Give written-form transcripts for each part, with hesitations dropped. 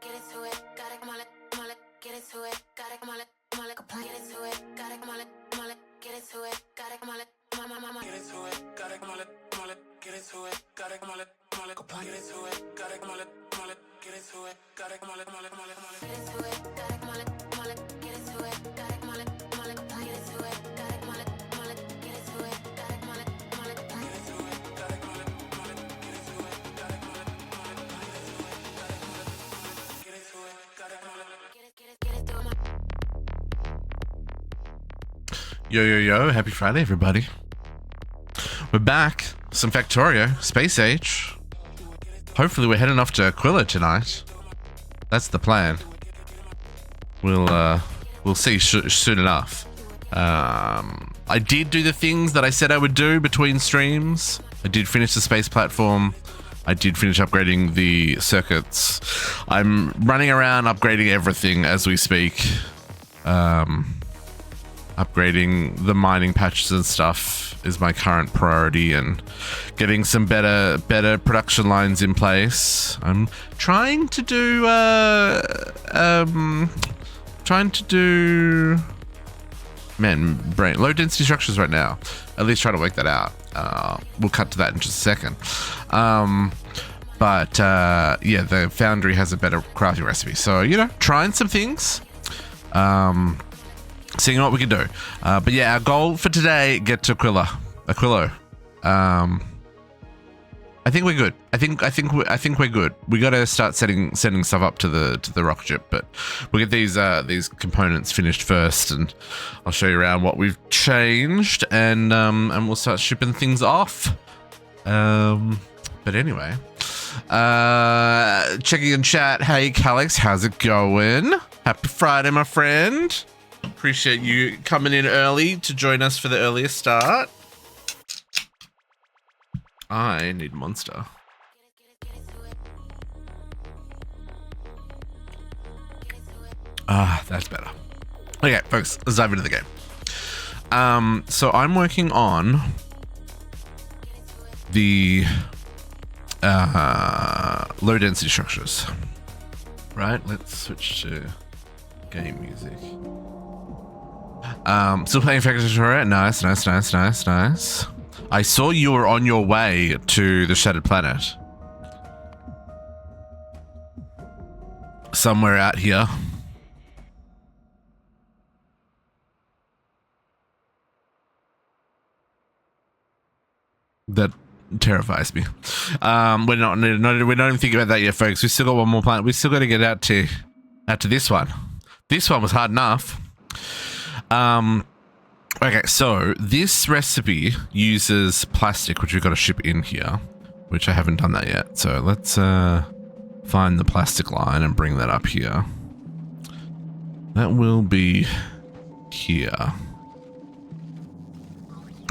Get into it, gotta come on, get into it, gotta come on, get into it, gotta come on, get into it, gotta come on, get into it, gotta come on, get into it, gotta come on, get into it, gotta come on, get into it, gotta come on, get into it, gotta come on, get into it, gotta come on, get into it, gotta come on, get into it, gotta come on, get into it, gotta come on, get into it, gotta come on, get into it, gotta come on, get into it, gotta come on, get it through my. Yo, yo, yo, happy Friday, everybody. We're back. Some Factorio, Space Age. Hopefully we're heading off to Aquilo tonight. That's the plan. We'll see soon enough. I did do the things that I said I would do between streams. I did finish the space platform. I did finish upgrading the circuits. I'm running around upgrading everything as we speak. Upgrading the mining patches and stuff is my current priority, and getting some better production lines in place. I'm trying to do low density structures right now. At least try to work that out. We'll cut to that in just a second. But yeah, the foundry has a better crafting recipe. So, you know, trying some things. Seeing what we can do. But yeah, our goal for today, get to Aquilo. I think we're good. I think we're good. We got to start sending stuff up to the rocket ship, but we'll get these components finished first, and I'll show you around what we've changed, and we'll start shipping things off. But anyway, checking in chat. Hey, Calix, how's it going? Happy Friday, my friend. Appreciate you coming in early to join us for the earliest start. I need Monster. Ah, that's better. Okay, folks, let's dive into the game. So I'm working on the low density structures. Right, let's switch to game music. Still playing Factorio. Nice, nice, nice, nice, nice. I saw you were on your way to the Shattered Planet. Somewhere out here. That terrifies me. We're not even thinking about that yet, folks. We still got one more planet. We still got to get out to this one. This one was hard enough. Okay, so this recipe uses plastic, which we've got to ship in here, which I haven't done that yet. So let's find the plastic line and bring that up here. That will be here.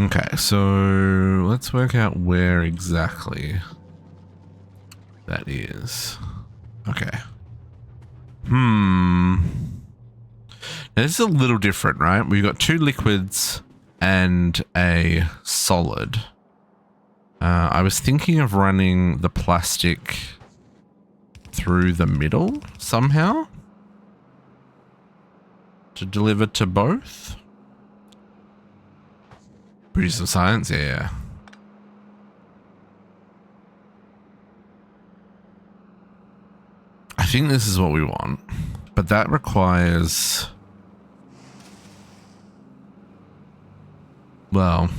Okay, so let's work out where exactly that is. Okay. Now, this is a little different, right? We've got 2 liquids and a solid. I was thinking of running the plastic through the middle somehow to deliver to both. Produce some science, yeah. I think this is what we want, but that requires, well,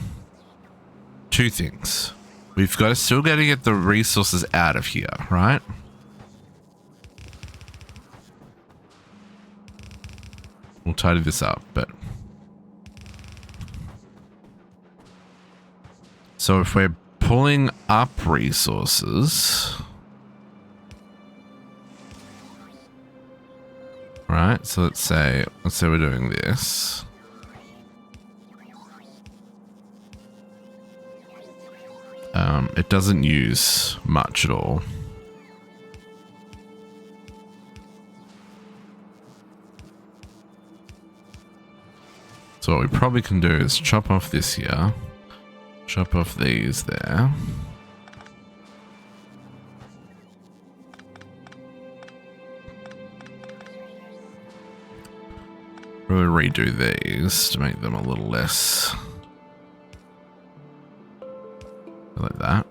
2 things. We've got to still got to get the resources out of here, right? We'll tidy this up, but so if we're pulling up resources, right? So let's say we're doing this. It doesn't use much at all. So what we probably can do is chop off this here. Chop off these there. We'll redo these to make them a little less like that.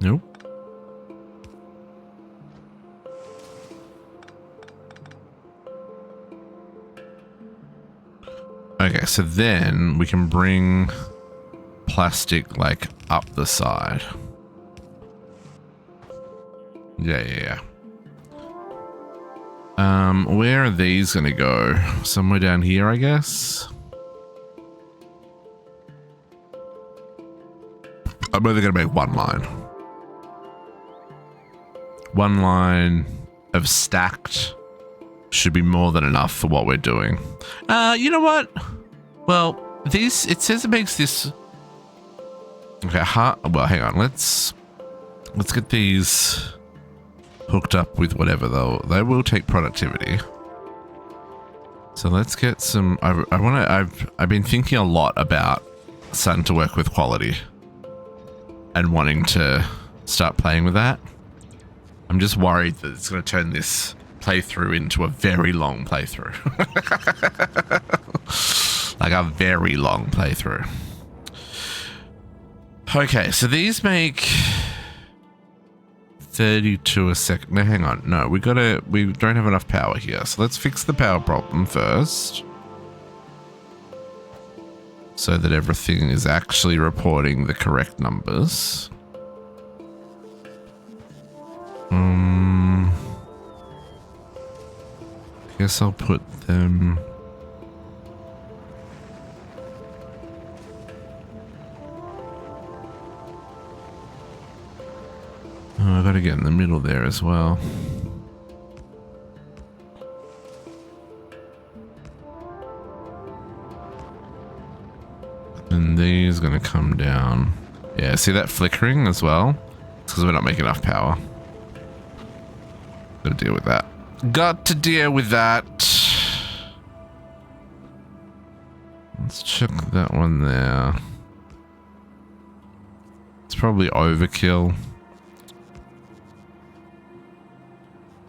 Nope. Okay, so then we can bring plastic like up the side. Yeah. Where are these gonna go? Somewhere down here, I guess. I'm only gonna make one line. One line of stacked should be more than enough for what we're doing. You know what? Well, these, it says it makes this. Okay, well, hang on. Let's get these hooked up with whatever though. They will take productivity. So let's get some. I've been thinking a lot about starting to work with quality and wanting to start playing with that. I'm just worried that it's going to turn this playthrough into a very long playthrough. Like a very long playthrough. Okay, so these make 32 a second. No, hang on. No, we don't have enough power here. So let's fix the power problem first, so that everything is actually reporting the correct numbers. Guess I'll put them. Oh, I gotta get in the middle there as well. And these gonna come down. Yeah, see that flickering as well? It's because we're not making enough power. Gotta deal with that. Got to deal with that. Let's check that one there. It's probably overkill.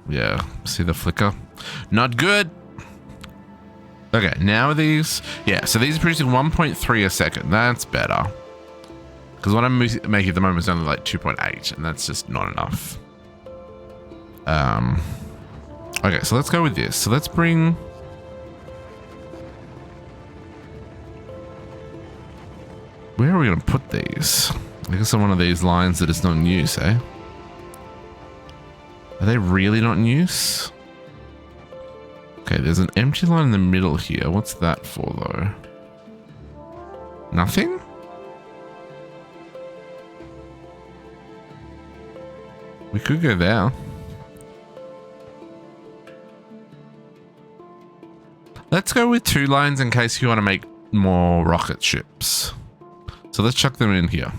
Yeah, see the flicker? Not good. Okay, now are these? Yeah, so these are producing 1.3 a second. That's better. Because what I'm making at the moment is only like 2.8, and that's just not enough. Okay, so let's go with this. So let's bring... Where are we going to put these? I guess on one of these lines that is not in use, eh? Are they really not in use? Okay, there's an empty line in the middle here. What's that for, though? Nothing? We could go there. Let's go with 2 lines in case you want to make more rocket ships. So let's chuck them in here.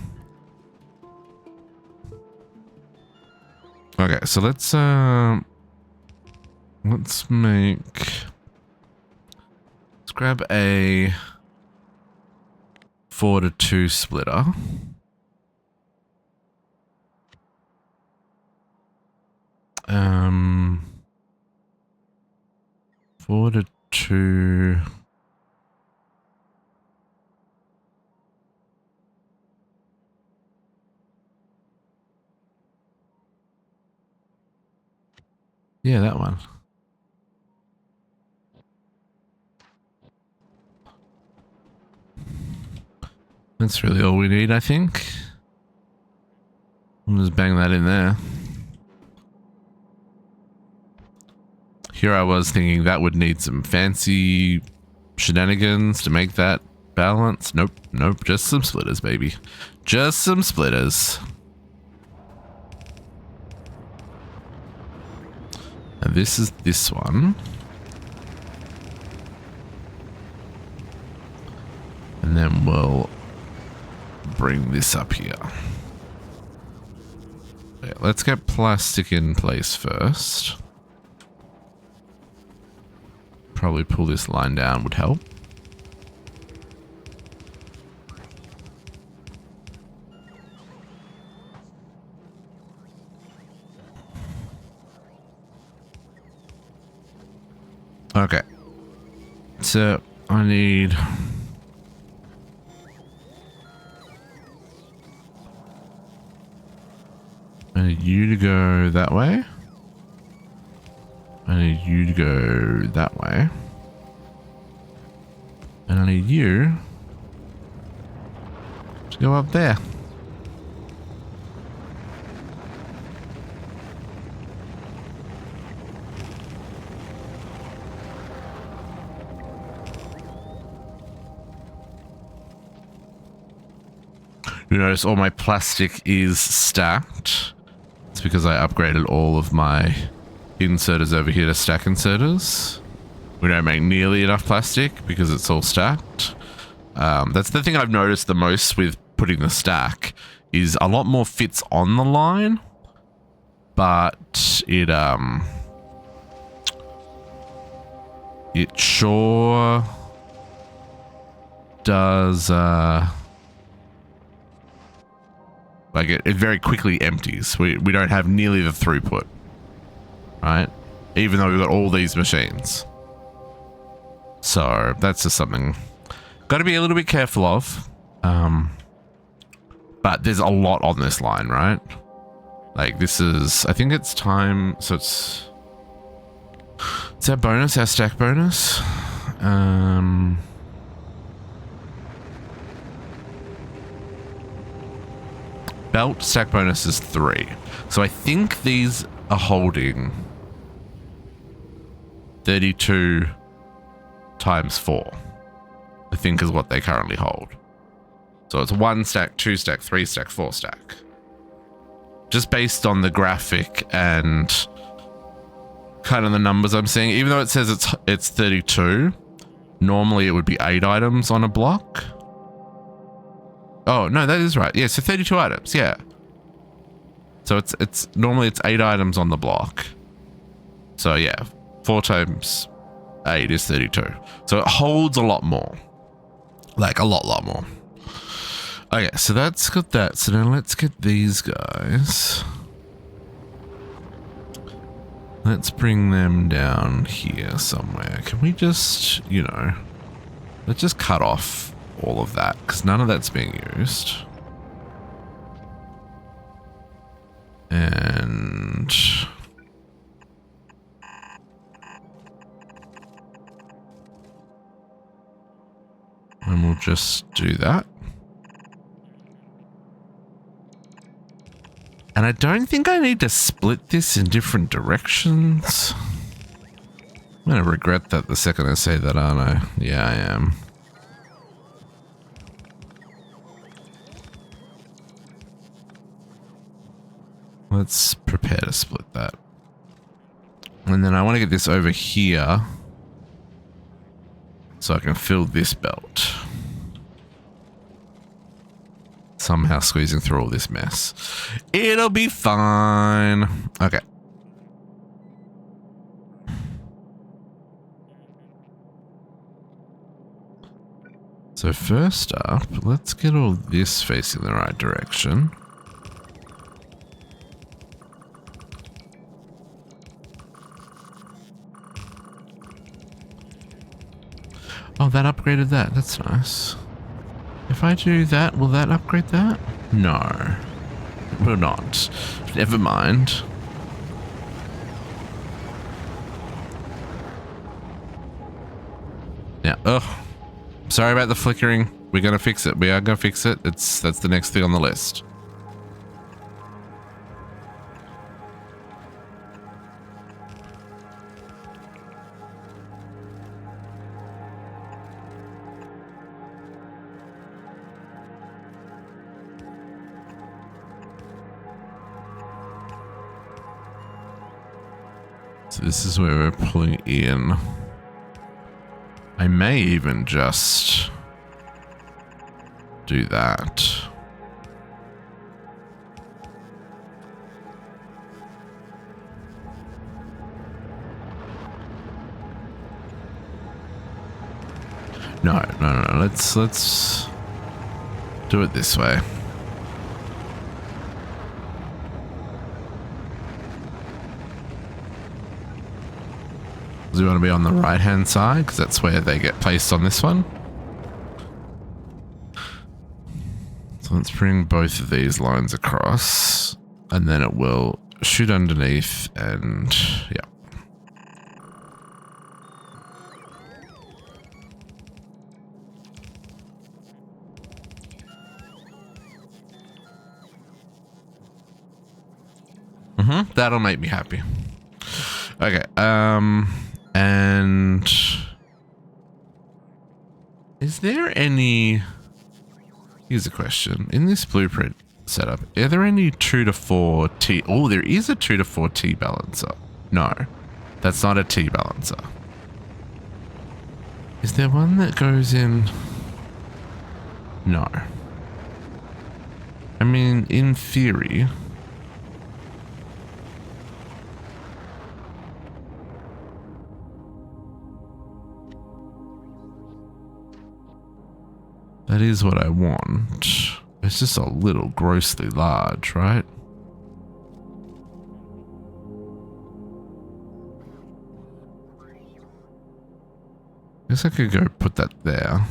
Okay, so let's grab a 4-to-2 splitter. Um, 4-to-2. Yeah, that one. That's really all we need, I think. We'll just bang that in there. Here I was thinking that would need some fancy shenanigans to make that balance. Nope, nope, just some splitters, baby. Just some splitters. And this is this one. And then we'll bring this up here. Okay, let's get plastic in place first. Probably pull this line down would help. Okay. So I need you to go that way. I need you to go that way. And I need you to go up there. You notice all my plastic is stacked. It's because I upgraded all of my inserters over here to stack inserters. We don't make nearly enough plastic because it's all stacked. That's the thing I've noticed the most with putting the stack is a lot more fits on the line, but it sure does like it very quickly empties. We don't have nearly the throughput, right? Even though we've got all these machines. So that's just something got to be a little bit careful of. But there's a lot on this line, right? Like this is, I think it's time. So it's our bonus, our stack bonus. Belt stack bonus is 3. So I think these are holding 32 times 4, I think is what they currently hold. So it's 1 stack, 2 stack, 3 stack, 4 stack. Just based on the graphic and kind of the numbers I'm seeing, even though it says it's 32, normally it would be 8 items on a block. Oh, no, that is right. Yeah, so 32 items, yeah. So it's normally it's 8 items on the block. So yeah, 4 times 8 is 32. So it holds a lot more. Like a lot more. Okay, so that's got that. So now let's get these guys. Let's bring them down here somewhere. Can we just, you know, let's just cut off all of that because none of that's being used. And we'll just do that. And I don't think I need to split this in different directions. I'm going to regret that the second I say that, aren't I? Yeah, I am. Let's prepare to split that. And then I want to get this over here so I can fill this belt. Somehow squeezing through all this mess. It'll be fine. Okay. So first up, let's get all this facing the right direction. Oh, that upgraded that. That's nice. If I do that, will that upgrade that? No. It will not. Never mind. Now, sorry about the flickering. We're going to fix it. We are going to fix it. That's the next thing on the list. So this is where we're pulling in. I may even just do that. No. Let's do it this way. We want to be on the right hand side because that's where they get placed on this one. So let's bring both of these lines across and then it will shoot underneath and yeah. That'll make me happy. Okay, and is there any, here's a question, in this blueprint setup, are there any 2 to 4 T, oh, there is a 2 to 4 T balancer. No, that's not a T balancer. Is there one that goes in? No. I mean, in theory, that is what I want. It's just a little grossly large, right? Guess I could go put that there.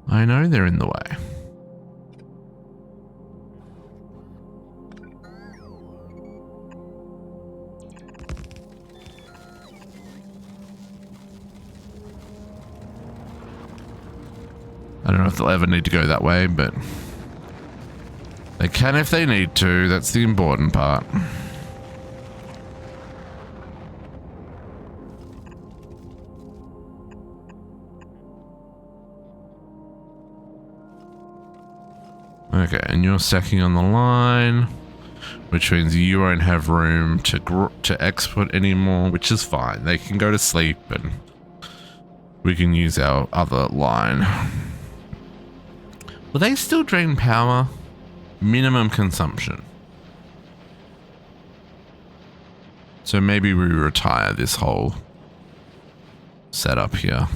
I know they're in the way. I don't know if they'll ever need to go that way, but they can if they need to. That's the important part. Okay, and you're stacking on the line, which means you won't have room to export anymore, which is fine. They can go to sleep and we can use our other line. Will they still drain power? Minimum consumption. So maybe we retire this whole setup here.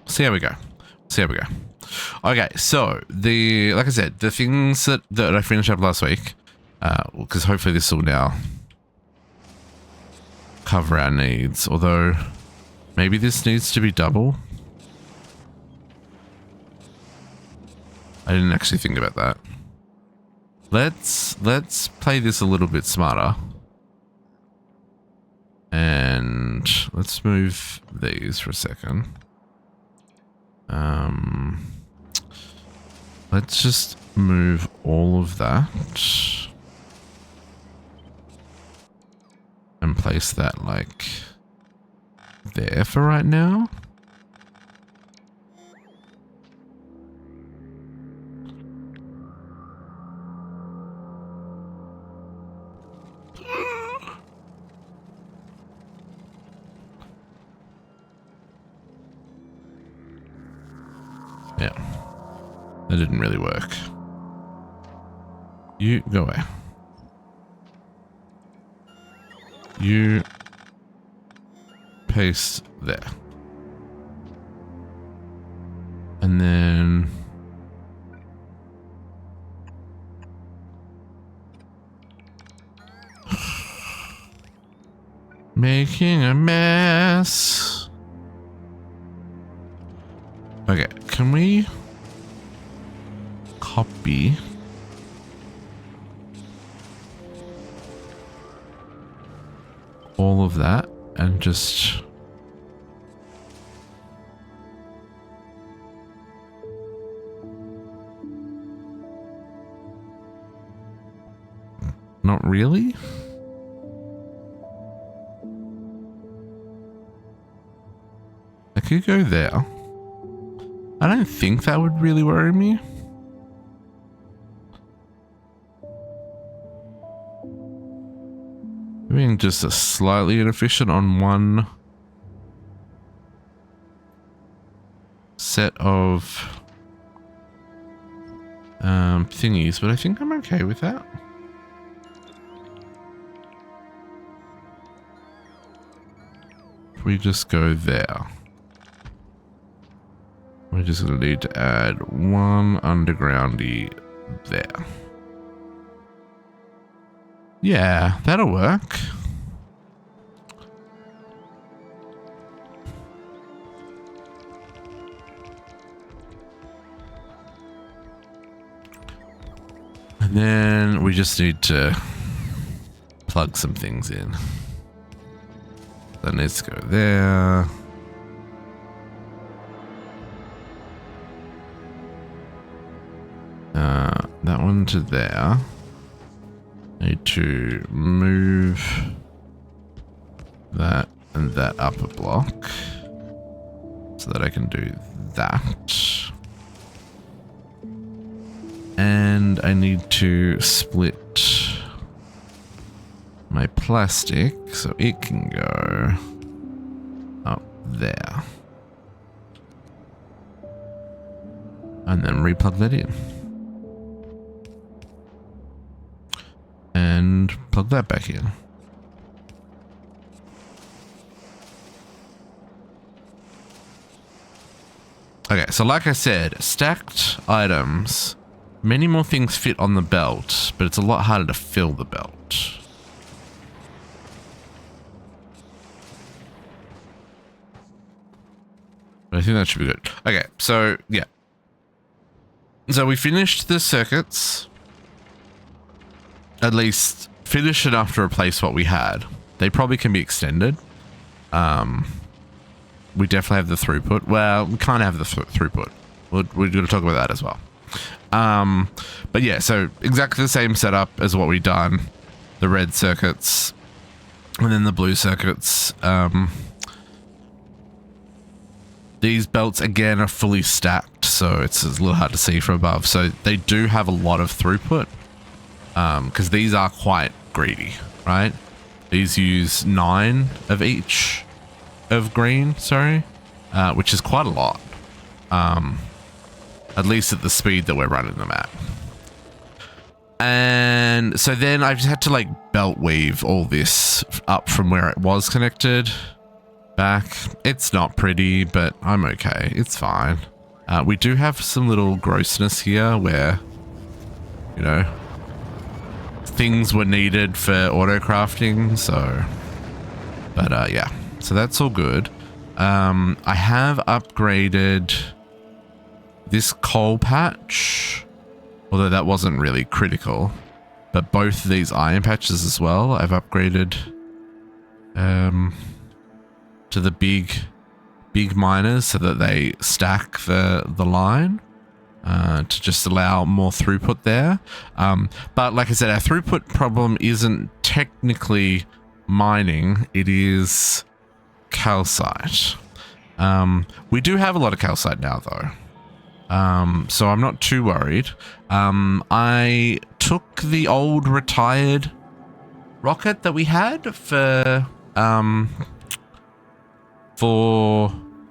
See how we go. See how we go. Okay, so like I said, the things that I finished up last week, because hopefully this will now cover our needs. Although maybe this needs to be double. I didn't actually think about that. Let's play this a little bit smarter. And let's move these for a second. Let's just move all of that and place that like there for right now. Yeah, that didn't really work. You go away. You paste there. And then making a mess. Okay, can we copy all of that and just not really? I could go there. I don't think that would really worry me. Being just a slightly inefficient on one set of thingies, but I think I'm okay with that. If we just go there. We're just going to need to add one undergroundy there. Yeah, that'll work. And then we just need to plug some things in. That needs to go there. That one to there. Need to move that and that up a block so that I can do that. And I need to split my plastic so it can go up there. And then replug that in. And plug that back in. Okay, so like I said, stacked items, many more things fit on the belt, but it's a lot harder to fill the belt. But I think that should be good. Okay, so yeah. So we finished the circuits. At least finish enough to replace what we had. They probably can be extended. We definitely have the throughput. Well, we can't have the throughput. We're going to talk about that as well. But yeah, so exactly the same setup as what we've done. The red circuits and then the blue circuits. These belts, again, are fully stacked, so it's a little hard to see from above. So they do have a lot of throughput. Because these are quite greedy, right? These use 9 of each of green, sorry, which is quite a lot. at least at the speed that we're running them at. And so then I just had to like belt weave all this up from where it was connected back. It's not pretty, but I'm okay. It's fine. We do have some little grossness here where, you know, things were needed for auto crafting. So, but yeah, so that's all good. I have upgraded this coal patch, although that wasn't really critical, but both of these iron patches as well, I've upgraded to the big miners so that they stack the line to just allow more throughput there. But like I said, our throughput problem isn't technically mining, it is calcite. We do have a lot of calcite now though. So I'm not too worried. I took the old retired rocket that we had for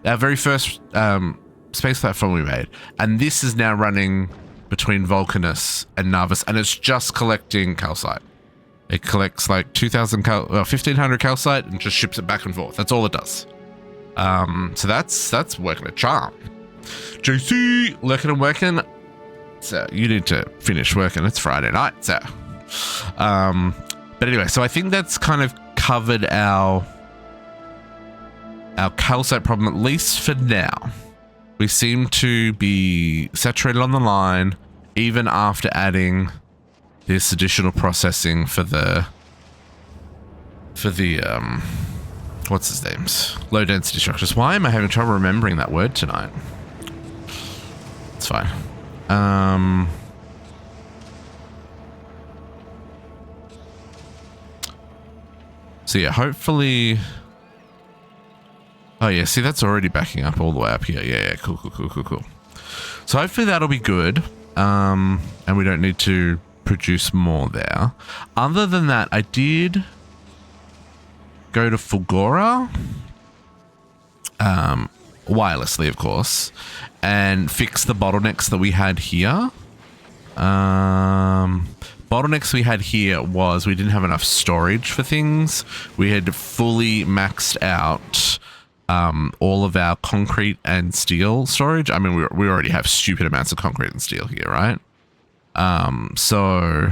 our very first space platform we made, and this is now running between Vulcanus and Narvis, and it's just collecting calcite. It collects like 1,500 calcite and just ships it back and forth. That's all it does. So that's working a charm. JC, lurking and working. So you need to finish working. It's Friday night, so. But anyway, so I think that's kind of covered our calcite problem, at least for now. We seem to be saturated on the line, even after adding this additional processing for the what's his names? Low density structures. Why am I having trouble remembering that word tonight? It's fine. So yeah, hopefully. Oh yeah, see that's already backing up all the way up here. Yeah, cool. So hopefully that'll be good. And we don't need to produce more there. Other than that, I did go to Fulgora, wirelessly of course, and fix the bottlenecks that we had here. Bottlenecks we had here was we didn't have enough storage for things. We had fully maxed out all of our concrete and steel storage. I mean, we already have stupid amounts of concrete and steel here, right? So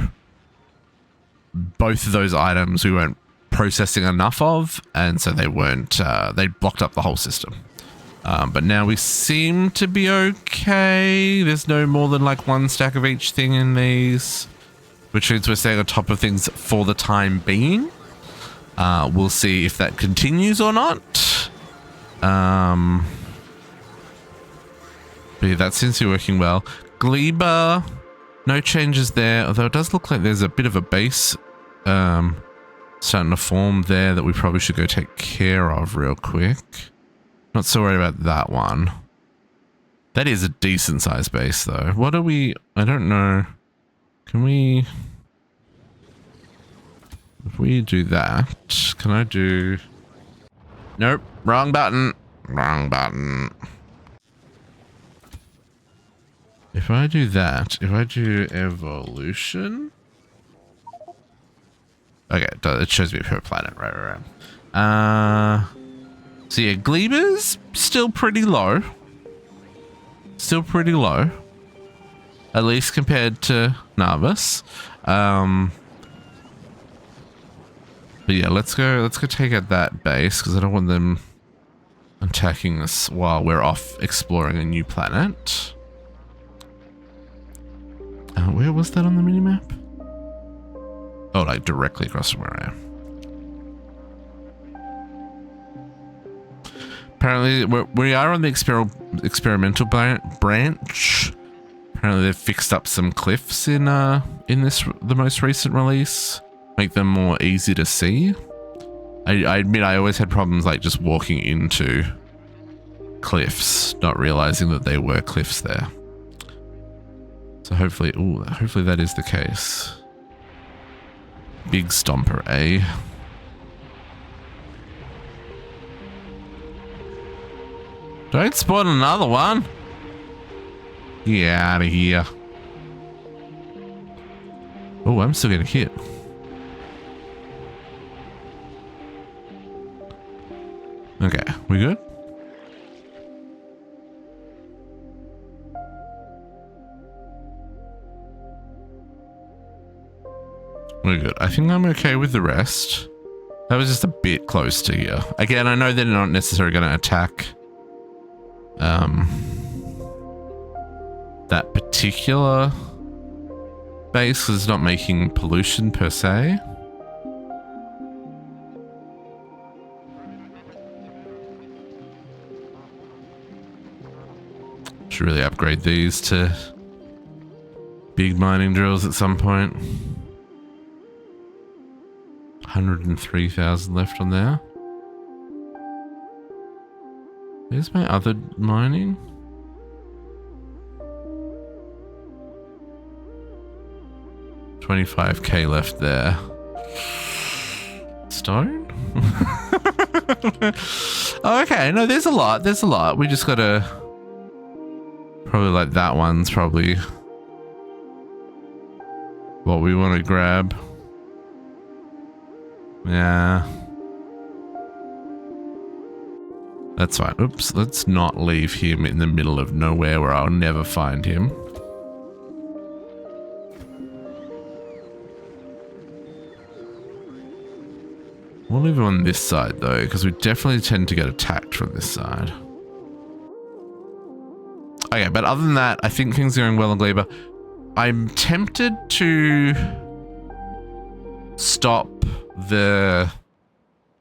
both of those items we weren't processing enough of, and so they weren't, they blocked up the whole system. But now we seem to be okay. There's no more than like one stack of each thing in these, which means we're staying on top of things for the time being. We'll see if that continues or not. But yeah, that seems to be working well. Gleba, no changes there, although it does look like there's a bit of a base starting to form there that we probably should go take care of real quick. Not so worried about that one. That is a decent sized base though. What are we, I don't know. Can we, if we do that, can I do, nope, wrong button. If I do that, if I do evolution, okay, it shows me per planet, right. So yeah, Gleba's still pretty low. At least compared to Narvis. But yeah, let's go take out that base because I don't want them attacking us while we're off exploring a new planet. Where was that on the minimap? Oh, like directly across from where I am. Apparently, we are on the experimental branch. Apparently, they've fixed up some cliffs in the most recent release, make them more easy to see. I admit I always had problems like just walking into cliffs, not realizing that they were cliffs there. So hopefully that is the case. Big Stomper, eh? Don't spawn another one. Get out of here. Oh, I'm still getting hit. Okay, we good? We're good. I think I'm okay with the rest. That was just a bit close to here. Again, I know they're not necessarily going to attack that particular base is not making pollution per se. Should really upgrade these to big mining drills at some point. 103,000 left on there. There's my other mining. $25K left there. Stone? Oh, okay, no, there's a lot. There's a lot. We just gotta... Probably like that one's probably what we want to grab. Yeah. That's fine. Oops, let's not leave him in the middle of nowhere where I'll never find him. We'll leave him on this side though, because we definitely tend to get attacked from this side. Okay, but other than that, I think things are going well on Gleba. I'm tempted to stop the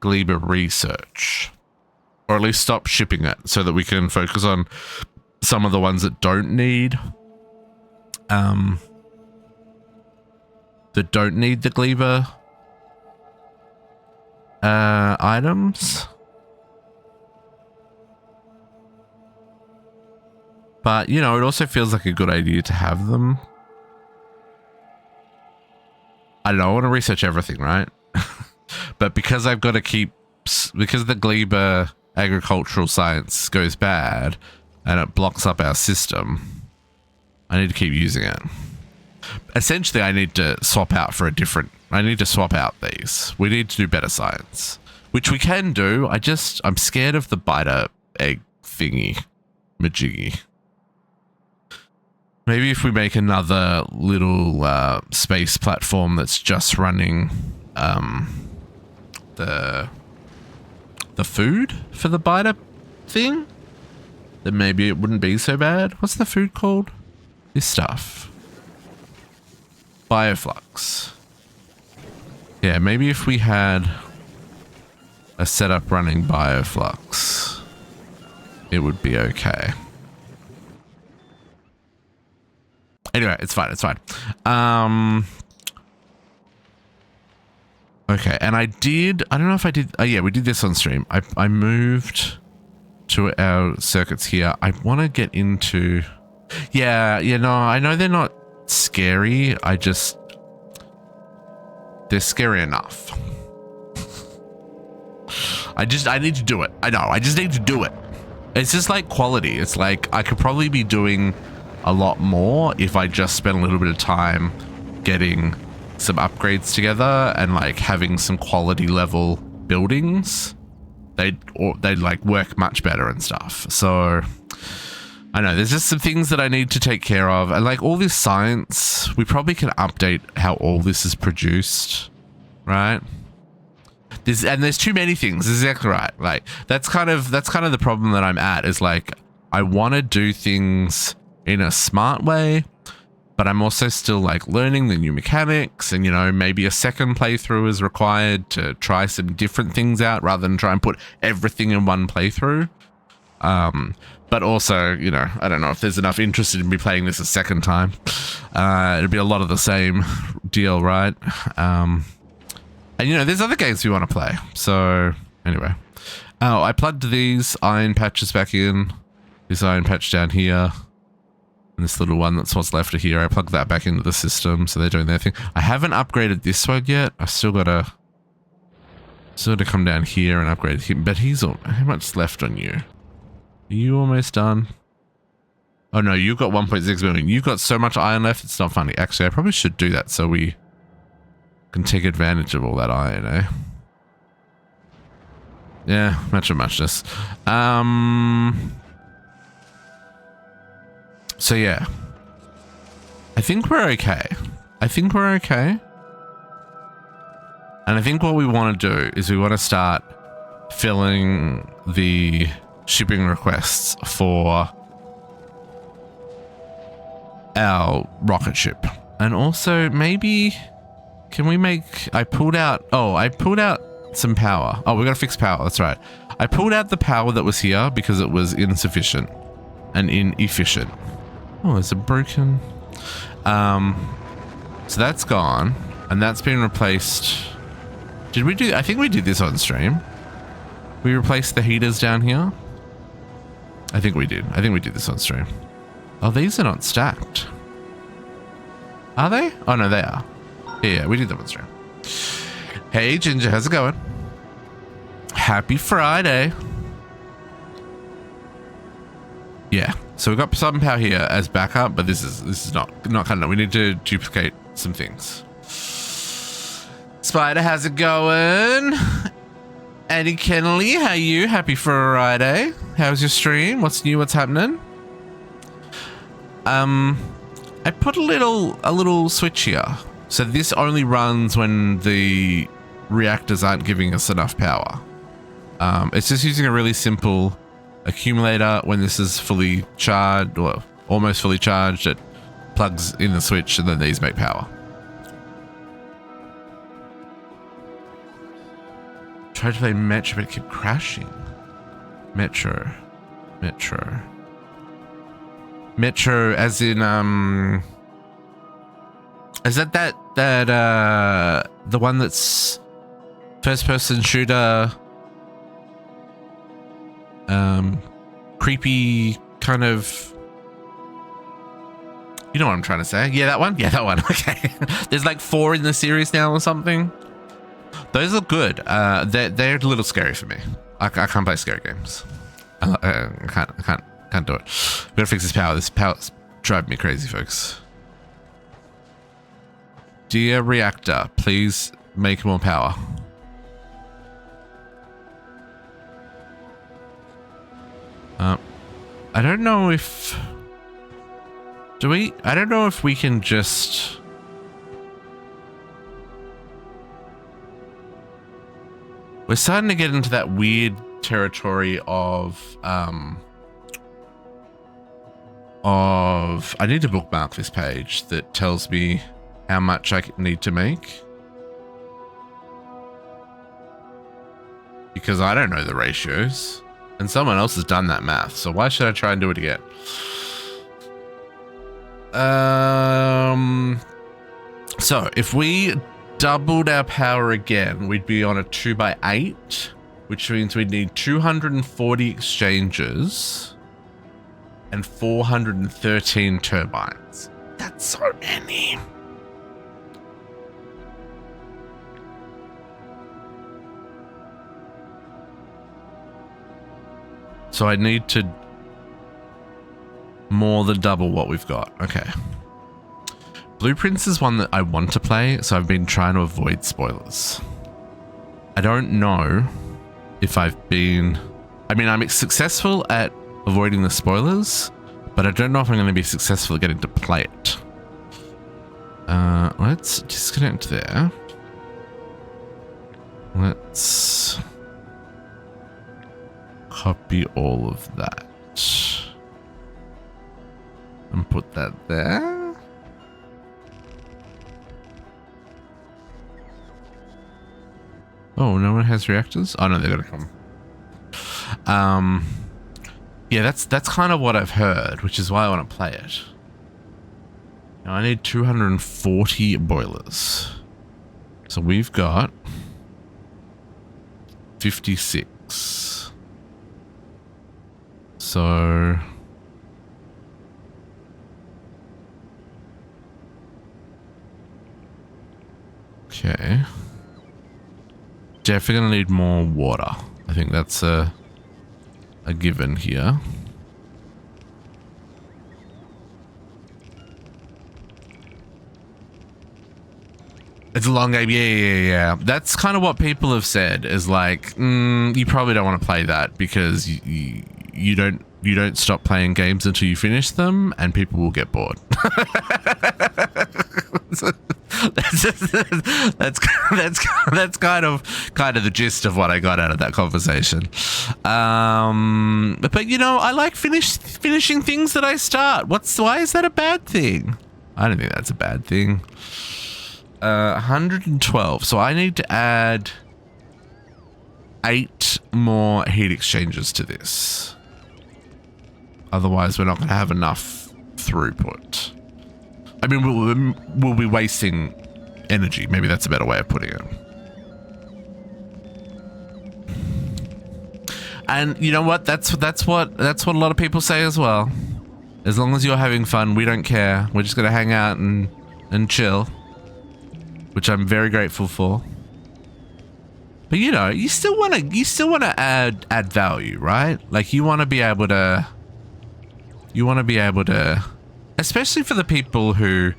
Gleba research, or at least stop shipping it, so that we can focus on some of the ones that don't need the Gleba items. But, you know, it also feels like a good idea to have them. I don't know, I want to research everything, right? But because I've got to keep... Because the Gleba agricultural science goes bad and it blocks up our system, I need to keep using it. Essentially, I need to swap out for a different... I need to swap out these. We need to do better science. Which we can do. I'm scared of the biter egg thingy. Majiggy. Maybe if we make another little space platform that's just running the food for the biter thing, then maybe it wouldn't be so bad. What's the food called? This stuff. Bioflux. Yeah, maybe if we had a setup running Bioflux, it would be okay. Anyway, it's fine, it's fine. Okay, and I don't know if I did, yeah, we did this on stream. I moved to our circuits here. I want to get into, yeah, you know, I know they're not scary. They're scary enough. I need to do it. I know, I just need to do it. It's just like quality. It's like I could probably be doing a lot more if I just spent a little bit of time getting some upgrades together and like having some quality level buildings. They'd like work much better and stuff. So I know there's just some things that I need to take care of, and like all this science, we probably can update how all this is produced, right? There's too many things. Exactly right. Like that's kind of the problem that I'm at, is like I want to do things in a smart way, but I'm also still like learning the new mechanics, and you know, maybe a second playthrough is required to try some different things out rather than try and put everything in one playthrough. But also, you know, I don't know if there's enough interest in me playing this a second time. It'll be a lot of the same deal, right? And you know, there's other games we want to play. So anyway, oh, I plugged these iron patches back in. This iron patch down here. And this little one that's what's left of here, I plugged that back into the system, so they're doing their thing. I haven't upgraded this one yet. I still gotta come down here and upgrade him. But he's all, how much left on you? Are you almost done? Oh no, you've got 1.6 million. You've got so much iron left, it's not funny. Actually, I probably should do that so we can take advantage of all that iron, eh? Yeah, much of muchness. So yeah. I think we're okay. And I think what we want to do is we want to start filling the shipping requests for our rocket ship. And also maybe can we make, I pulled out some power. Oh, we got to fix power. That's right. I pulled out the power that was here because it was insufficient and inefficient. Oh, there's a broken. So that's gone and that's been replaced. Did we do, I think we did this on stream. We replaced the heaters down here. I think we did this on stream. Oh, these are not stacked. Are they? Oh no, they are. Yeah, we did them on stream. Hey Ginger, how's it going? Happy Friday. Yeah, so we've got some power here as backup, but this is not cutting it. We need to duplicate some things. Spider, how's it going? Eddie Kennelly, how you? Happy Friday. How's your stream? What's new? What's happening? I put a little switch here. So this only runs when the reactors aren't giving us enough power. It's just using a really simple accumulator. When this is fully charged or almost fully charged, it plugs in the switch and then these make power. Tried to play Metro, but it kept crashing. Metro as in is that the one that's first person shooter, creepy kind of, you know what I'm trying to say? Yeah, that one. Okay. There's like 4 in the series now or something. Those look good. They're a little scary for me. I can't play scary games. I can't do it. We gotta fix this power. This power's driving me crazy, folks. Dear reactor, please make more power. I don't know if I don't know if we can just. We're starting to get into that weird territory of I need to bookmark this page that tells me how much I need to make, because I don't know the ratios and someone else has done that math, so why should I try and do it again? So if we doubled our power again, we'd be on a 2x8, which means we'd need 240 exchanges and 413 turbines. That's so many. So I need to more than double what we've got. Okay. Blueprints is one that I want to play, so I've been trying to avoid spoilers. I don't know if I'm successful at avoiding the spoilers, but I don't know if I'm going to be successful at getting to play it. Let's disconnect there. Let's copy all of that and put that there. Oh, no one has reactors? Oh no, they're gonna come. Yeah, that's kind of what I've heard, which is why I want to play it. Now I need 240 boilers. So we've got 56. So okay. Definitely gonna need more water. I think that's a given here. It's a long game. Yeah. That's kind of what people have said is like, you probably don't want to play that because you don't stop playing games until you finish them, and people will get bored. that's kind of the gist of what I got out of that conversation. But you know, I like finishing things that I start. Why is that a bad thing? I don't think that's a bad thing. 112. So I need to add 8 more heat exchangers to this. Otherwise, we're not going to have enough throughput. I mean, we'll be wasting energy. Maybe that's a better way of putting it. And you know what? That's what a lot of people say as well. As long as you're having fun, we don't care. We're just going to hang out and chill, which I'm very grateful for. But you know, you still want to add value, right? Like you want to be able to, especially for the people who,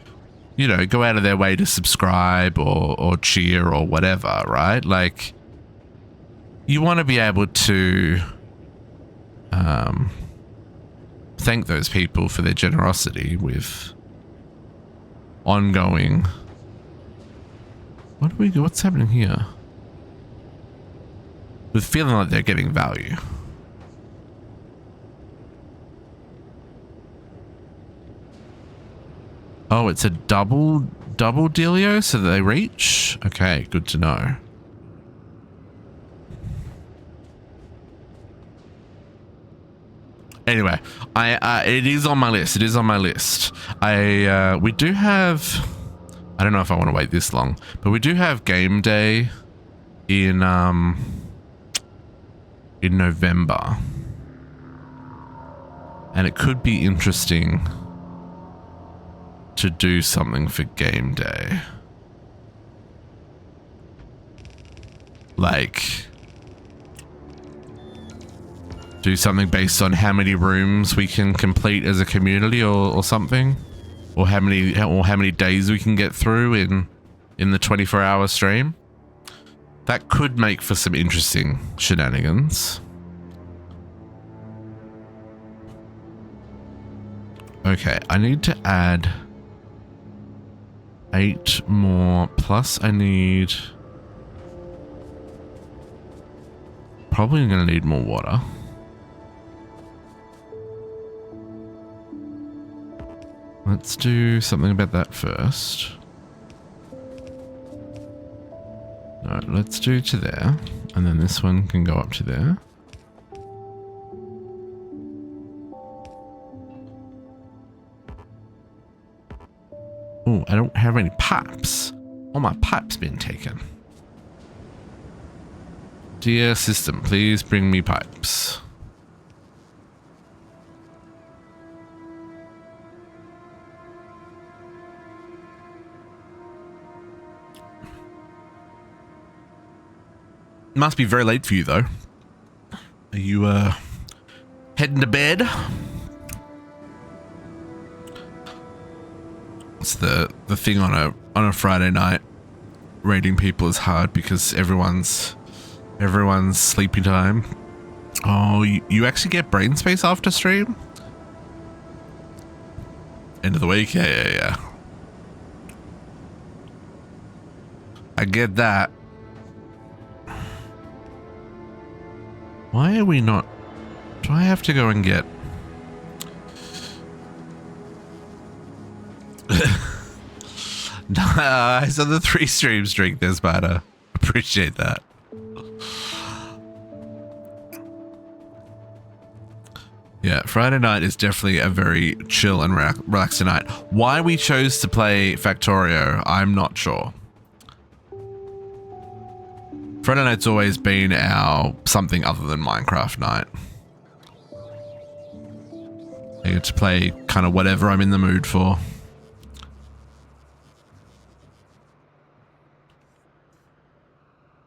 you know, go out of their way to subscribe or cheer or whatever, right? Like you want to be able to thank those people for their generosity with ongoing. What's happening here? With feeling like they're getting value. Oh, it's a double dealio so that they reach? Okay, good to know. Anyway, it is on my list. It is on my list. We do have, I don't know if I want to wait this long, but we do have game day in November. And it could be interesting to do something for game day. Like do something based on how many rooms we can complete as a community or something, or how many days we can get through in the 24-hour stream. That could make for some interesting shenanigans. Okay, I need to add 8 more, plus I need, probably gonna need more water. Let's do something about that first. Alright, let's do to there, and then this one can go up to there. Oh, I don't have any pipes. All my pipes been taken. Dear system, please bring me pipes. Must be very late for you though. Are you heading to bed? It's the thing on a Friday night. Rating people is hard because everyone's sleepy time. Oh, you actually get brain space after stream? End of the week? Yeah. I get that. Why are we not... Do I have to go and get... Nice on the 3 stream streak this matter. Appreciate that. Yeah, Friday night is definitely a very chill and relaxing night. Why we chose to play Factorio, I'm not sure. Friday night's always been our something other than Minecraft night. I get to play kind of whatever I'm in the mood for.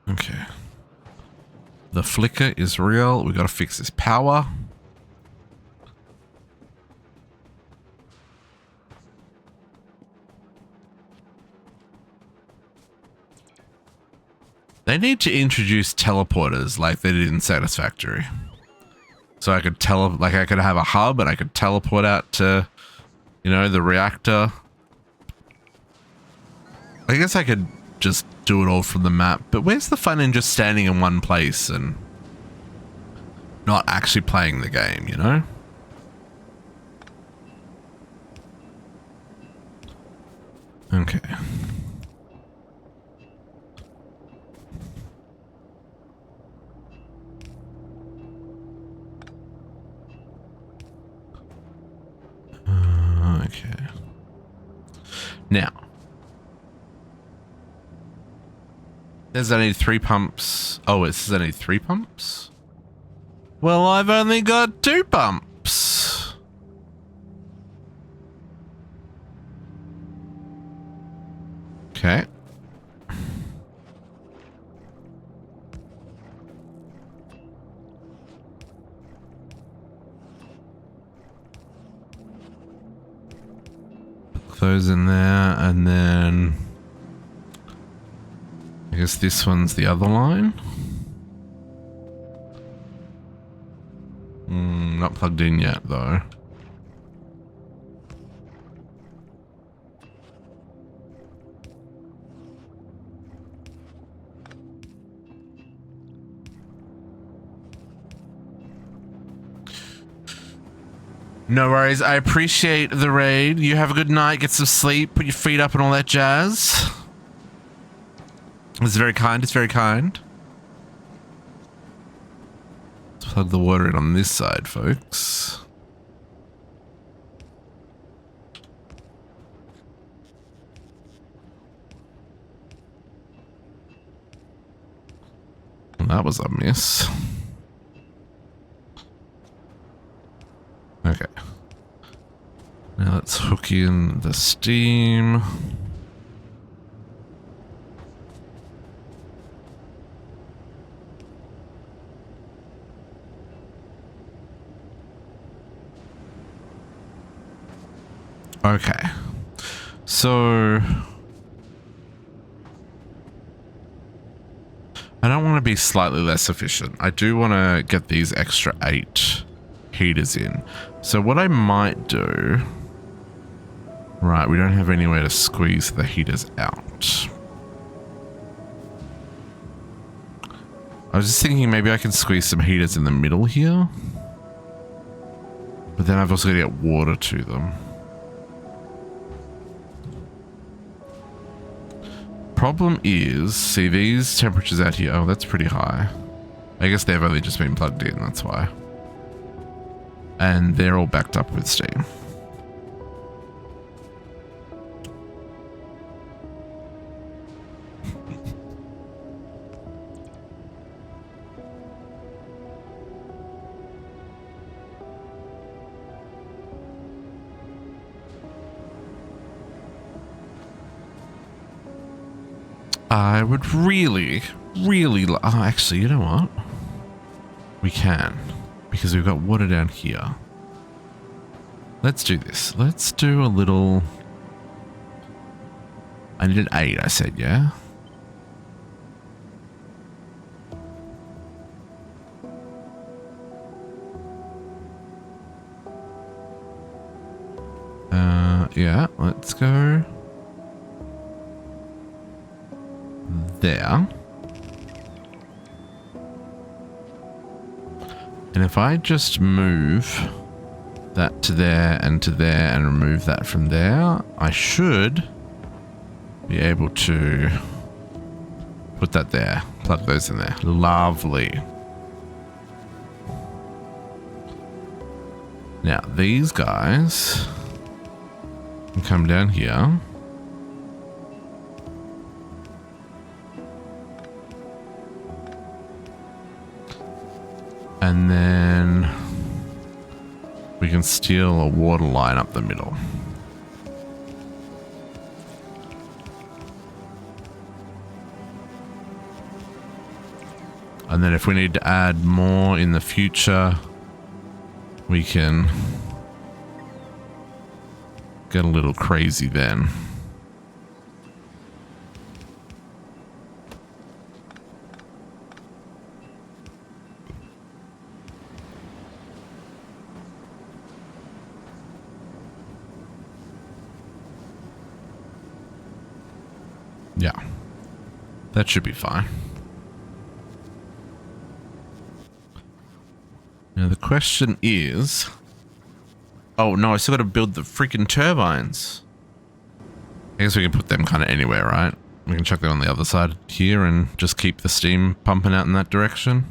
Okay. The flicker is real. We got to fix this power. They need to introduce teleporters like they did in Satisfactory. So I could I could have a hub and I could teleport out to, you know, the reactor. I guess I could just do it all from the map, but where's the fun in just standing in one place and not actually playing the game, you know? Okay. Okay. Now, there's only 3 pumps. Oh, it says only 3 pumps? Well, I've only got 2 pumps. Okay. Put those in there, and then I guess this one's the other line. Not plugged in yet, though. No worries. I appreciate the raid. You have a good night. Get some sleep. Put your feet up and all that jazz. It's very kind. It's very kind. Let's plug the water in on this side, folks. Well, that was a miss. Okay. Now let's hook in the steam. Okay. So I don't want to be slightly less efficient. I do want to get these extra 8 heaters in. So what I might do... Right, we don't have anywhere to squeeze the heaters out. I was just thinking maybe I can squeeze some heaters in the middle here. But then I've also got to get water to them. Problem is, see these temperatures out here, oh that's pretty high. I guess they've only just been plugged in, that's why. And they're all backed up with steam. I would really, oh, actually, you know what? We can, because we've got water down here. Let's do this. Let's do a little... I needed 8, I said, yeah? Yeah, let's go... there. And if I just move that to there and remove that from there, I should be able to put that there, plug those in there. Lovely. Now these guys can come down here. And then we can steal a water line up the middle. And then if we need to add more in the future, we can get a little crazy then. Yeah. That should be fine. Now the question is... Oh, no, I still got to build the freaking turbines. I guess we can put them kind of anywhere, right? We can chuck them on the other side here and just keep the steam pumping out in that direction.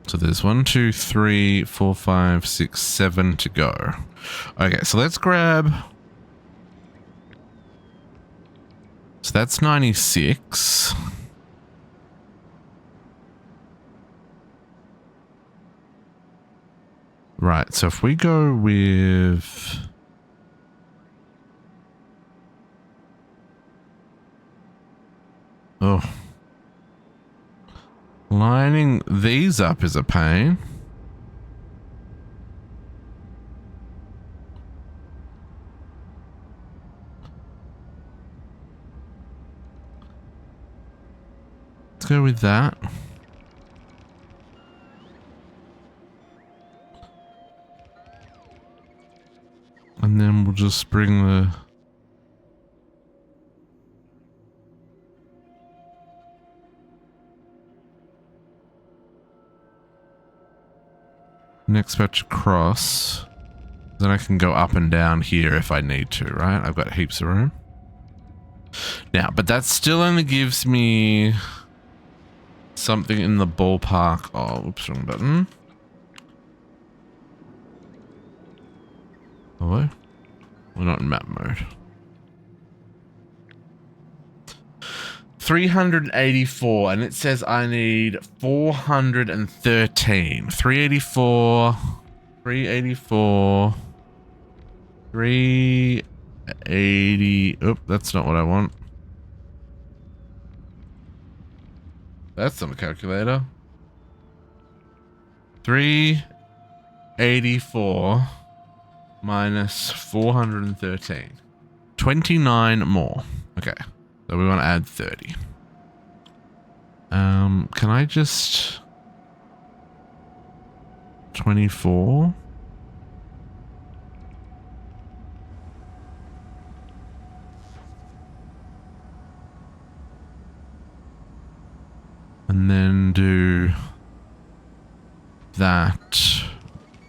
So there's 1, 2, 3, 4, 5, 6, 7 to go. Okay, so let's grab... So that's 96. Right, so if we go with... Oh. Lining these up is a pain. Let's go with that. And then we'll just bring the... next batch across. Then I can go up and down here if I need to, right? I've got heaps of room. Now, but that still only gives me something in the ballpark. Oh, oops, wrong button. Hello? We're not in map mode. 384, and it says I need 413. 384, 384, 380. Oop, that's not what I want. That's on the calculator. 384 minus 413. 29 more. Okay. So we want to add 30. Can I just... 24? And then do that,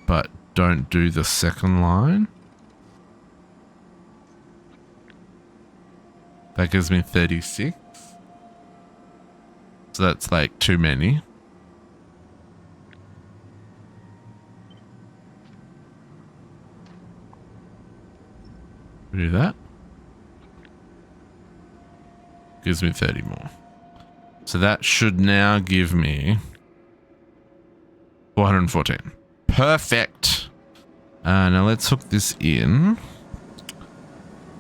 but don't do the second line. That gives me 36. So that's like too many. Do that. Gives me 30 more. So that should now give me 414. Perfect. Now let's hook this in.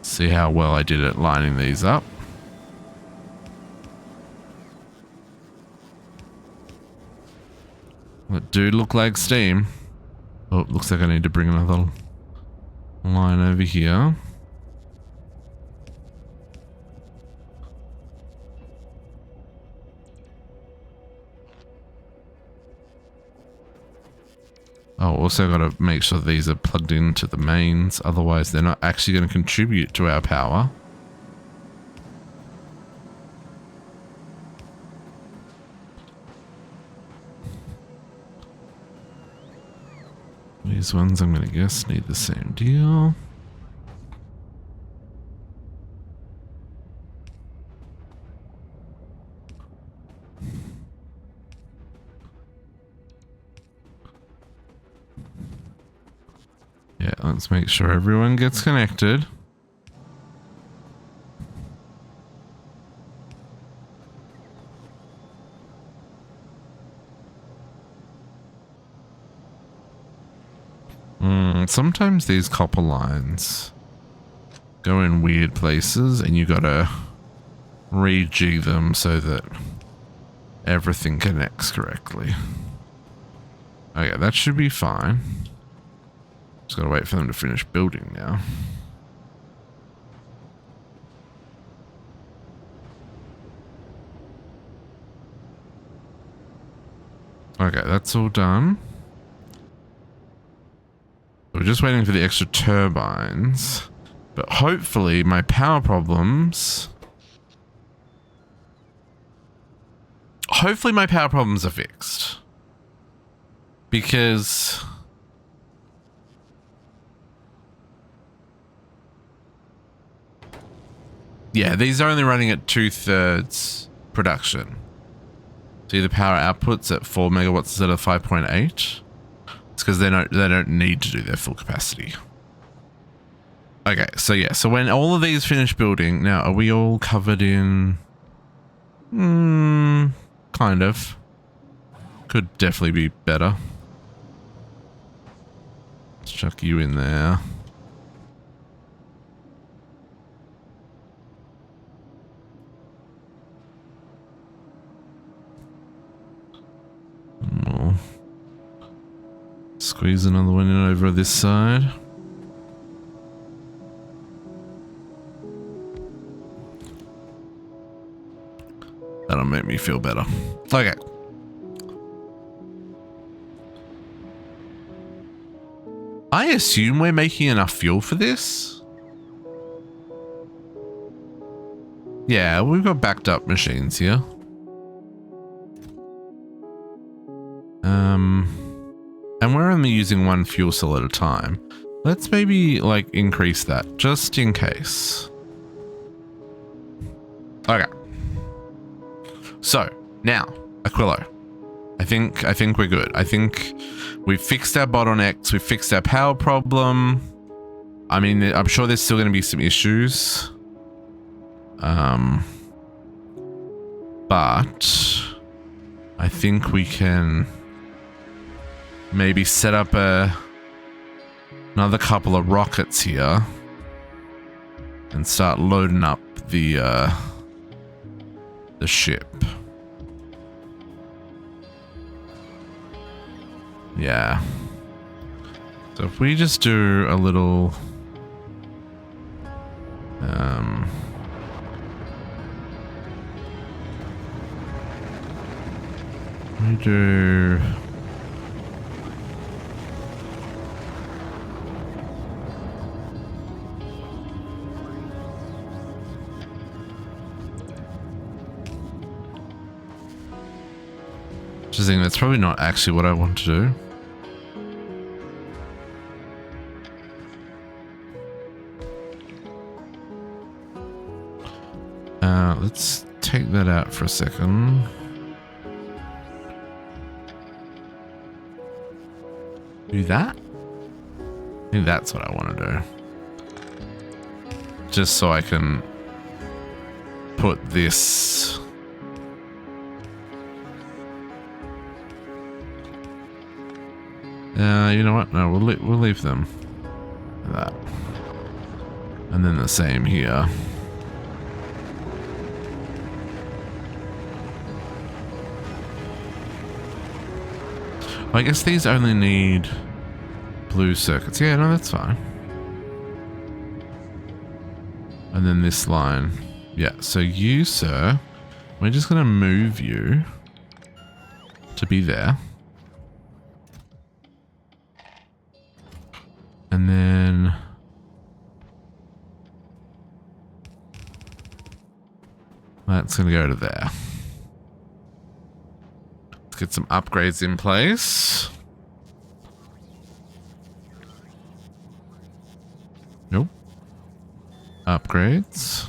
See how well I did at lining these up. That do look like steam. Oh, looks like I need to bring another line over here. Oh, also got to make sure these are plugged into the mains, otherwise they're not actually going to contribute to our power. These ones, I'm going to guess, need the same deal. Yeah, let's make sure everyone gets connected. Sometimes these copper lines go in weird places and you gotta rejig them so that everything connects correctly. Okay, that should be fine. Just gotta wait for them to finish building now. Okay, that's all done. We're just waiting for the extra turbines. But hopefully my power problems... Hopefully my power problems are fixed. Because... yeah, these are only running at 2/3 production. See, the power output's at 4 megawatts instead of 5.8. It's because they don't need to do their full capacity. Okay, so yeah, so when all of these finish building, now are we all covered in? Kind of. Could definitely be better. Let's chuck you in there. We'll squeeze another one in over this side. That'll make me feel better. Okay. I assume we're making enough fuel for this. Yeah, we've got backed up machines here. And we're only using one fuel cell at a time. Let's maybe like increase that just in case. Okay. So now, Aquilo, I think we're good. I think we've fixed our bottlenecks. We've fixed our power problem. I mean, I'm sure there's still going to be some issues. But I think we can maybe set up another couple of rockets here and start loading up the ship. Yeah. So if we just do a little we do just think that's probably not actually what I want to do. Let's take that out for a second. Do that? I think that's what I want to do. Just so I can put this... you know what? No, we'll leave them like that. And then the same here. I guess these only need blue circuits. Yeah, no, that's fine. And then this line. Yeah, so you, sir, we're just going to move you to be there. And then... that's going to go to there. Get some upgrades in place. Nope. Upgrades.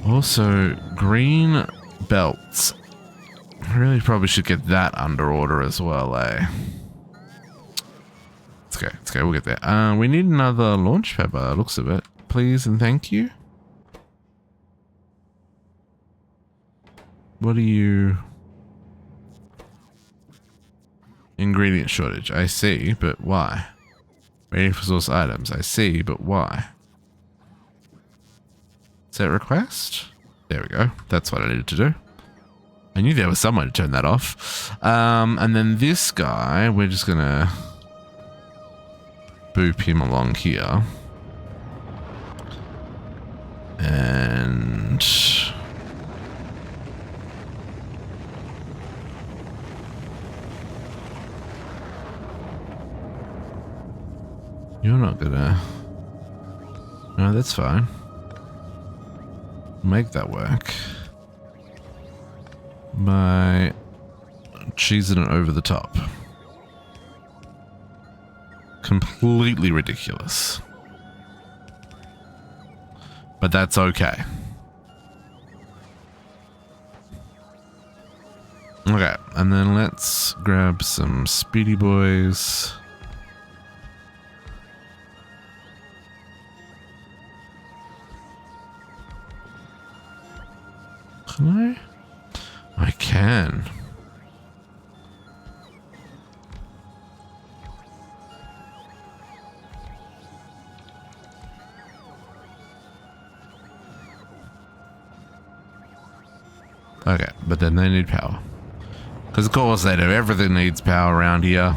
Also, green belts. I really probably should get that under order as well, eh? Let's go, we'll get there. We need another launch pad by the looks of it. Please and thank you. What are you... ingredient shortage. I see, but why? Waiting for source items. I see, but why? Set request. There we go. That's what I needed to do. I knew there was some way to turn that off. And then this guy, we're just gonna boop him along here. And you're not gonna... No, that's fine. Make that work by cheesing it over the top. Completely ridiculous. But that's okay. Okay, and then let's grab some speedy boys. Can I can. Okay, but then they need power. Because of course they do. Everything needs power around here.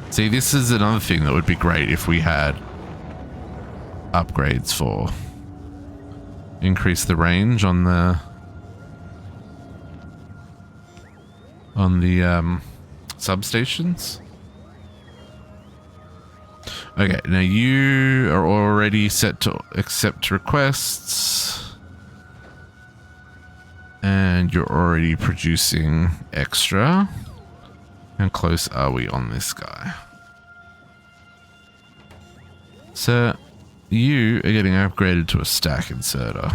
See, this is another thing that would be great if we had upgrades for. Increase the range on the substations. Okay, now you are already set to accept requests. And you're already producing extra. How close are we on this guy? So, you are getting upgraded to a stack inserter.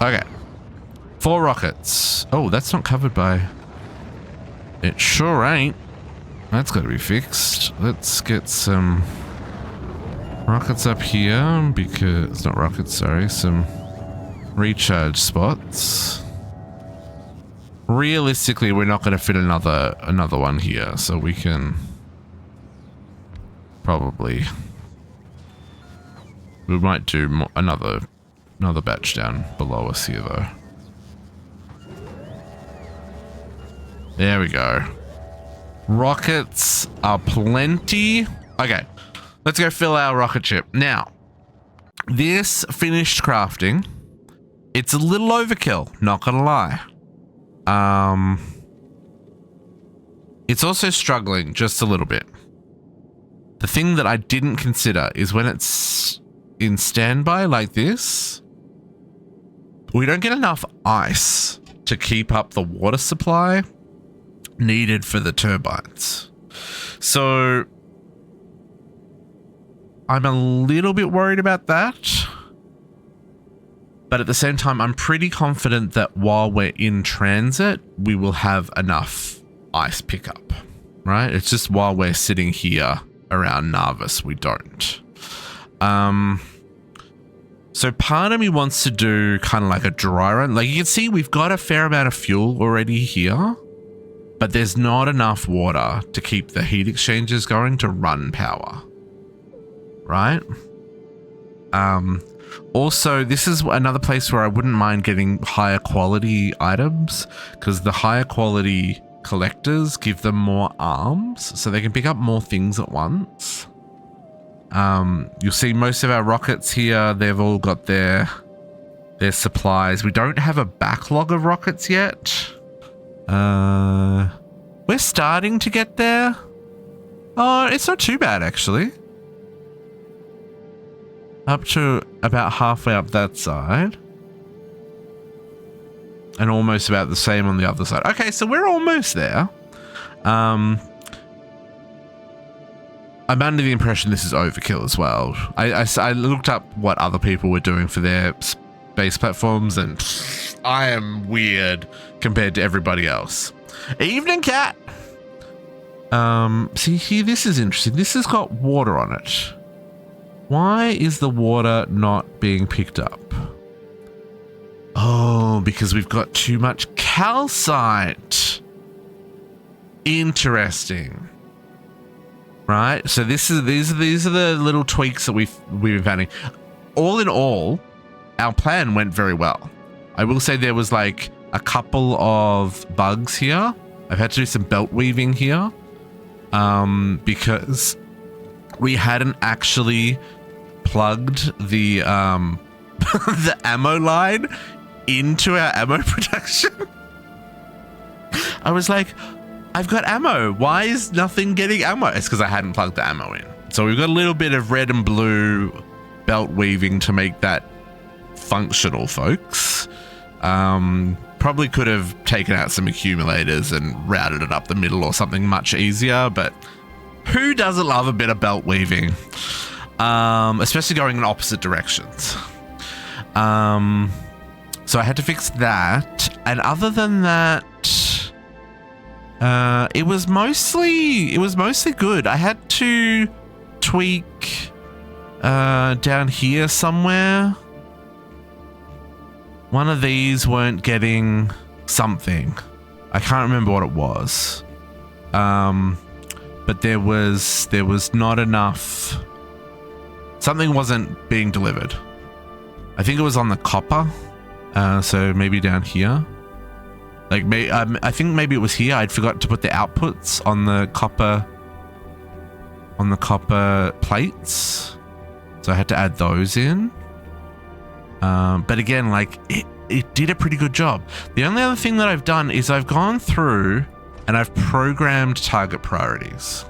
Okay. 4 rockets. Oh, that's not covered by... It sure ain't. That's got to be fixed. Let's get some rockets up here because... It's not rockets, sorry. Some recharge spots. Realistically, we're not going to fit another one here, so we can probably... We might do another batch down below us here, though. There we go. Rockets are plenty. Okay, let's go fill our rocket ship. Now, this finished crafting, it's a little overkill, not gonna lie. It's also struggling just a little bit. The thing that I didn't consider is when it's in standby like this, we don't get enough ice to keep up the water supply needed for the turbines. So I'm a little bit worried about that. But at the same time, I'm pretty confident that while we're in transit, we will have enough ice pickup, right? It's just while we're sitting here around Narvis, we don't. So part of me wants to do kind of like a dry run. Like you can see, we've got a fair amount of fuel already here, but there's not enough water to keep the heat exchangers going to run power, right? Also, this is another place where I wouldn't mind getting higher quality items because the higher quality collectors give them more arms so they can pick up more things at once. You'll see most of our rockets here, they've all got their supplies. We don't have a backlog of rockets yet. We're starting to get there. Oh, it's not too bad actually. Up to about halfway up that side. And almost about the same on the other side. Okay, so we're almost there. I'm under the impression this is overkill as well. I looked up what other people were doing for their space platforms and I am weird compared to everybody else. Evening, cat! See here, this is interesting. This has got water on it. Why is the water not being picked up? Oh, because we've got too much calcite. Interesting. Right. So these are the little tweaks that we've been finding. All in all, our plan went very well. I will say there was like a couple of bugs here. I've had to do some belt weaving here, because we hadn't actually plugged the the ammo line into our ammo production. I was like, I've got ammo. Why is nothing getting ammo? It's because I hadn't plugged the ammo in. So we've got a little bit of red and blue belt weaving to make that functional, folks. Probably could have taken out some accumulators and routed it up the middle or something much easier, but who doesn't love a bit of belt weaving? Especially going in opposite directions. So I had to fix that. And other than that, it was mostly good. I had to tweak down here somewhere. One of these weren't getting something. I can't remember what it was. But there was not enough. Something wasn't being delivered. I think it was on the copper. So maybe down here. Like, I think maybe it was here. I'd forgot to put the outputs on the copper plates. So I had to add those in. But again, like, it did a pretty good job. The only other thing that I've done is I've gone through and I've programmed target priorities.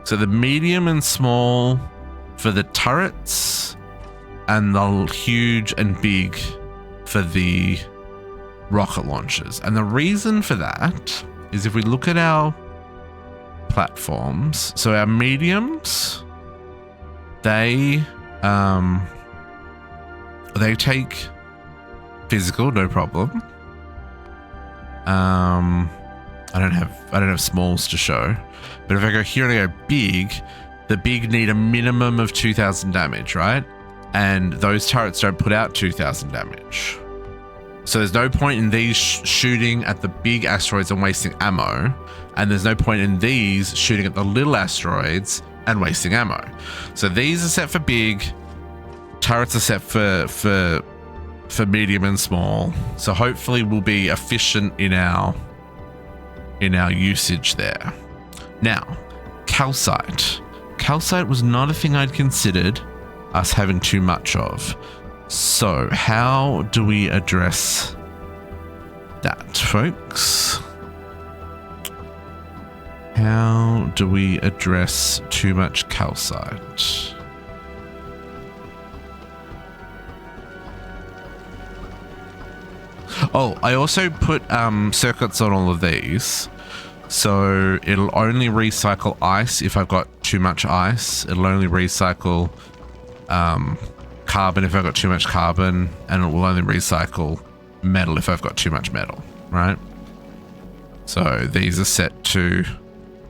So the medium and small for the turrets and the huge and big for the rocket launchers. And the reason for that is if we look at our platforms, so our mediums, they take physical, no problem. I don't have smalls to show, but if I go here and I go big, the big need a minimum of 2,000 damage, right? And those turrets don't put out 2,000 damage. So there's no point in these shooting at the big asteroids and wasting ammo, and there's no point in these shooting at the little asteroids and wasting ammo. So these are set for big, turrets are set for medium and small. So hopefully we'll be efficient in our usage there. Now, calcite. Calcite was not a thing I'd considered us having too much of. So how do we address that, folks? How do we address too much calcite? Oh, I also put circuits on all of these. So it'll only recycle ice if I've got too much ice. It'll only recycle carbon if I've got too much carbon, and it will only recycle metal if I've got too much metal, right? So these are set to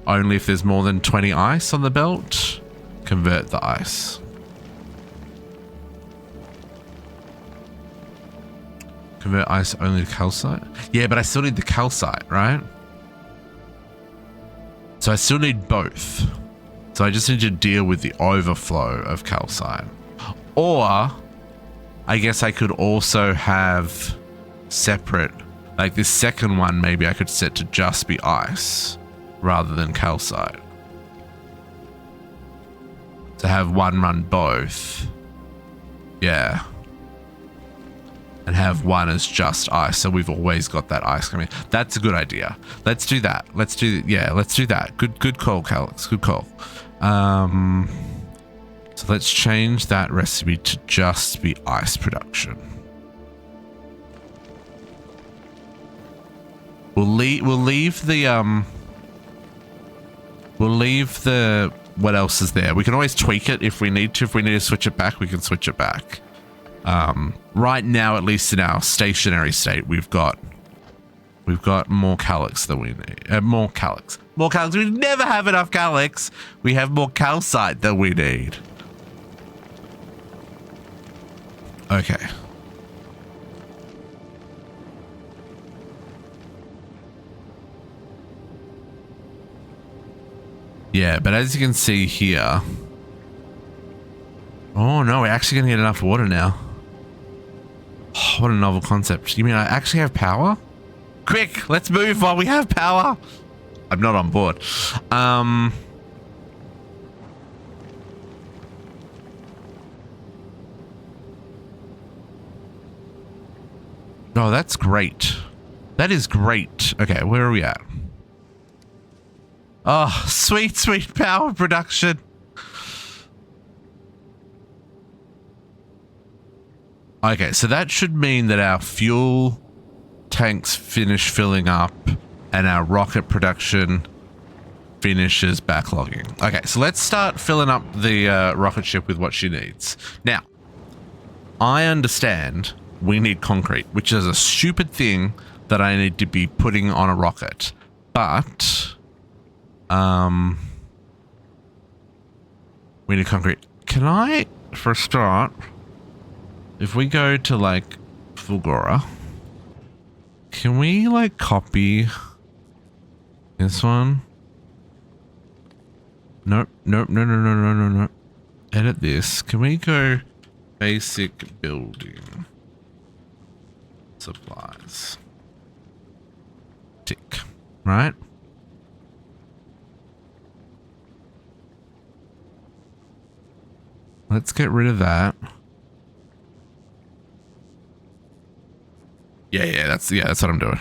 only if there's more than 20 ice on the belt, convert the ice. Convert ice only to calcite? Yeah, but I still need the calcite, right? So I still need both. So I just need to deal with the overflow of calcite. Or I guess I could also have separate, like this second one, maybe I could set to just be ice rather than calcite. To have one run both. Yeah. And have one as just ice, so we've always got that ice coming. That's a good idea. Let's do that. Let's do that. Good call, Calix. Good call. So let's change that recipe to just be ice production. We'll leave the what else is there? We can always tweak it if we need to. If we need to switch it back, we can switch it back. Right now, at least in our stationary state, we've got more calyx than we need. More calyx. We never have enough calyx. We have more calcite than we need. Okay. Yeah, but as you can see here... Oh no, we're actually going to get enough water now. Oh, what a novel concept. You mean I actually have power? Quick, let's move while we have power. I'm not on board. Oh, that's great. That is great. Okay, where are we at? Oh, sweet, sweet power production. Okay, so that should mean that our fuel tanks finish filling up and our rocket production finishes backlogging. Okay, so let's start filling up the rocket ship with what she needs. Now, I understand we need concrete, which is a stupid thing that I need to be putting on a rocket. But, we need concrete. Can I, for a start, if we go to like Fulgora, can we like copy this one? Nope, nope, no, no, no, no, no, no. Edit this. Can we go basic building supplies? Tick, right? Let's get rid of that. Yeah, that's what I'm doing.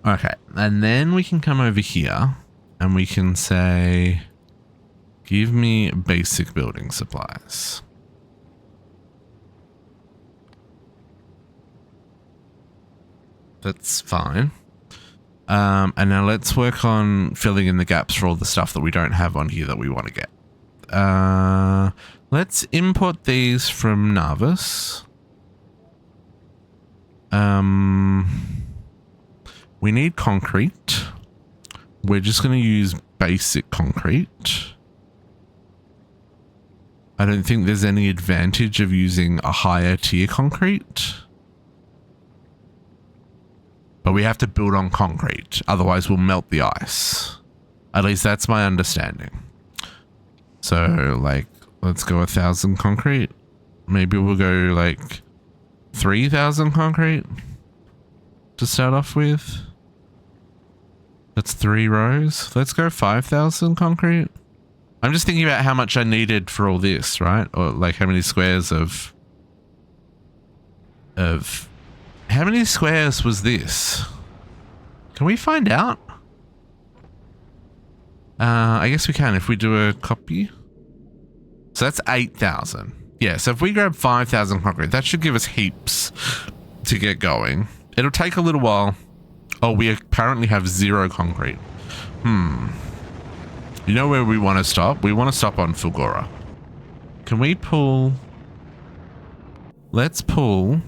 Okay, and then we can come over here and we can say, give me basic building supplies. That's fine. And now let's work on filling in the gaps for all the stuff that we don't have on here that we want to get. Let's import these from Navis. We need concrete. We're just going to use basic concrete. I don't think there's any advantage of using a higher tier concrete. But we have to build on concrete, otherwise we'll melt the ice. At least that's my understanding. So, like, let's go 1,000 concrete. Maybe we'll go, like, 3,000 concrete to start off with. That's 3 rows. Let's go 5,000 concrete. I'm just thinking about how much I needed for all this, right? Or, like, how many squares of... How many squares was this? Can we find out? I guess we can if we do a copy. So that's 8,000. Yeah, so if we grab 5,000 concrete, that should give us heaps to get going. It'll take a little while. Oh, we apparently have 0 concrete. You know where we want to stop? We want to stop on Fulgora. Can we pull... Let's pull...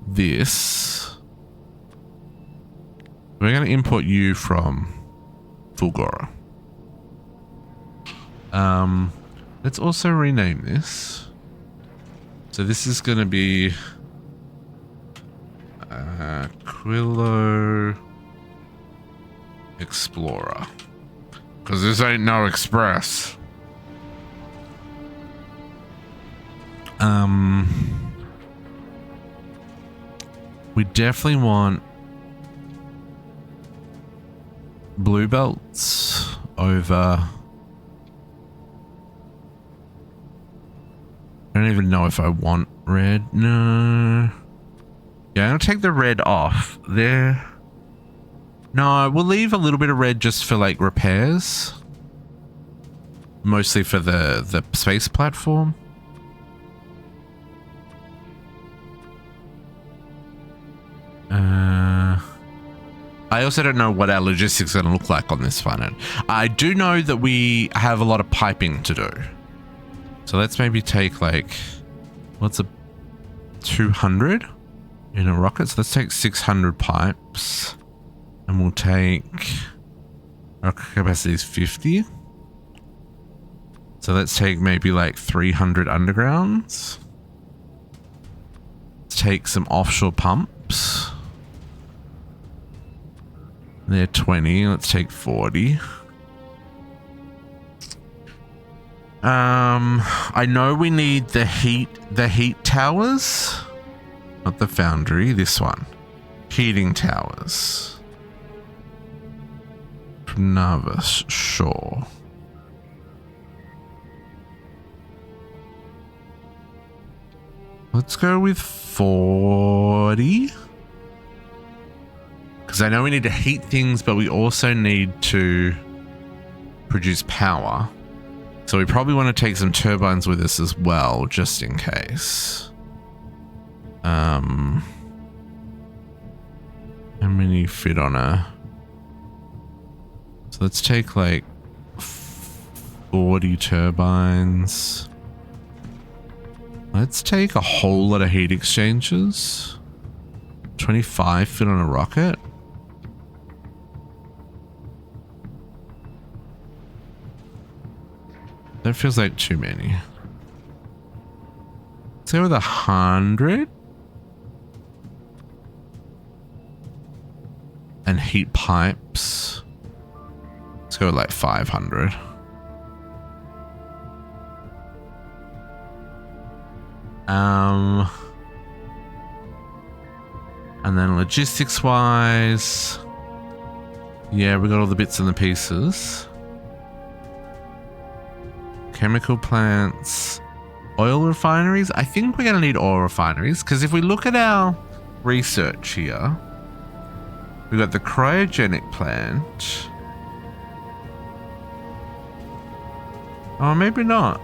this. We're going to import you from Fulgora. Let's also rename this. So this is going to be Aquilo Explorer. Because this ain't no express. We definitely want blue belts over... I don't even know if I want red. No. Yeah, I'm gonna take the red off there. No, we'll leave a little bit of red just for like repairs. Mostly for the space platform. I also don't know what our logistics are going to look like on this planet. I do know that we have a lot of piping to do. So let's maybe take like, what's a 200 in a rocket? So let's take 600 pipes and we'll take, our capacity is 50. So let's take maybe like 300 undergrounds. Let's take some offshore pumps. They're 20. Let's take 40. I know we need the heat towers. Not the foundry, this one. Heating towers. From Narvis, sure. Let's go with 40. Because I know we need to heat things, but we also need to produce power. So we probably want to take some turbines with us as well, just in case. How many fit on a... So let's take like 40 turbines. Let's take a whole lot of heat exchangers. 25 fit on a rocket. That feels like too many. Let's go with 100. And heat pipes. Let's go with like 500. And then logistics wise, yeah, we got all the bits and the pieces. Chemical plants, oil refineries. I think we're going to need oil refineries because if we look at our research here, we've got the cryogenic plant. Oh, maybe not.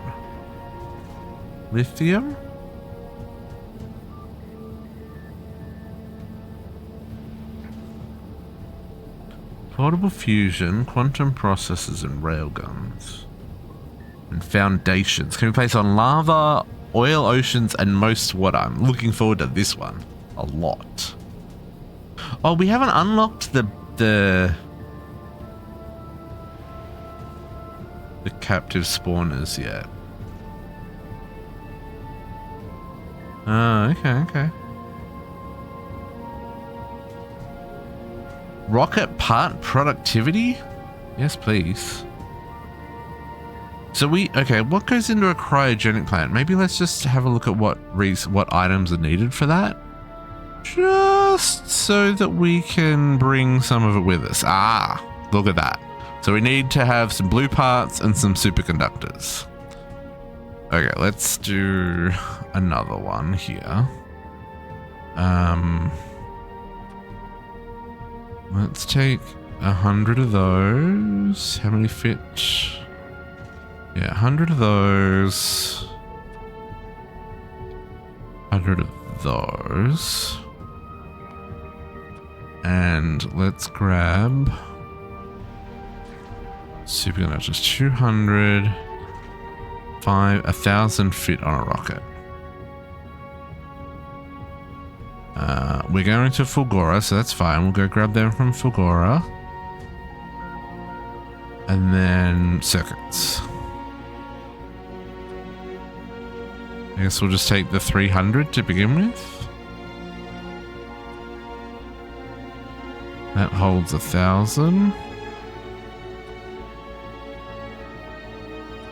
Lithium? Portable fusion, quantum processors, and railguns. And foundations. Can be placed on lava, oil oceans, and most water. I'm looking forward to this one a lot. Oh, we haven't unlocked the captive spawners yet. Oh, okay. Rocket part productivity? Yes, please. So okay, what goes into a cryogenic plant? Maybe let's just have a look at what items are needed for that. Just so that we can bring some of it with us. Ah, look at that. So we need to have some blue parts and some superconductors. Okay, let's do another one here. Let's take 100 of those. How many fit? Yeah, 100 of those. 100 of those. And let's grab superconductors. 200. 1,000 fit on a rocket. We're going to Fulgora, so that's fine. We'll go grab them from Fulgora. And then circuits. I guess we'll just take the 300 to begin with. That holds 1,000.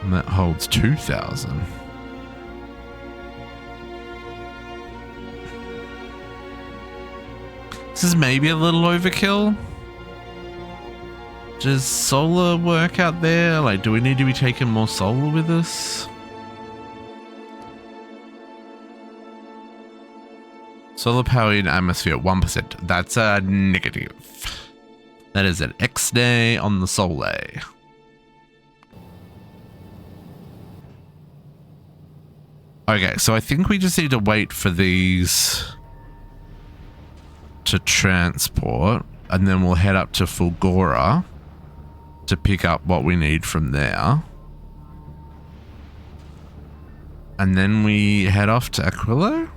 And that holds 2,000. This is maybe a little overkill. Does solar work out there? Like, do we need to be taking more solar with us? Solar power in atmosphere, 1%. That's a negative. That is an X-day on the Solar. Okay, so I think we just need to wait for these to transport, and then we'll head up to Fulgora to pick up what we need from there. And then we head off to Aquilo.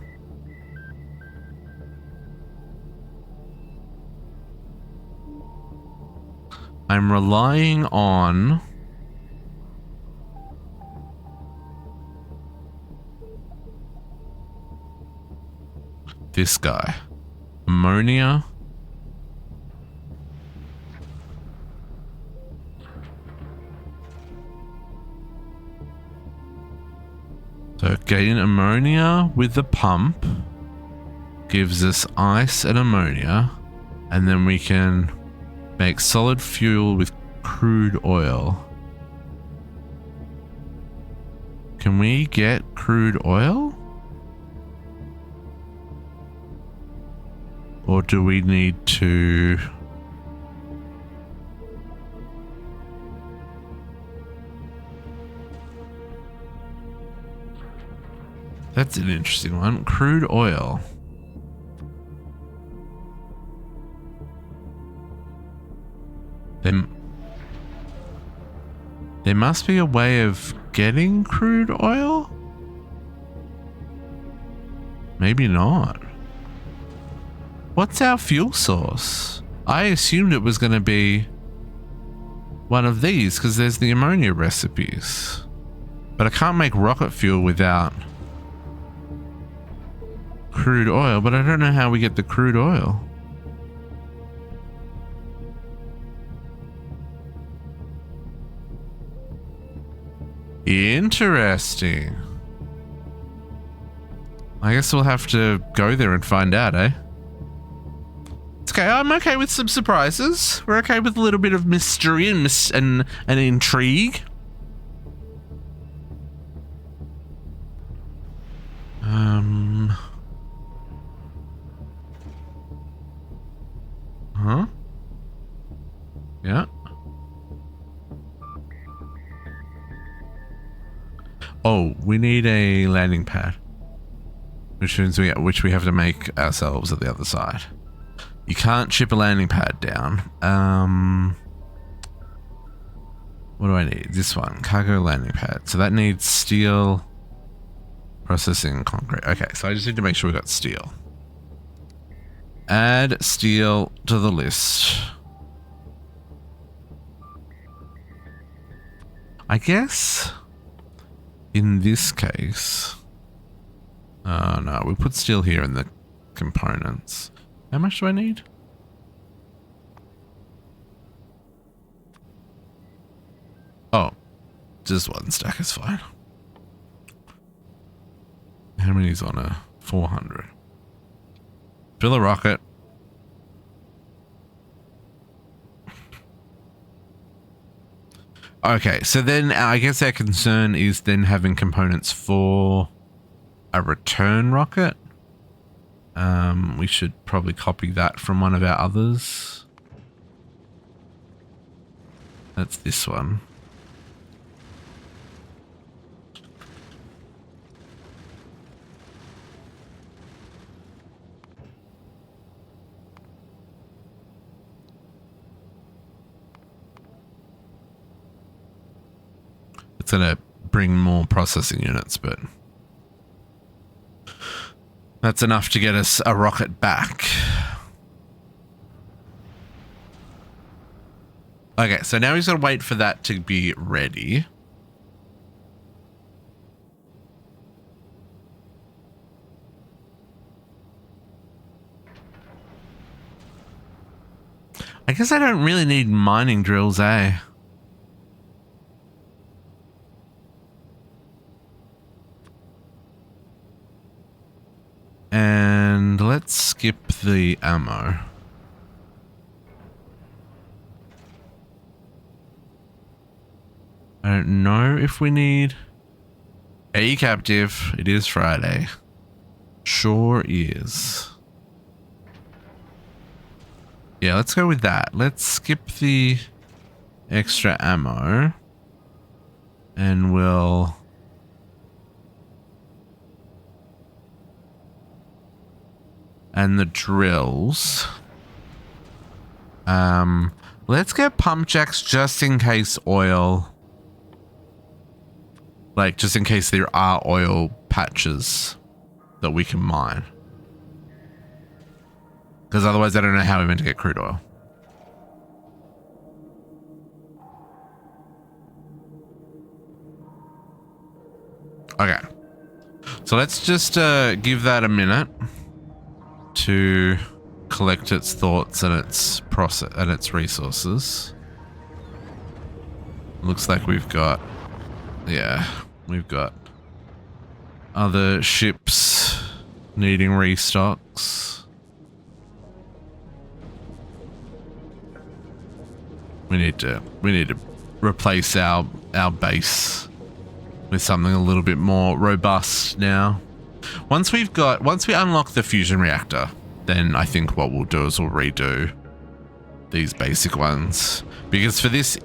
I'm relying on this guy. Ammonia. So getting ammonia with the pump gives us ice and ammonia, and then we can make solid fuel with crude oil. Can we get crude oil? Or do we need to... That's an interesting one. Crude oil. There must be a way of getting crude oil? Maybe not. What's our fuel source? I assumed it was going to be one of these because there's the ammonia recipes. But I can't make rocket fuel without crude oil, but I don't know how we get the crude oil. Interesting. I guess we'll have to go there and find out, eh? It's okay. I'm okay with some surprises. We're okay with a little bit of mystery and intrigue. Huh? Yeah. Oh, we need a landing pad, which means we have to make ourselves at the other side. You can't ship a landing pad down. What do I need? This one, cargo landing pad. So that needs steel, processing, concrete. Okay, so I just need to make sure we got steel. Add steel to the list. I guess in this case, no, we put steel here in the components. How much do I need? Oh, just one stack is fine. How many is on a 400? Fill a rocket. Okay, so then I guess our concern is then having components for a return rocket. We should probably copy that from one of our others. That's this one. It's gonna bring more processing units, but that's enough to get us a rocket back. Okay, so now he's gonna wait for that to be ready. I guess I don't really need mining drills, eh? And let's skip the ammo. I don't know if we need... Hey, captive. It is Friday. Sure is. Yeah, let's go with that. Let's skip the extra ammo. And we'll... and the drills. Let's get pump jacks just in case oil, like just in case there are oil patches that we can mine. Because otherwise I don't know how we're meant to get crude oil. Okay. So let's just give that a minute to collect its thoughts and its process and its resources. Looks like we've got, yeah, we've got Other ships needing restocks. We need to replace our base with something a little bit more robust now. Once we unlock the fusion reactor, then I think what we'll do is we'll redo these basic ones, because for this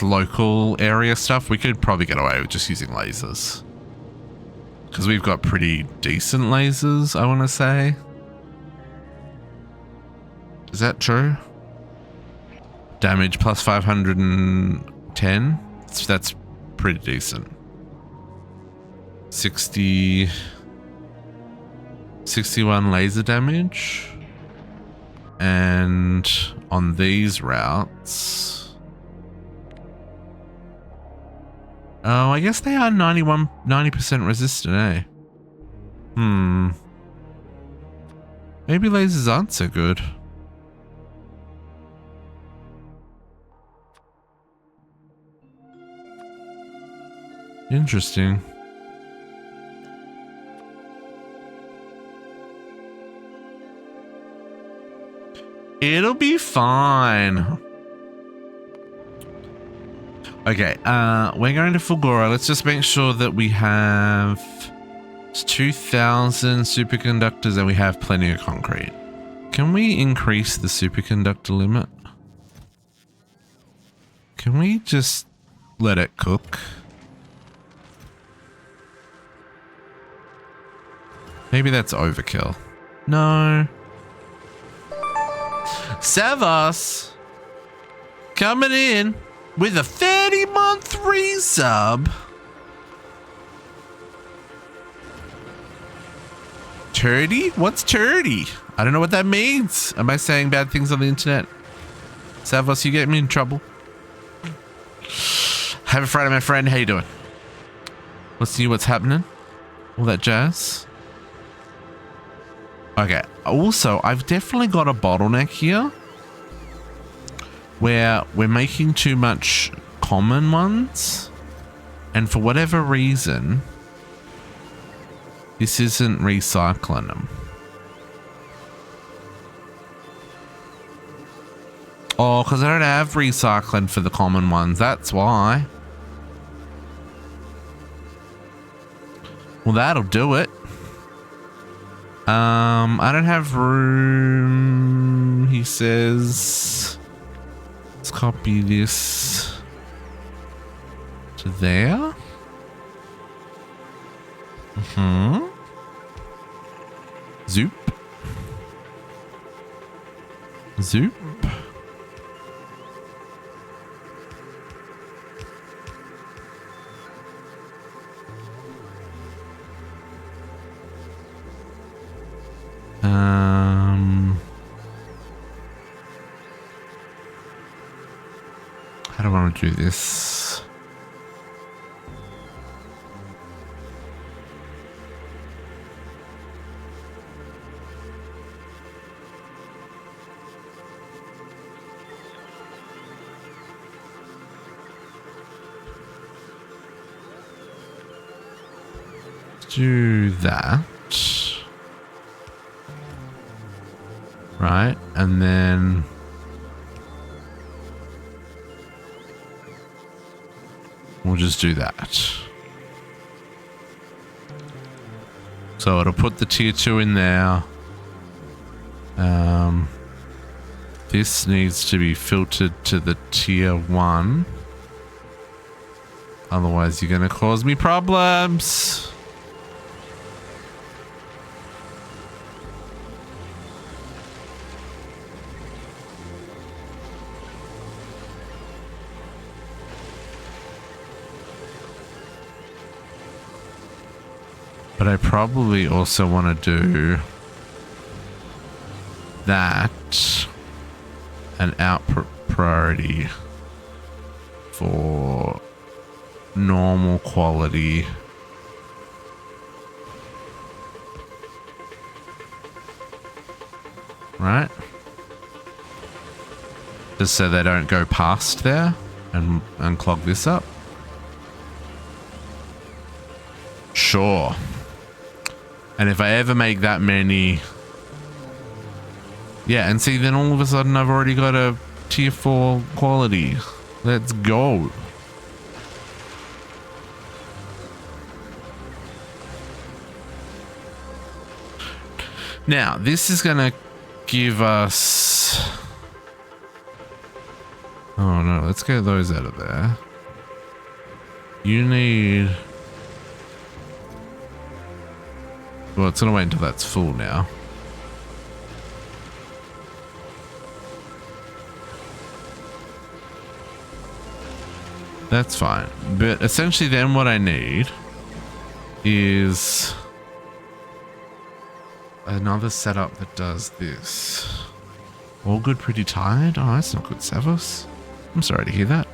local area stuff, we could probably get away with just using lasers, because we've got pretty decent lasers, I want to say. Is that true? Damage plus 510. That's pretty decent. 61 laser damage. And on these routes, oh, I guess they are 90% resistant, eh? Maybe lasers aren't so good. Interesting. It'll be fine. Okay, we're going to Fulgora. Let's just make sure that we have 2,000 superconductors and we have plenty of concrete. Can we increase the superconductor limit? Can we just let it cook? Maybe that's overkill. No. Savas coming in with a 30-month resub. Turdy? What's turdy? I don't know what that means. Am I saying bad things on the internet? Savas, you get me in trouble. Have a Friday, my friend. How you doing? What's new? What's happening? All that jazz. Okay, also, I've definitely got a bottleneck here where we're making too much common ones, and for whatever reason, this isn't recycling them. Oh, because I don't have recycling for the common ones, that's why. Well, that'll do it. I don't have room, he says. Let's copy this to there. Zoop. Zoop. How do I want to do this? Do that. Right, and then we'll just do that. So it'll put the tier 2 in there. This needs to be filtered to the tier 1. Otherwise you're going to cause me problems. But I probably also want to do that and output priority for normal quality. Right? Just so they don't go past there and clog this up. Sure. And if I ever make that many... Yeah, and see, then all of a sudden I've already got a tier 4 quality. Let's go. Now, this is going to give us... Oh no, let's get those out of there. You need... Well, it's going to wait until that's full now. That's fine. But essentially then what I need is another setup that does this. All good, pretty tired? Oh, that's not good, Savos. I'm sorry to hear that.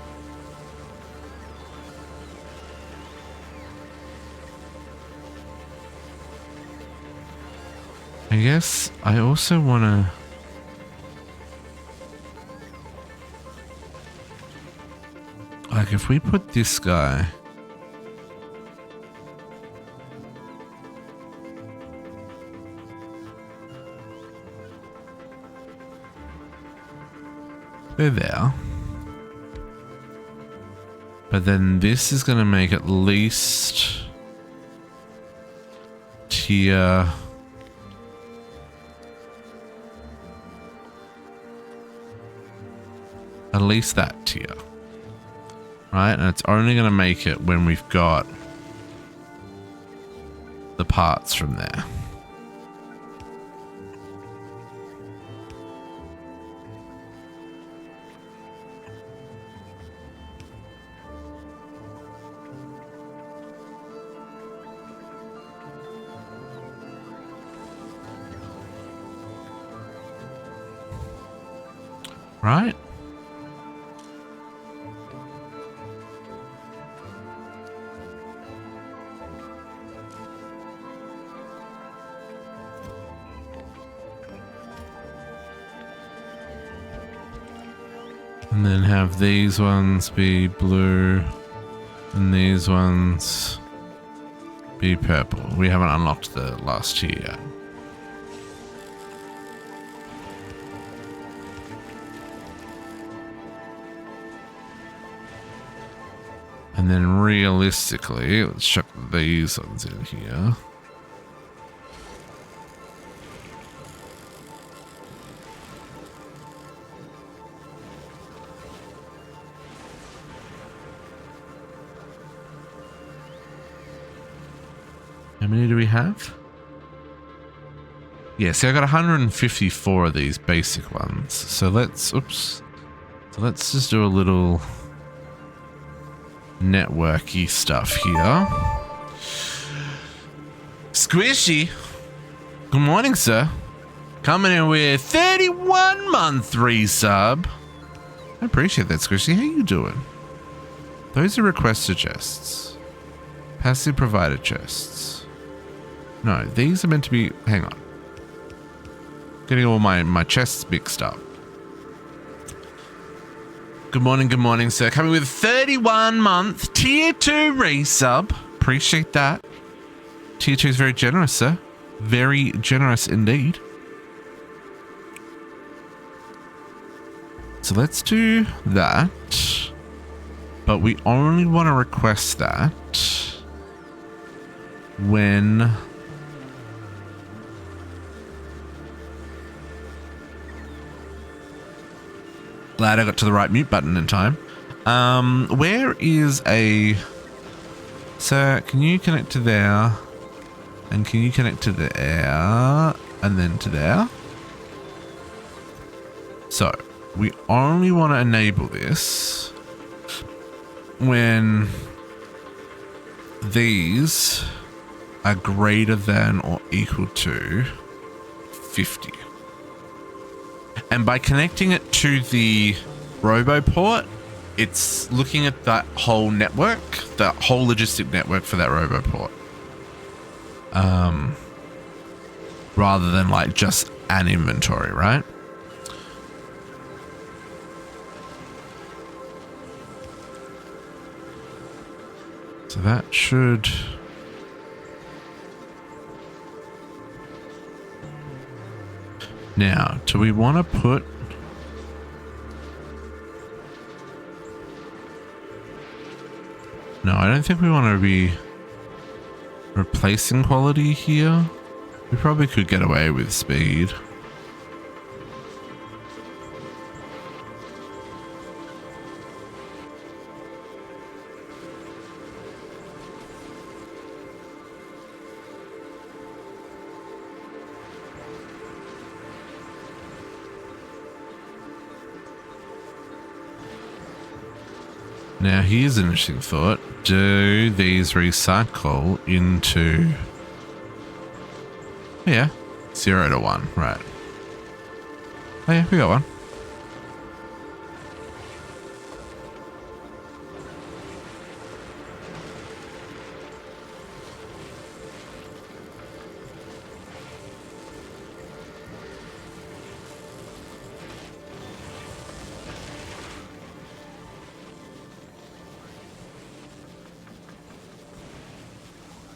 I guess I also want to... Like, if we put this guy... They're there. But then this is going to make at least... tier... At least that tier. Right? And it's only going to make it when we've got the parts from there. Right? And then have these ones be blue and these ones be purple. We haven't unlocked the last tier yet. And then realistically, let's chuck these ones in here. How many do we have? Yeah, see, I got 154 of these basic ones. So let's, oops. So let's just do a little networky stuff here. Squishy. Good morning, sir. Coming in with 31-month resub. I appreciate that, Squishy. How you doing? Those are requested chests. Passive provider chests. No, these are meant to be... Hang on. Getting all my chests mixed up. Good morning, sir. Coming with 31-month tier 2 resub. Appreciate that. Tier 2 is very generous, sir. Very generous indeed. So let's do that. But we only want to request that when... Glad I got to the right mute button in time. Where is a... Sir, can you connect to there? And can you connect to there? And then to there? So, we only want to enable this when these are greater than or equal to 50. And by connecting it to the robo port, it's looking at that whole network, that whole logistic network for that robo port. Rather than like just an inventory, right? So that should Now, do we want to put... No, I don't think we want to be replacing quality here. We probably could get away with speed. Now, here's an interesting thought. Do these recycle into... Oh, yeah, 0 to 1, right. Oh yeah, we got one.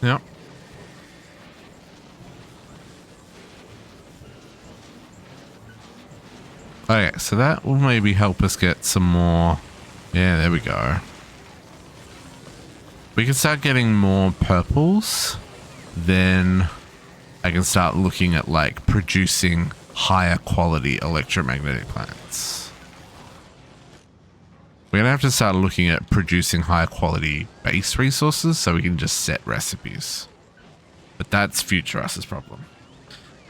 Yep. Okay, so that will maybe help us get some more... Yeah, there we go. We can start getting more purples. Then I can start looking at like producing higher quality electromagnetic plants. We're going to have to start looking at producing higher quality base resources so we can just set recipes. But that's future us's problem.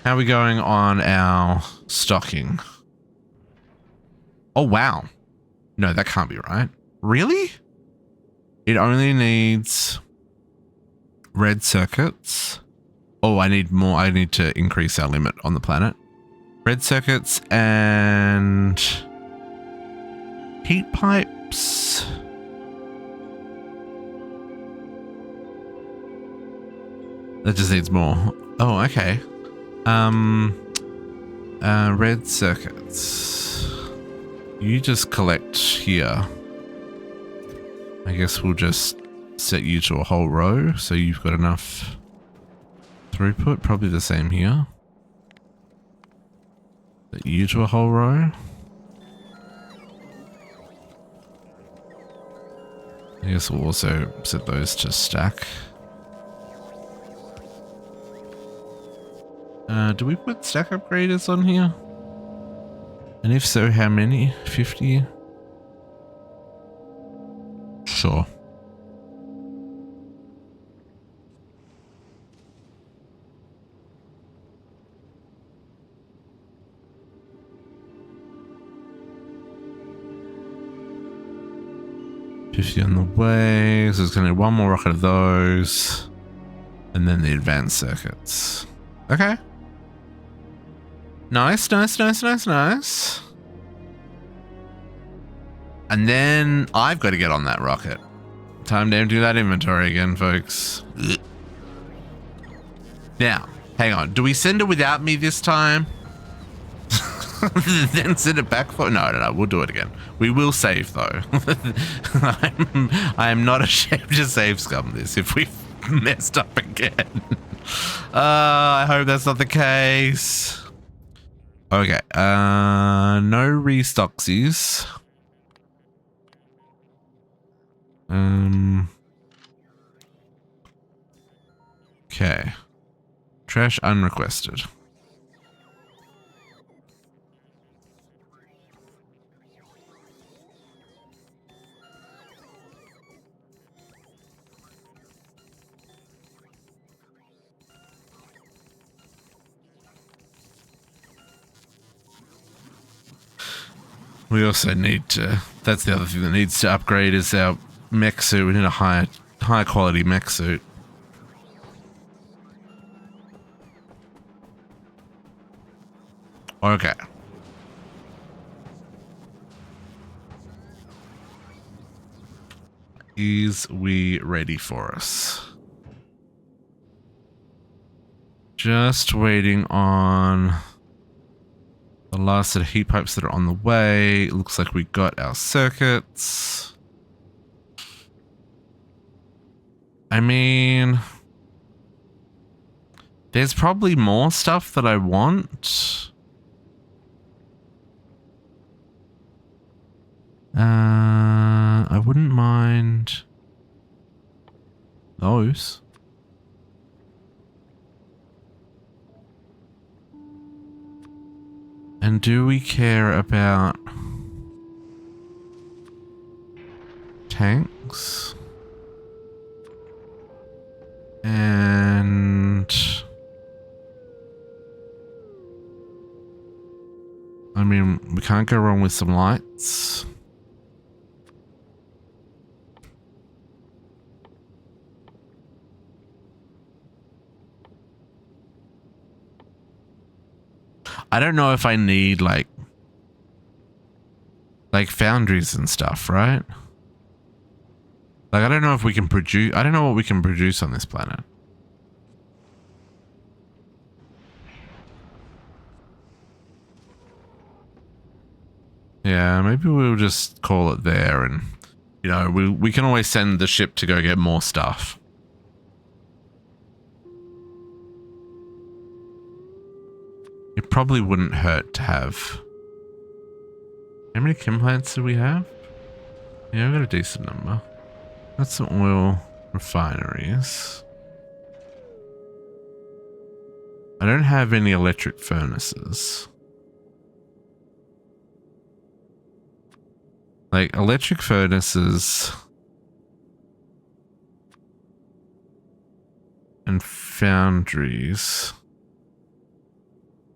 How are we going on our stocking? Oh, wow. No, that can't be right. Really? It only needs red circuits. Oh, I need more. I need to increase our limit on the planet. Red circuits and heat pipes. That just needs more. Oh, okay. Red circuits. You just collect here. I guess we'll just set you to a whole row so you've got enough throughput. Probably the same here. Set you to a whole row. I guess we'll also set those to stack. Do we put stack upgraders on here? And if so, how many? 50? Sure. $50 on the way. So it's going to be one more rocket of those. And then the advanced circuits. Okay. Nice, nice, nice, nice, nice. And then I've got to get on that rocket. Time to empty that inventory again, folks. Ugh. Now, hang on. Do we send it without me this time? Then send it back for... No. We'll do it again. We will save, though. I am not ashamed to save scum this if we've messed up again. I hope that's not the case. Okay. No restoxies. Okay. Trash unrequested. We also need to, that's the other thing that needs to upgrade is our mech suit. We need a high quality mech suit. Okay. Is we ready for us? Just waiting on the last set of heat pipes that are on the way. It looks like we got our circuits. I mean, there's probably more stuff that I want. I wouldn't mind those. And do we care about tanks? And I mean, we can't go wrong with some lights. I don't know if I need like foundries and stuff, right? Like, I don't know if we can produce, I don't know what we can produce on this planet. Yeah, maybe we'll just call it there, and, you know, we can always send the ship to go get more stuff. It probably wouldn't hurt to have... How many chem plants do we have? Yeah, we've got a decent number. That's some oil refineries. I don't have any electric furnaces. Like, electric furnaces and foundries.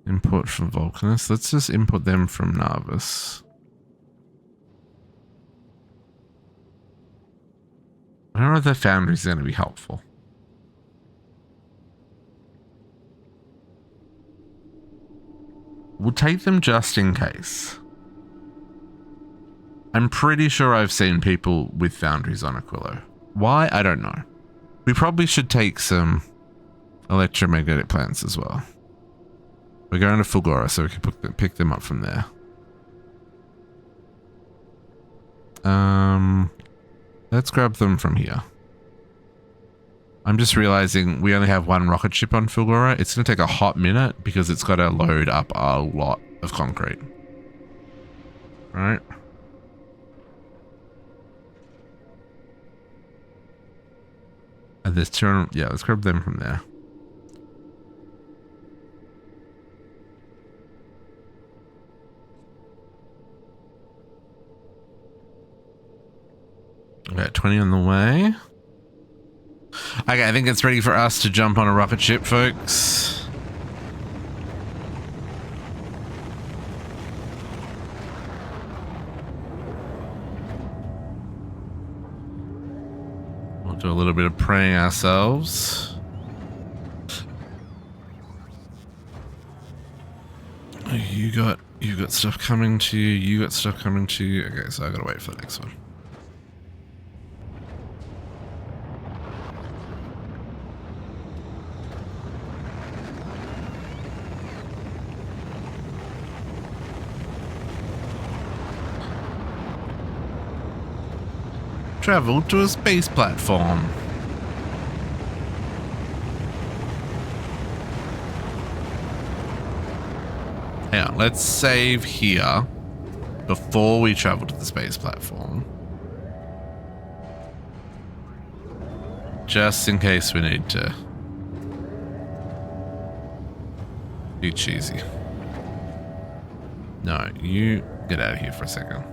Import from Vulcanus. Let's just import them from Narvis. I don't know if the foundry is going to be helpful. We'll take them just in case. I'm pretty sure I've seen people with foundries on Aquilo. Why? I don't know. We probably should take some electromagnetic plants as well. We're going to Fulgora, so we can pick them up from there. Let's grab them from here. I'm just realizing we only have one rocket ship on Fulgora. It's going to take a hot minute because it's got to load up a lot of concrete. Right? And there's 200, yeah, let's grab them from there. We got 20 on the way. Okay, I think it's ready for us to jump on a rocket ship, folks. We'll do a little bit of praying ourselves. You got stuff coming to you. You got stuff coming to you. Okay, so I gotta wait for the next one. Travel to a space platform. Hang on, let's save here before we travel to the space platform. Just in case we need to be cheesy. No, you get out of here for a second.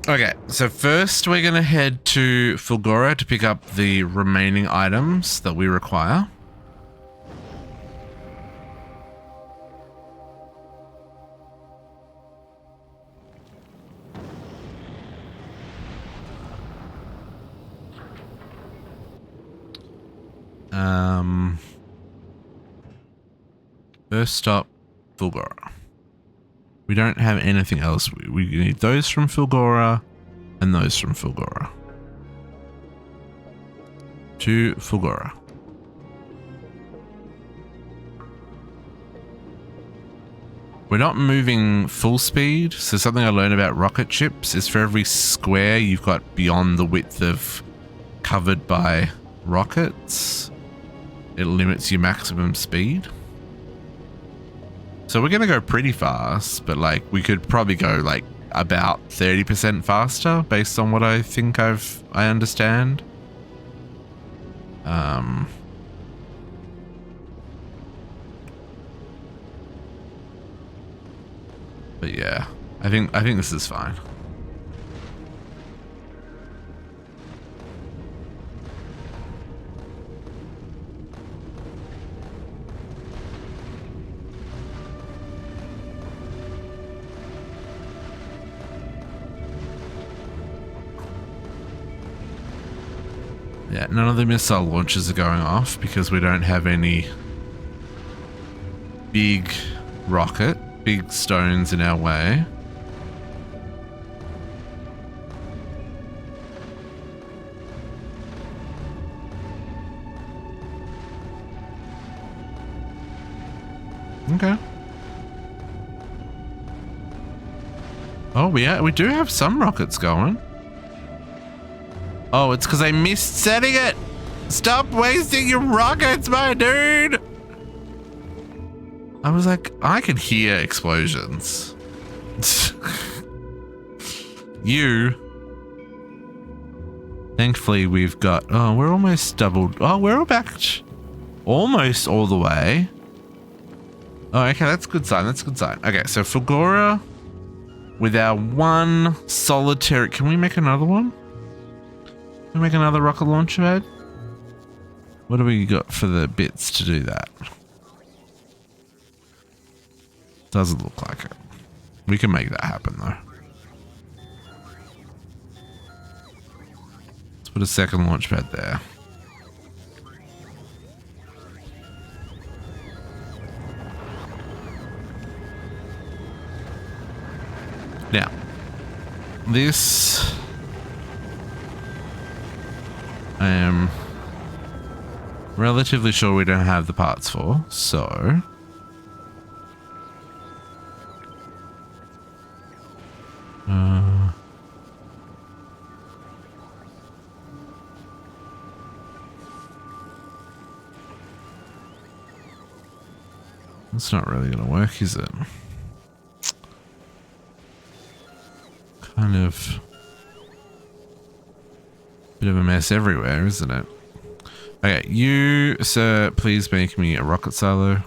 Okay, so first we're going to head to Fulgora to pick up the remaining items that we require. First stop, Fulgora. We don't have anything else. We need those from Fulgora and those from Fulgora. To Fulgora. We're not moving full speed. So something I learned about rocket ships is for every square you've got beyond the width of covered by rockets, it limits your maximum speed. So we're going to go pretty fast, but like we could probably go like about 30% faster based on what I think I understand. But yeah, I think this is fine. Yeah, none of the missile launchers are going off because we don't have any big stones in our way. Okay. Oh, we do have some rockets going. Oh, it's because I missed setting it. Stop wasting your rockets, my dude. I was like, I could hear explosions. You. Thankfully, we've got... Oh, we're almost doubled. Oh, we're back almost all the way. Oh, okay, that's a good sign. That's a good sign. Okay, so Fulgora with our one solitary... Can we make another one? Can we make another rocket launcher pad? What do we got for the bits to do that? Doesn't look like it. We can make that happen though. Let's put a second launch pad there. Now, this I am relatively sure we don't have the parts for, so it's not really gonna work, is it? Kind of bit of a mess everywhere, isn't it? Okay, you, sir, please make me a rocket silo.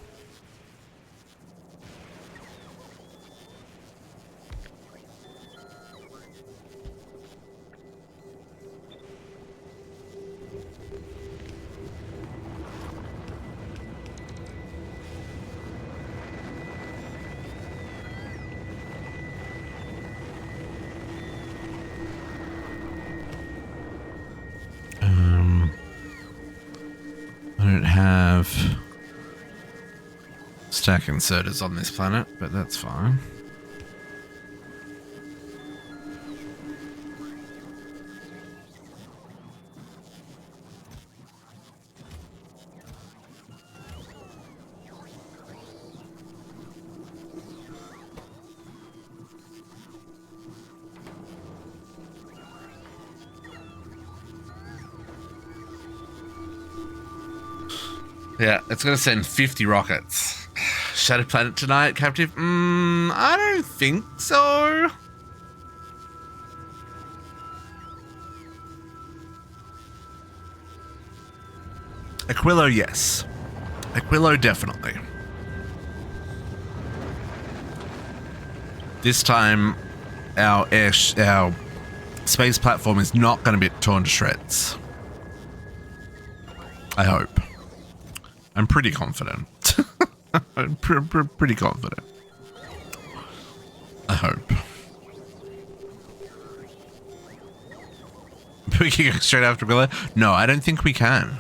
I don't have stack inserters on this planet, but that's fine. Yeah, it's going to send 50 rockets. Shattered planet tonight, captive? I don't think so. Aquilo, yes. Aquilo, definitely. This time, our space platform is not going to be torn to shreds. I hope. I'm pretty confident. I'm pretty confident. I hope. We can go straight after Aquilo? No, I don't think we can.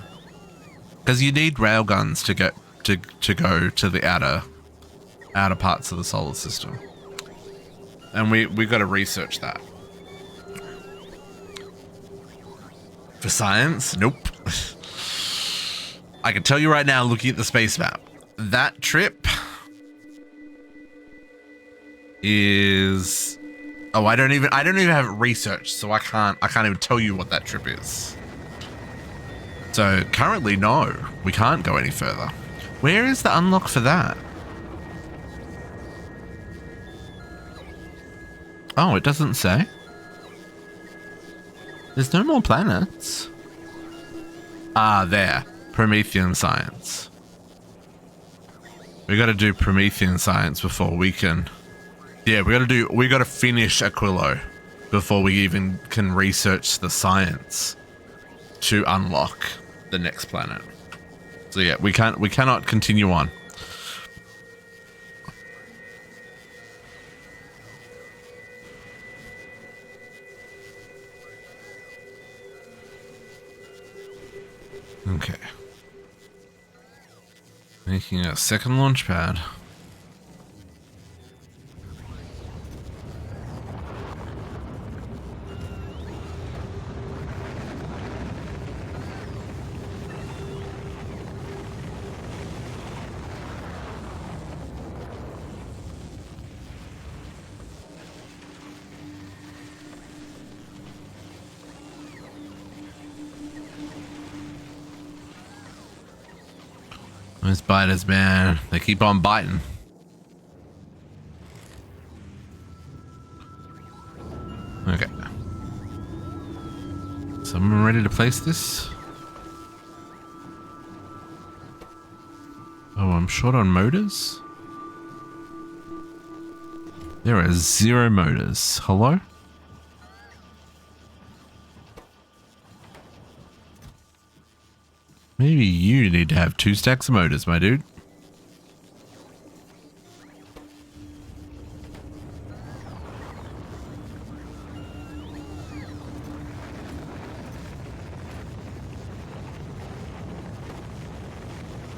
Because you need railguns to go to the outer parts of the solar system. And we've got to research that. For science? Nope. I can tell you right now, looking at the space map, that trip is... Oh, I don't even have it researched, so I can't even tell you what that trip is. So currently, no, we can't go any further. Where is the unlock for that? Oh, it doesn't say. There's no more planets. Ah, there. Promethean science. We got to do Promethean science before we can... Yeah, we got to finish Aquilo before we even can research the science to unlock the next planet. So yeah, we cannot continue on. Okay. Making a second launch pad. Those biters, man, they keep on biting. Okay. Someone ready to place this? Oh, I'm short on motors? There are 0 motors. Hello? Maybe you need to have 2 stacks of motors, my dude.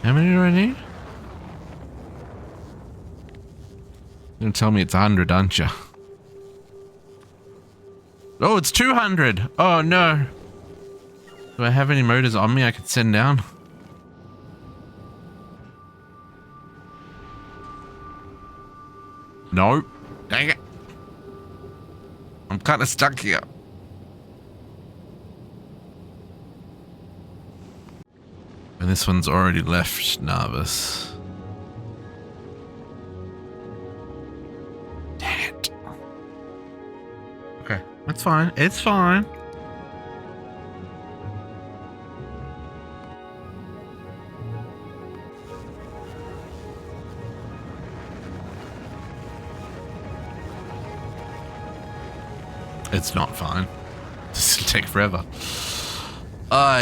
How many do I need? You're gonna tell me it's 100, aren't you? Oh, it's 200! Oh no! Do I have any motors on me I could send down? No. Dang it. I'm kind of stuck here. And this one's already left Narvis. Dang it. Okay, it's fine. It's fine. It's not fine. This will take forever. Oh,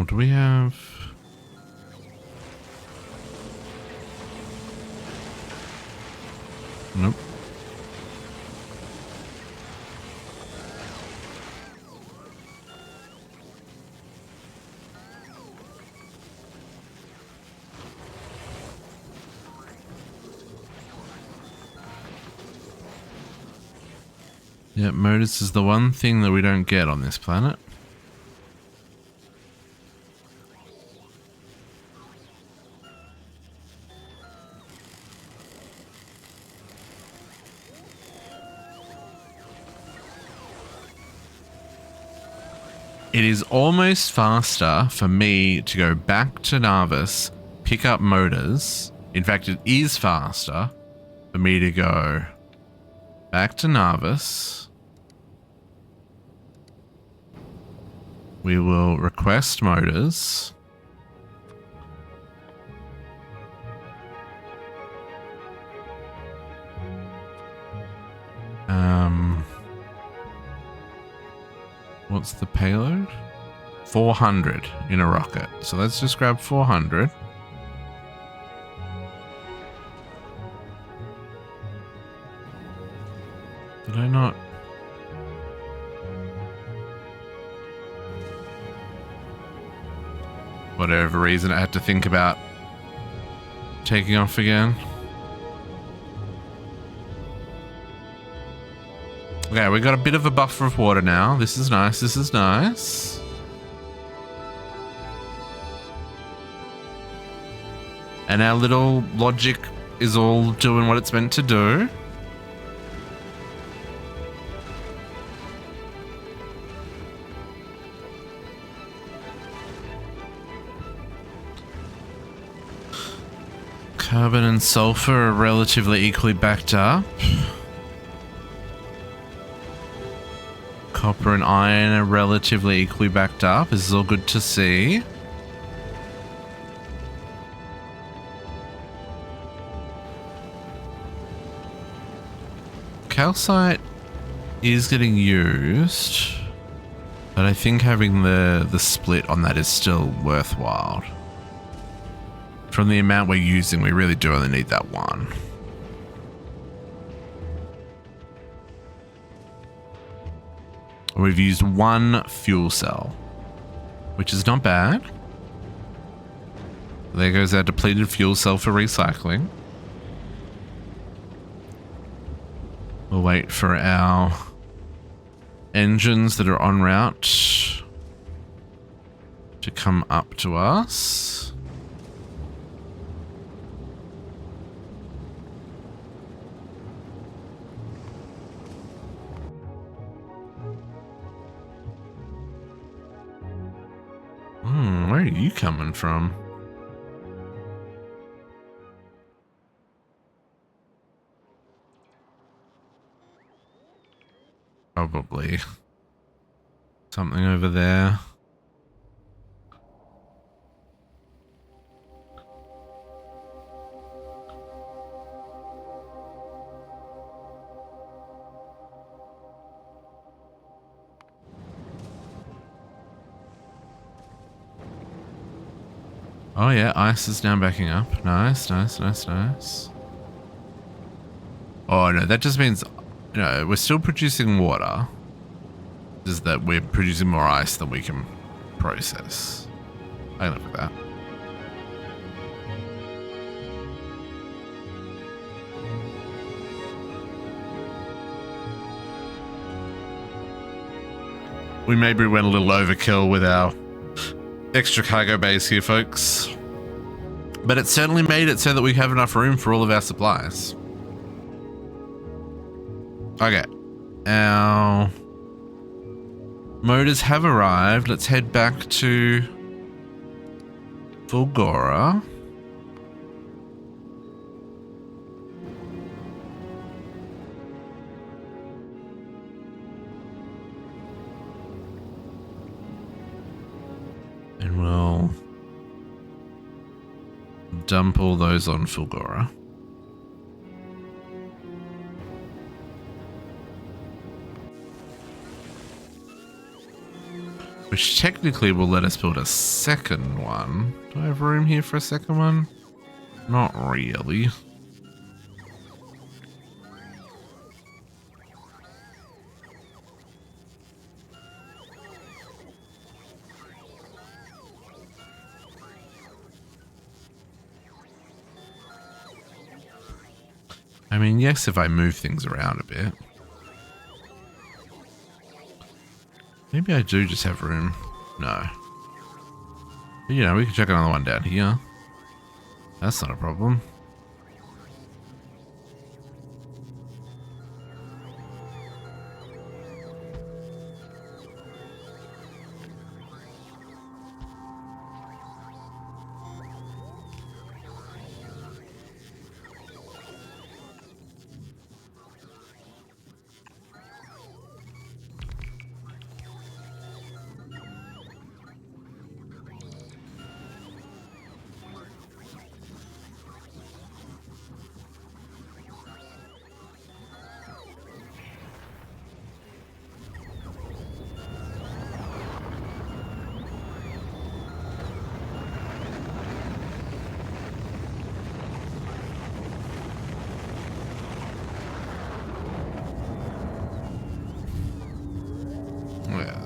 do we have... Nope. Yeah, motors is the one thing that we don't get on this planet. It is almost faster for me to go back to Narvis, pick up motors. In fact, it is faster for me to go back to Narvis. We will request motors. What's the payload? 400 in a rocket. So let's just grab 400. Did I not? Whatever reason, I had to think about taking off again. Okay, we got a bit of a buffer of water now. This is nice. This is nice. And our little logic is all doing what it's meant to do. Carbon and sulfur are relatively equally backed up. Copper and iron are relatively equally backed up. This is all good to see. Calcite is getting used, but I think having the split on that is still worthwhile. From the amount we're using, we really do only need that one. We've used one fuel cell, which is not bad. There goes our depleted fuel cell for recycling. We'll wait for our engines that are en route to come up to us. Where are you coming from? Probably something over there. Oh yeah, ice is now backing up. Nice, nice, nice, nice. Oh no, that just means, you know, we're still producing water. Just that we're producing more ice than we can process. I can live with that. We maybe went a little overkill with our extra cargo bays here, folks. But it certainly made it so that we have enough room for all of our supplies. Okay. Our motors have arrived. Let's head back to Fulgora. And we'll dump all those on Fulgora. Which technically will let us build a second one. Do I have room here for a second one? Not really. I mean, yes, if I move things around a bit. Maybe I do just have room. No. But, you know, we can check another one down here. That's not a problem.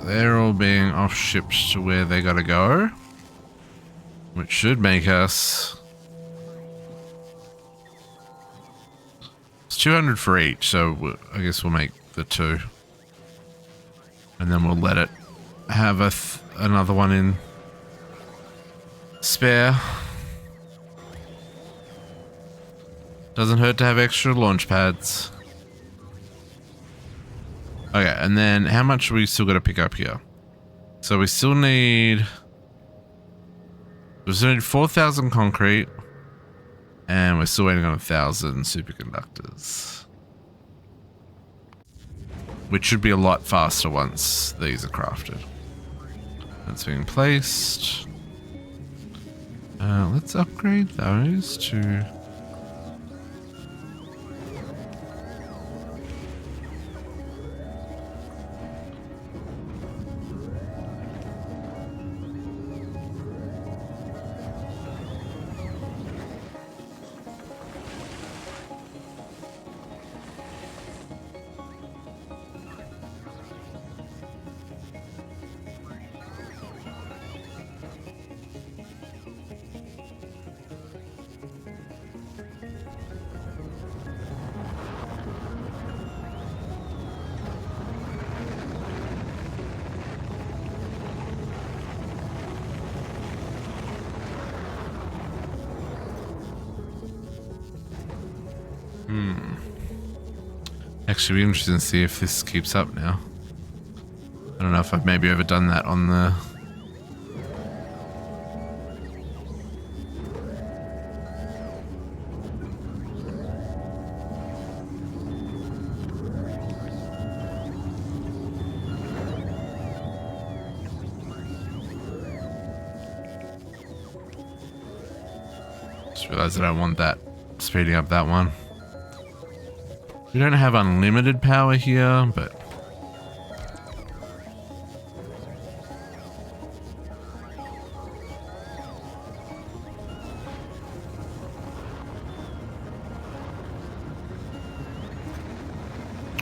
They're all being off-shipped to where they gotta go. Which should make us... It's 200 for each, so I guess we'll make the two. And then we'll let it have another one in spare. Doesn't hurt to have extra launch pads. Okay, and then how much we still got to pick up here? So we still need 4,000 concrete, and we're still waiting on 1,000 superconductors, which should be a lot faster once these are crafted. That's being placed. Let's upgrade those to... Actually, be interesting to see if this keeps up now. I don't know if I've maybe overdone that on the... Just realized I don't want that speeding up that one. We don't have unlimited power here, but...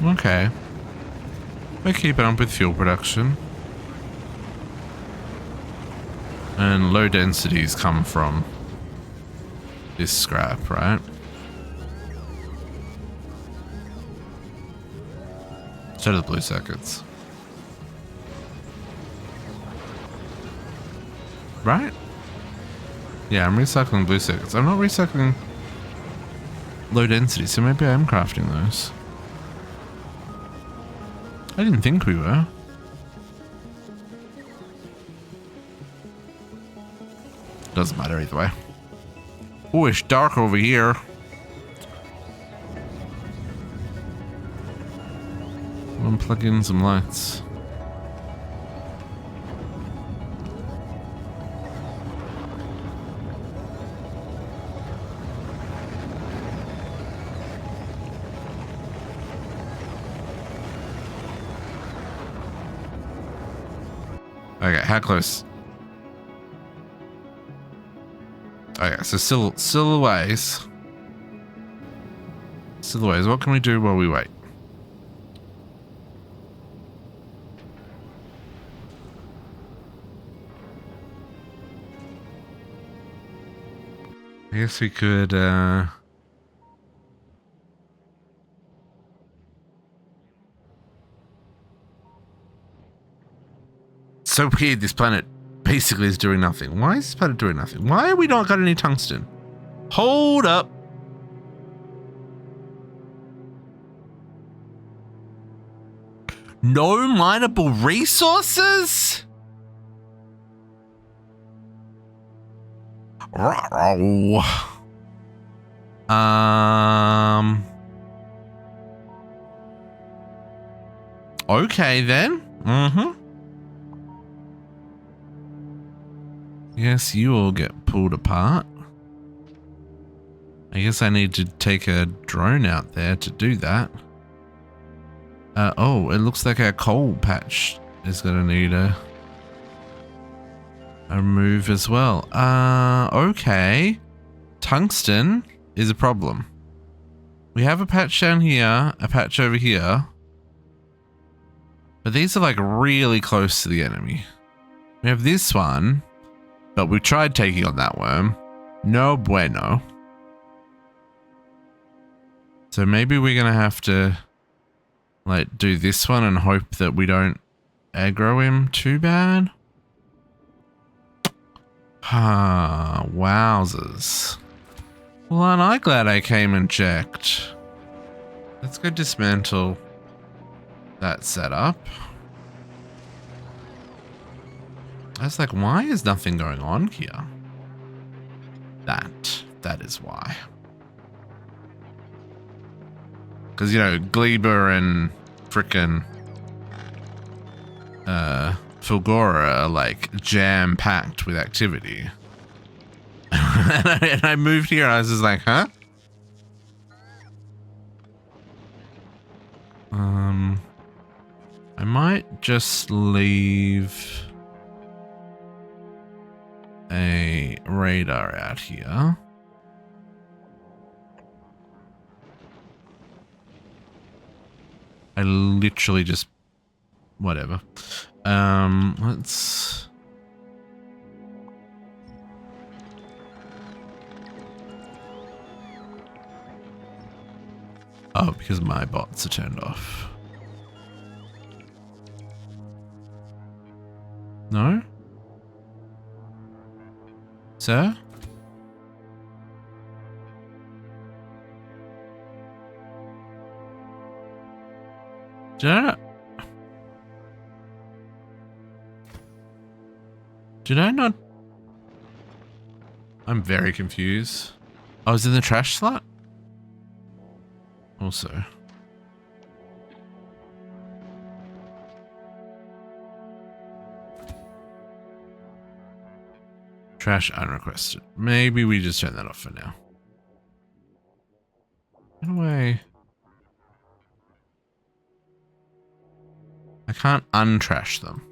Okay. We're keeping up with fuel production. And low densities come from this scrap, right? So do the blue circuits. Right? Yeah, I'm recycling blue circuits. I'm not recycling low density, so maybe I am crafting those. I didn't think we were. Doesn't matter either way. Oh, it's dark over here. Plug in some lights. Okay, how close? Okay, so still a ways. Still a ways. What can we do while we wait? I guess we could, so weird, this planet basically is doing nothing. Why is this planet doing nothing? Why have we not got any tungsten? Hold up. No mineable resources? Okay then. Yes, you all get pulled apart. I guess I need to take a drone out there to do that. Oh, it looks like our coal patch is gonna need a move as well. Okay. Tungsten is a problem. We have a patch down here, a patch over here. But these are like really close to the enemy. We have this one, but we tried taking on that worm. No bueno. So maybe we're gonna have to like do this one and hope that we don't aggro him too bad. Ah, wowzers. Well, aren't I glad I came and checked? Let's go dismantle that setup. I was like, why is nothing going on here? That is why. Because, you know, Gleba and frickin' Fulgora are like jam-packed with activity. And I moved here and I was just like, huh? I might just leave a radar out here. I literally just whatever. Let's oh, because my bots are turned off. No? Sir? Did I not? I'm very confused. I was in the trash slot? Also. Trash unrequested. Maybe we just turn that off for now. Get away. I can't untrash them.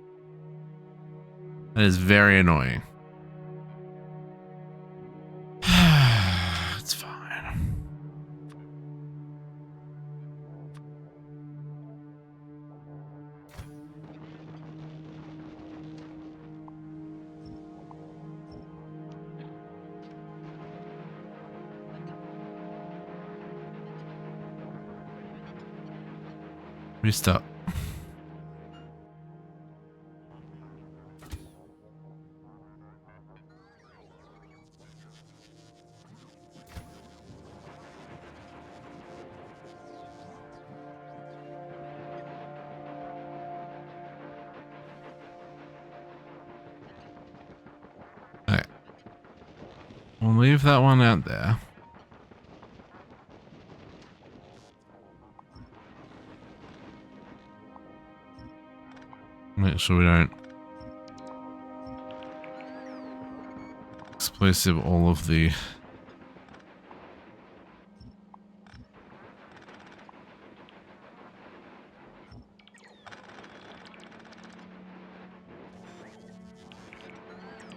That is very annoying. It's fine. Restart. Okay. We'll leave that one out there. Make sure we don't explosive all of the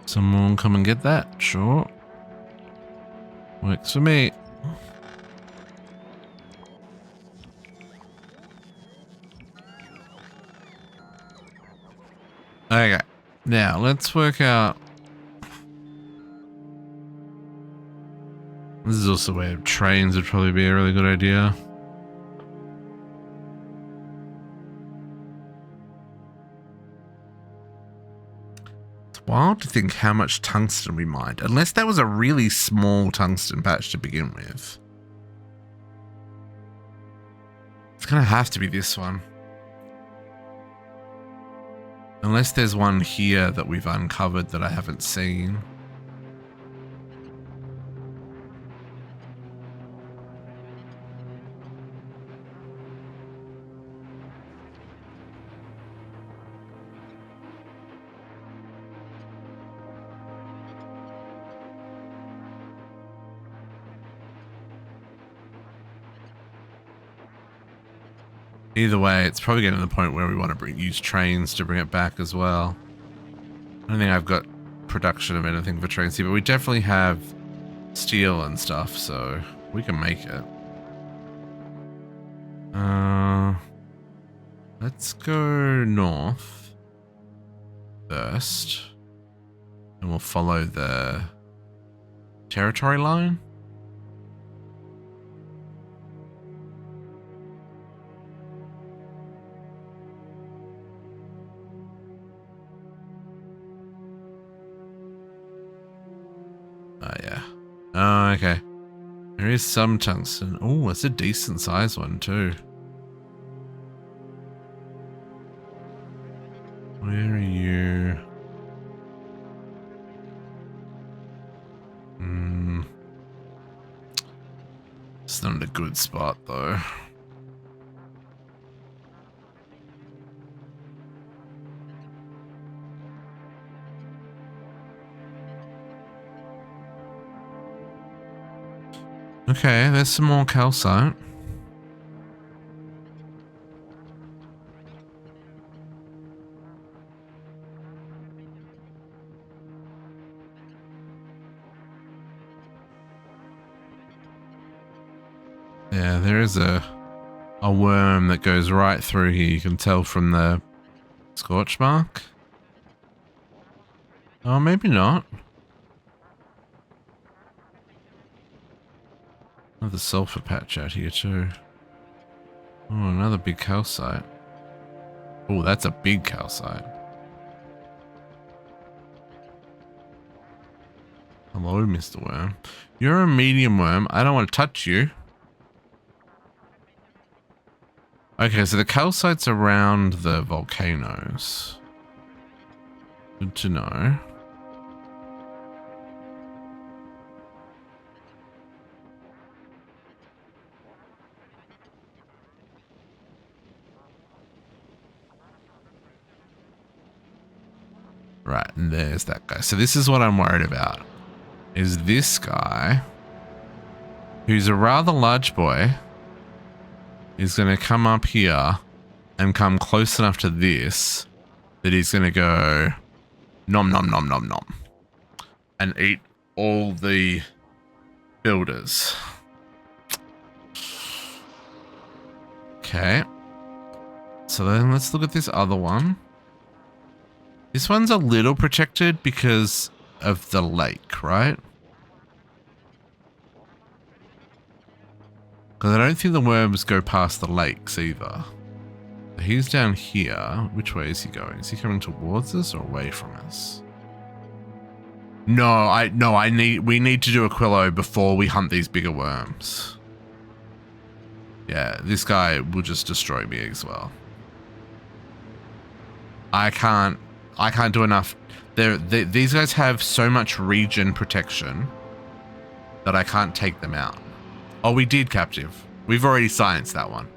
someone come and get that, sure. Works for me. Okay, now let's work out. This is also where trains would probably be a really good idea. It's wild to think how much tungsten we mined, unless that was a really small tungsten patch to begin with. It's gonna have to be this one. Unless there's one here that we've uncovered that I haven't seen. Either way, it's probably getting to the point where we want to use trains to bring it back as well. I don't think I've got production of anything for trains here, but we definitely have steel and stuff, so we can make it. Let's go north first, and we'll follow the territory line. Oh, yeah. Oh, okay. There is some tungsten. Oh, it's a decent sized one too. Where are you? It's not a good spot though. Okay, there's some more calcite. Yeah, there is a worm that goes right through here. You can tell from the scorch mark. Oh, maybe not. Another sulfur patch out here too. Oh, another big calcite. Oh, that's a big calcite. Hello, Mr. Worm. You're a medium worm. I don't want to touch you. Okay, so the calcite's around the volcanoes. Good to know. Right, and there's that guy. So this is what I'm worried about. Is this guy, who's a rather large boy, is going to come up here and come close enough to this that he's going to go nom nom nom nom nom and eat all the builders. Okay. So then let's look at this other one. This one's a little protected because of the lake, right? Because I don't think the worms go past the lakes either. He's down here. Which way is he going? Is he coming towards us or away from us? No, we need to do Aquilo before we hunt these bigger worms. Yeah, this guy will just destroy me as well. I can't do enough. These guys have so much regen protection that I can't take them out. Oh, we did captive. We've already scienced that one.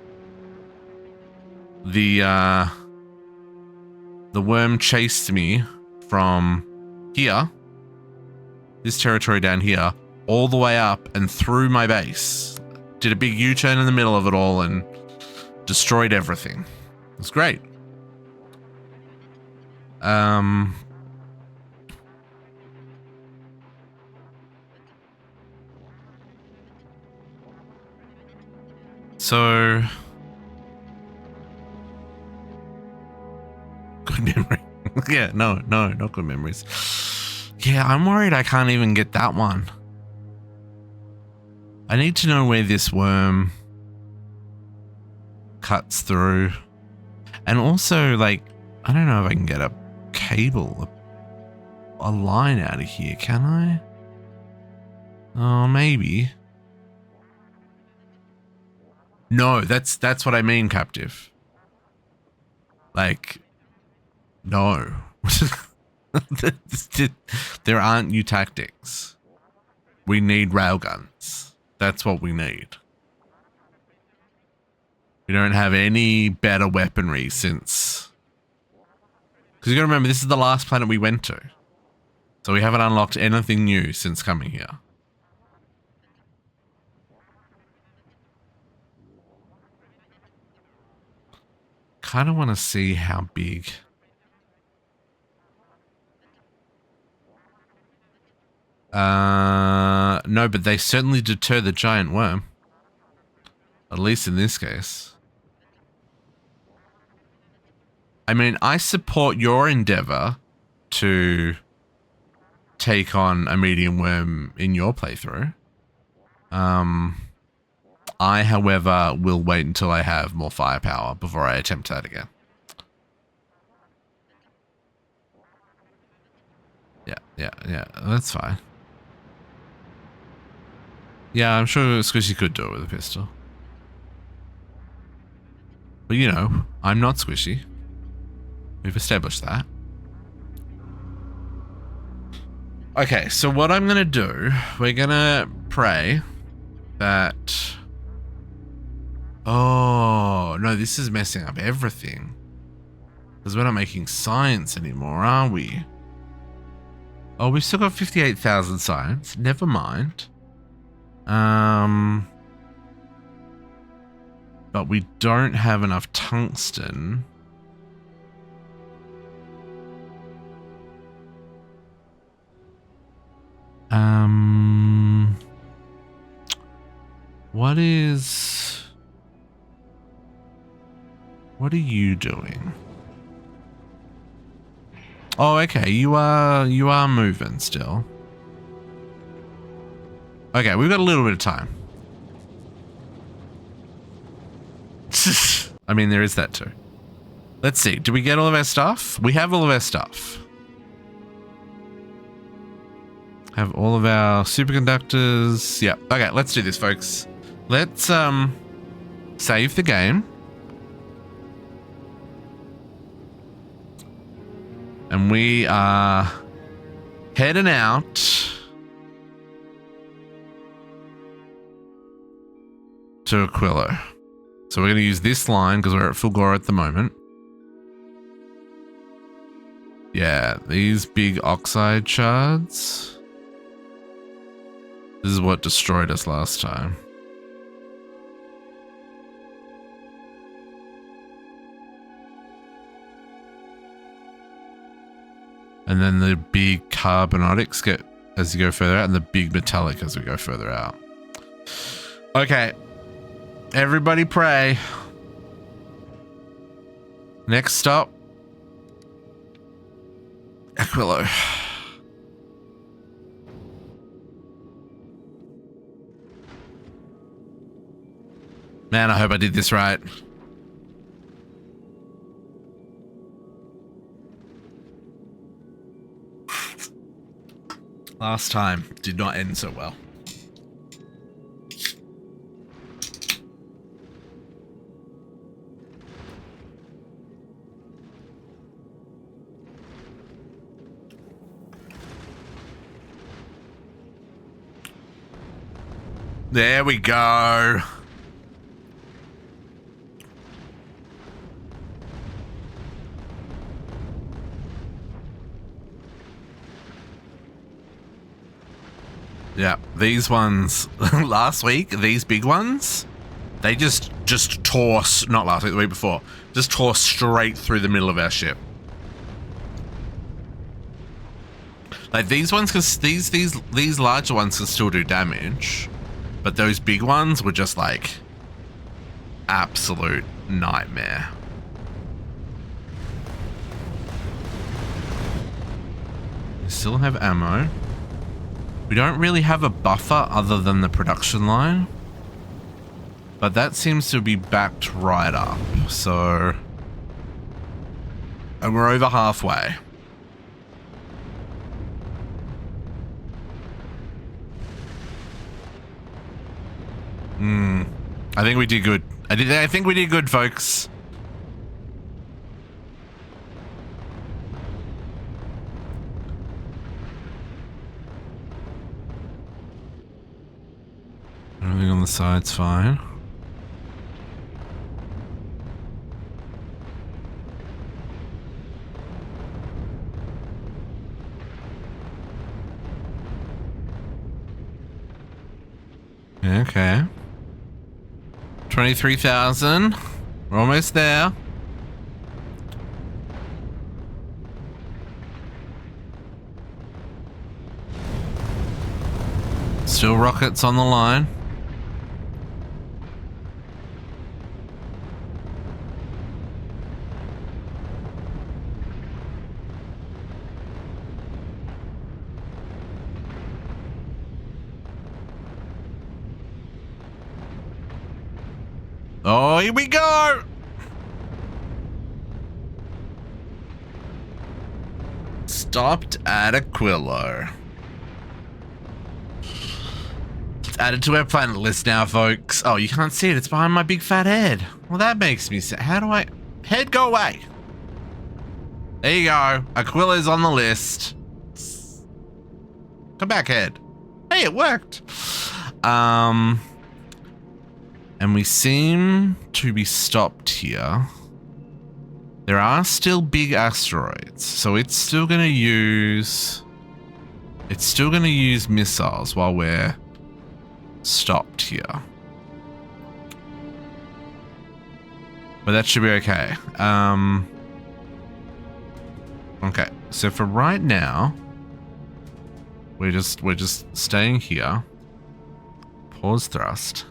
The worm chased me from here, this territory down here, all the way up and through my base. Did a big U-turn in the middle of it all and destroyed everything. It was great. So good memory. Yeah, no, not good memories. Yeah, I'm worried I can't even get that one. I need to know where this worm cuts through. And also, like, I don't know if I can get a cable, a line out of here, can I? Oh, maybe. No, that's what I mean, captive. Like, no. There aren't new tactics. We need railguns. That's what we need. We don't have any better weaponry since... Because you gotta remember, this is the last planet we went to. So we haven't unlocked anything new since coming here. Kind of want to see how big... No, but they certainly deter the giant worm. At least in this case. I mean, I support your endeavor to take on a medium worm in your playthrough. I, however, will wait until I have more firepower before I attempt that again. Yeah, that's fine. Yeah, I'm sure Squishy could do it with a pistol. But you know, I'm not Squishy. We've established that. Okay, so what I'm gonna do, we're gonna pray that... Oh, no, this is messing up everything. Because we're not making science anymore, are we? Oh, we've still got 58,000 science. Never mind. But we don't have enough tungsten. What are you doing? Oh, okay. You are moving still. Okay, we've got a little bit of time. I mean, there is that too. Let's see. Do we get all of our stuff? We have all of our stuff. Have all of our superconductors. Yeah. Okay, let's do this, folks. Let's save the game. And we are heading out to Aquilo. So we're going to use this line because we're at full gore at the moment. Yeah, these big oxide shards. This is what destroyed us last time. And then the big carbonatics get as you go further out, and the big metallic as we go further out. Okay. Everybody pray. Next stop. Aquilo. Man, I hope I did this right. Last time did not end so well. There we go. Yeah, these ones last week, these big ones, they just tore, not last week, the week before, just tore straight through the middle of our ship. Like these ones, because these larger ones can still do damage, but those big ones were just like absolute nightmare. We still have ammo. We don't really have a buffer other than the production line, but that seems to be backed right up. So, and we're over halfway. I think we did good. I think we did good, folks. Everything on the side's fine. Okay. 23,000. We're almost there. Still rockets on the line. Oh, here we go! Stopped at Aquilo. added to our planet list now, folks. Oh, you can't see it. It's behind my big fat head. Well, that makes me sad. How do I... Head, go away. There you go. Aquila's on the list. Come back, head. Hey, it worked. And we seem to be stopped here. There are still big asteroids, so it's still going to use... It's still going to use missiles while we're stopped here. But that should be okay. Okay, so for right now, we're just staying here. Pause thrust.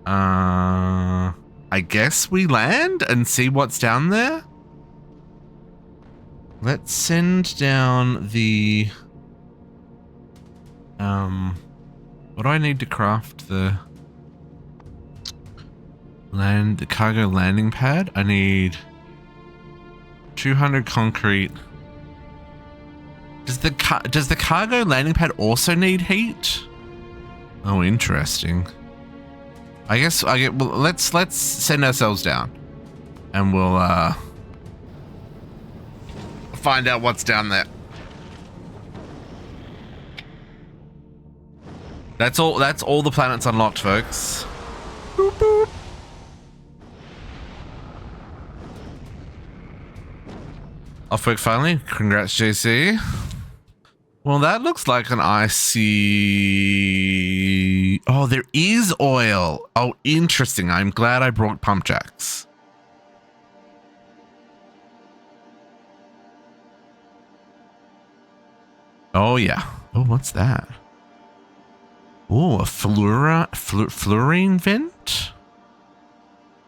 I guess we land and see what's down there. Let's send down the what do I need to craft the cargo landing pad? I need 200 concrete. Does the cargo landing pad also need heat? Oh, interesting. Well, let's send ourselves down and we'll find out what's down there. That's all the planets unlocked, folks. Boop, boop. Off work finally. Congrats, JC. Well, that looks like an icy... Oh, there is oil. Oh, interesting. I'm glad I brought pump jacks. Oh, yeah. Oh, what's that? Oh, a fluorine vent?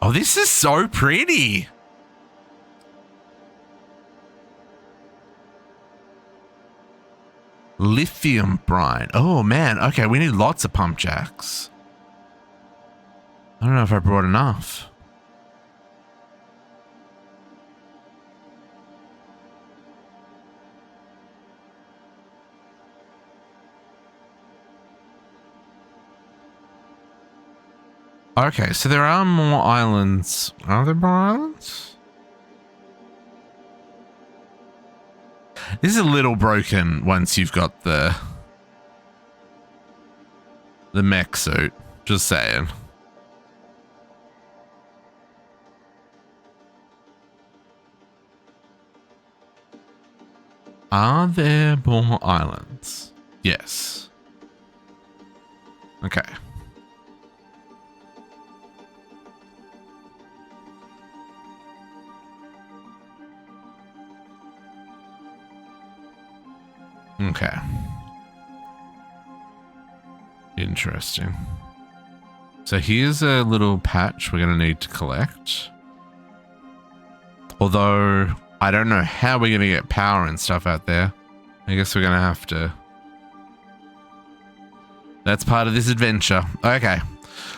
Oh, this is so pretty. Lithium brine. Oh, man. Okay, we need lots of pump jacks. I don't know if I brought enough. Okay, so there are more islands. Are there more islands? This is a little broken once you've got the mech suit. Just saying. Are there more islands? Yes. Okay. Okay. Interesting. So here's a little patch we're going to need to collect. Although I don't know how we're going to get power and stuff out there. I guess we're going to have to. That's part of this adventure. Okay.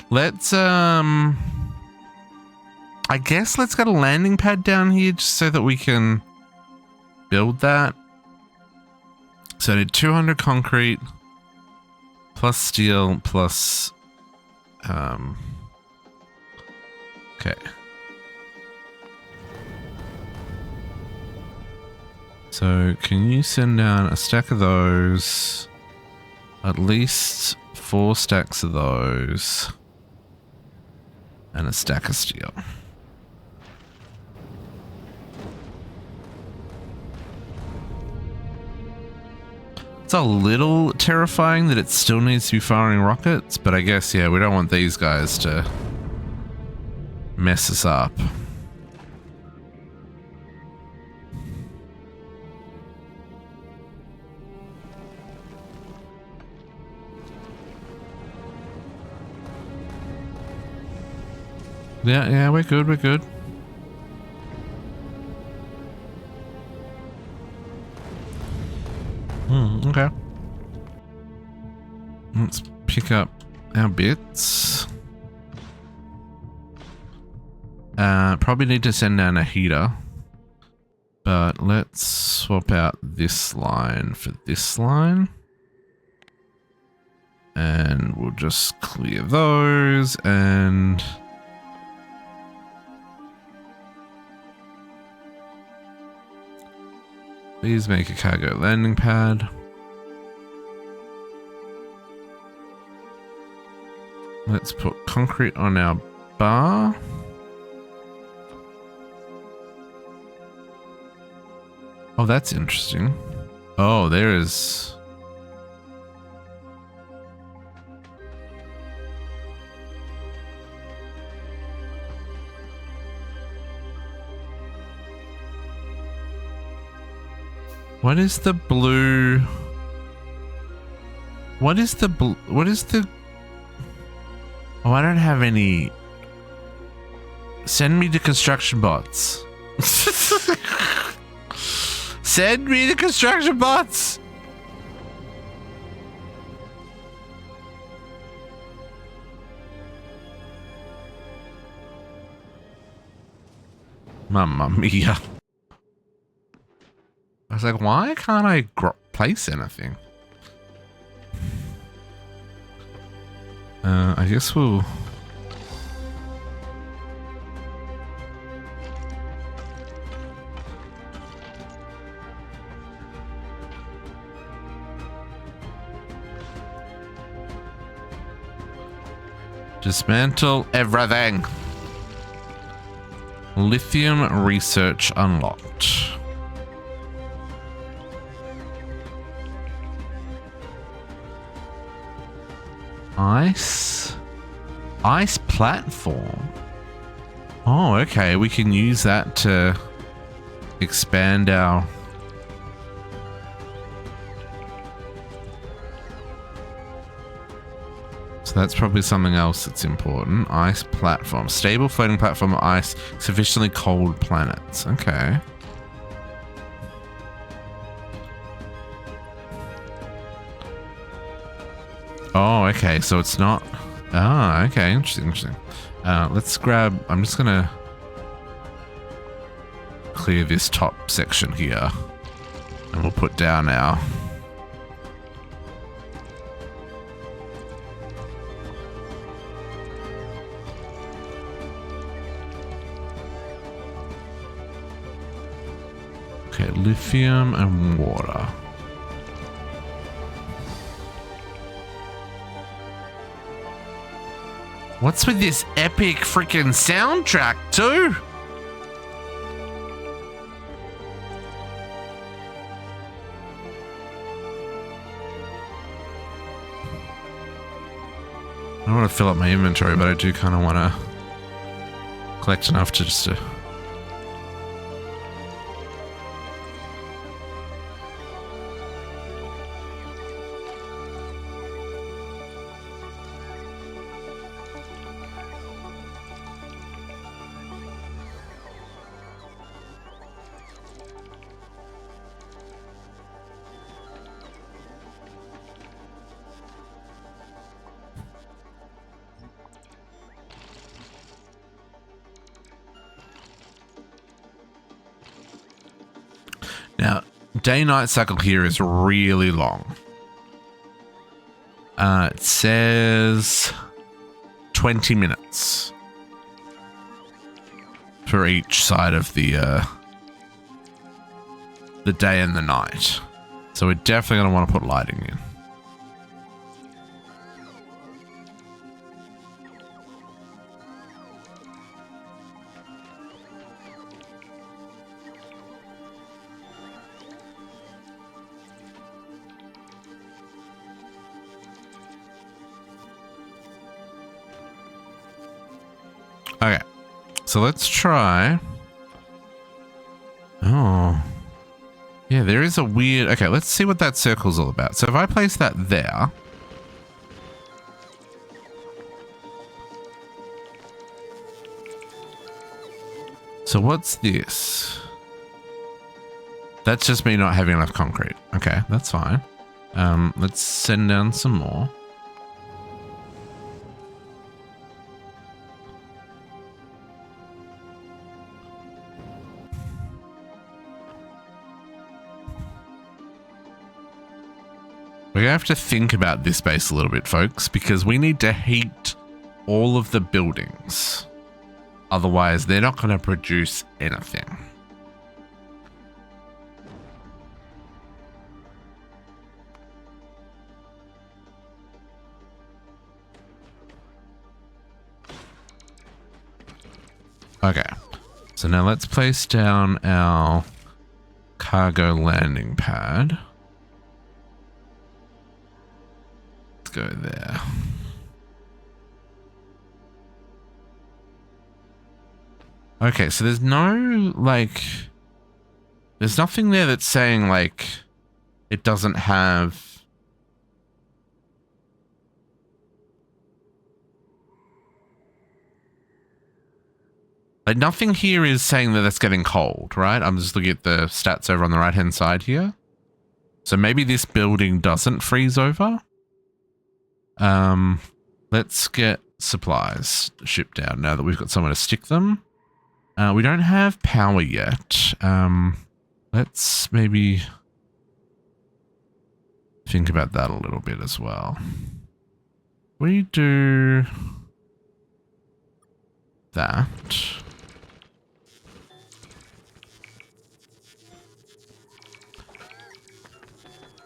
Let's I guess let's get a landing pad down here just so that we can build that. So I need 200 concrete plus steel plus okay. So can you send down a stack of those, at least 4 stacks of those, and a stack of steel. It's a little terrifying that it still needs to be firing rockets, but I guess, yeah, we don't want these guys to mess us up. Yeah, we're good, we're good. Okay. Let's pick up our bits. Probably need to send down a heater. But let's swap out this line for this line. And we'll just clear those and please make a cargo landing pad. Let's put concrete on our bar. Oh, that's interesting. Oh, there is... What is the blue? What is the blue? What is the... Oh, I don't have any. Send me the construction bots. Send me the construction bots. Mamma mia. I was like, why can't I place anything? I guess we'll... Dismantle everything. Lithium research unlocked. Ice platform. Oh, okay. We can use that to expand our... So that's probably something else that's important. Ice platform. Stable floating platform of ice. Sufficiently cold planets. Okay. Oh, okay. So it's not... Ah, okay. Interesting, interesting. Let's grab... I'm just gonna clear this top section here. And we'll put down our... Okay, lithium and water. What's with this epic freaking soundtrack too? I don't want to fill up my inventory, but I do kind of want to collect enough to just to... Now, day-night cycle here is really long. It says 20 minutes for each side of the day and the night. So we're definitely going to want to put lighting in. Okay, so let's try. Oh, yeah, there is a weird... Okay, let's see what that circle's all about. So if I place that there... So what's this? That's just me not having enough concrete. Okay, that's fine. Let's send down some more. We're gonna have to think about this base a little bit, folks, because we need to heat all of the buildings. Otherwise, they're not gonna produce anything. Okay, so now let's place down our cargo landing pad. Let's go there. Okay, so there's no, like, there's nothing there that's saying, like, it doesn't have... Like, nothing here is saying that it's getting cold, right? I'm just looking at the stats over on the right-hand side here. So maybe this building doesn't freeze over. Let's get supplies shipped down now that we've got somewhere to stick them. We don't have power yet. Let's maybe think about that a little bit as well. We do that.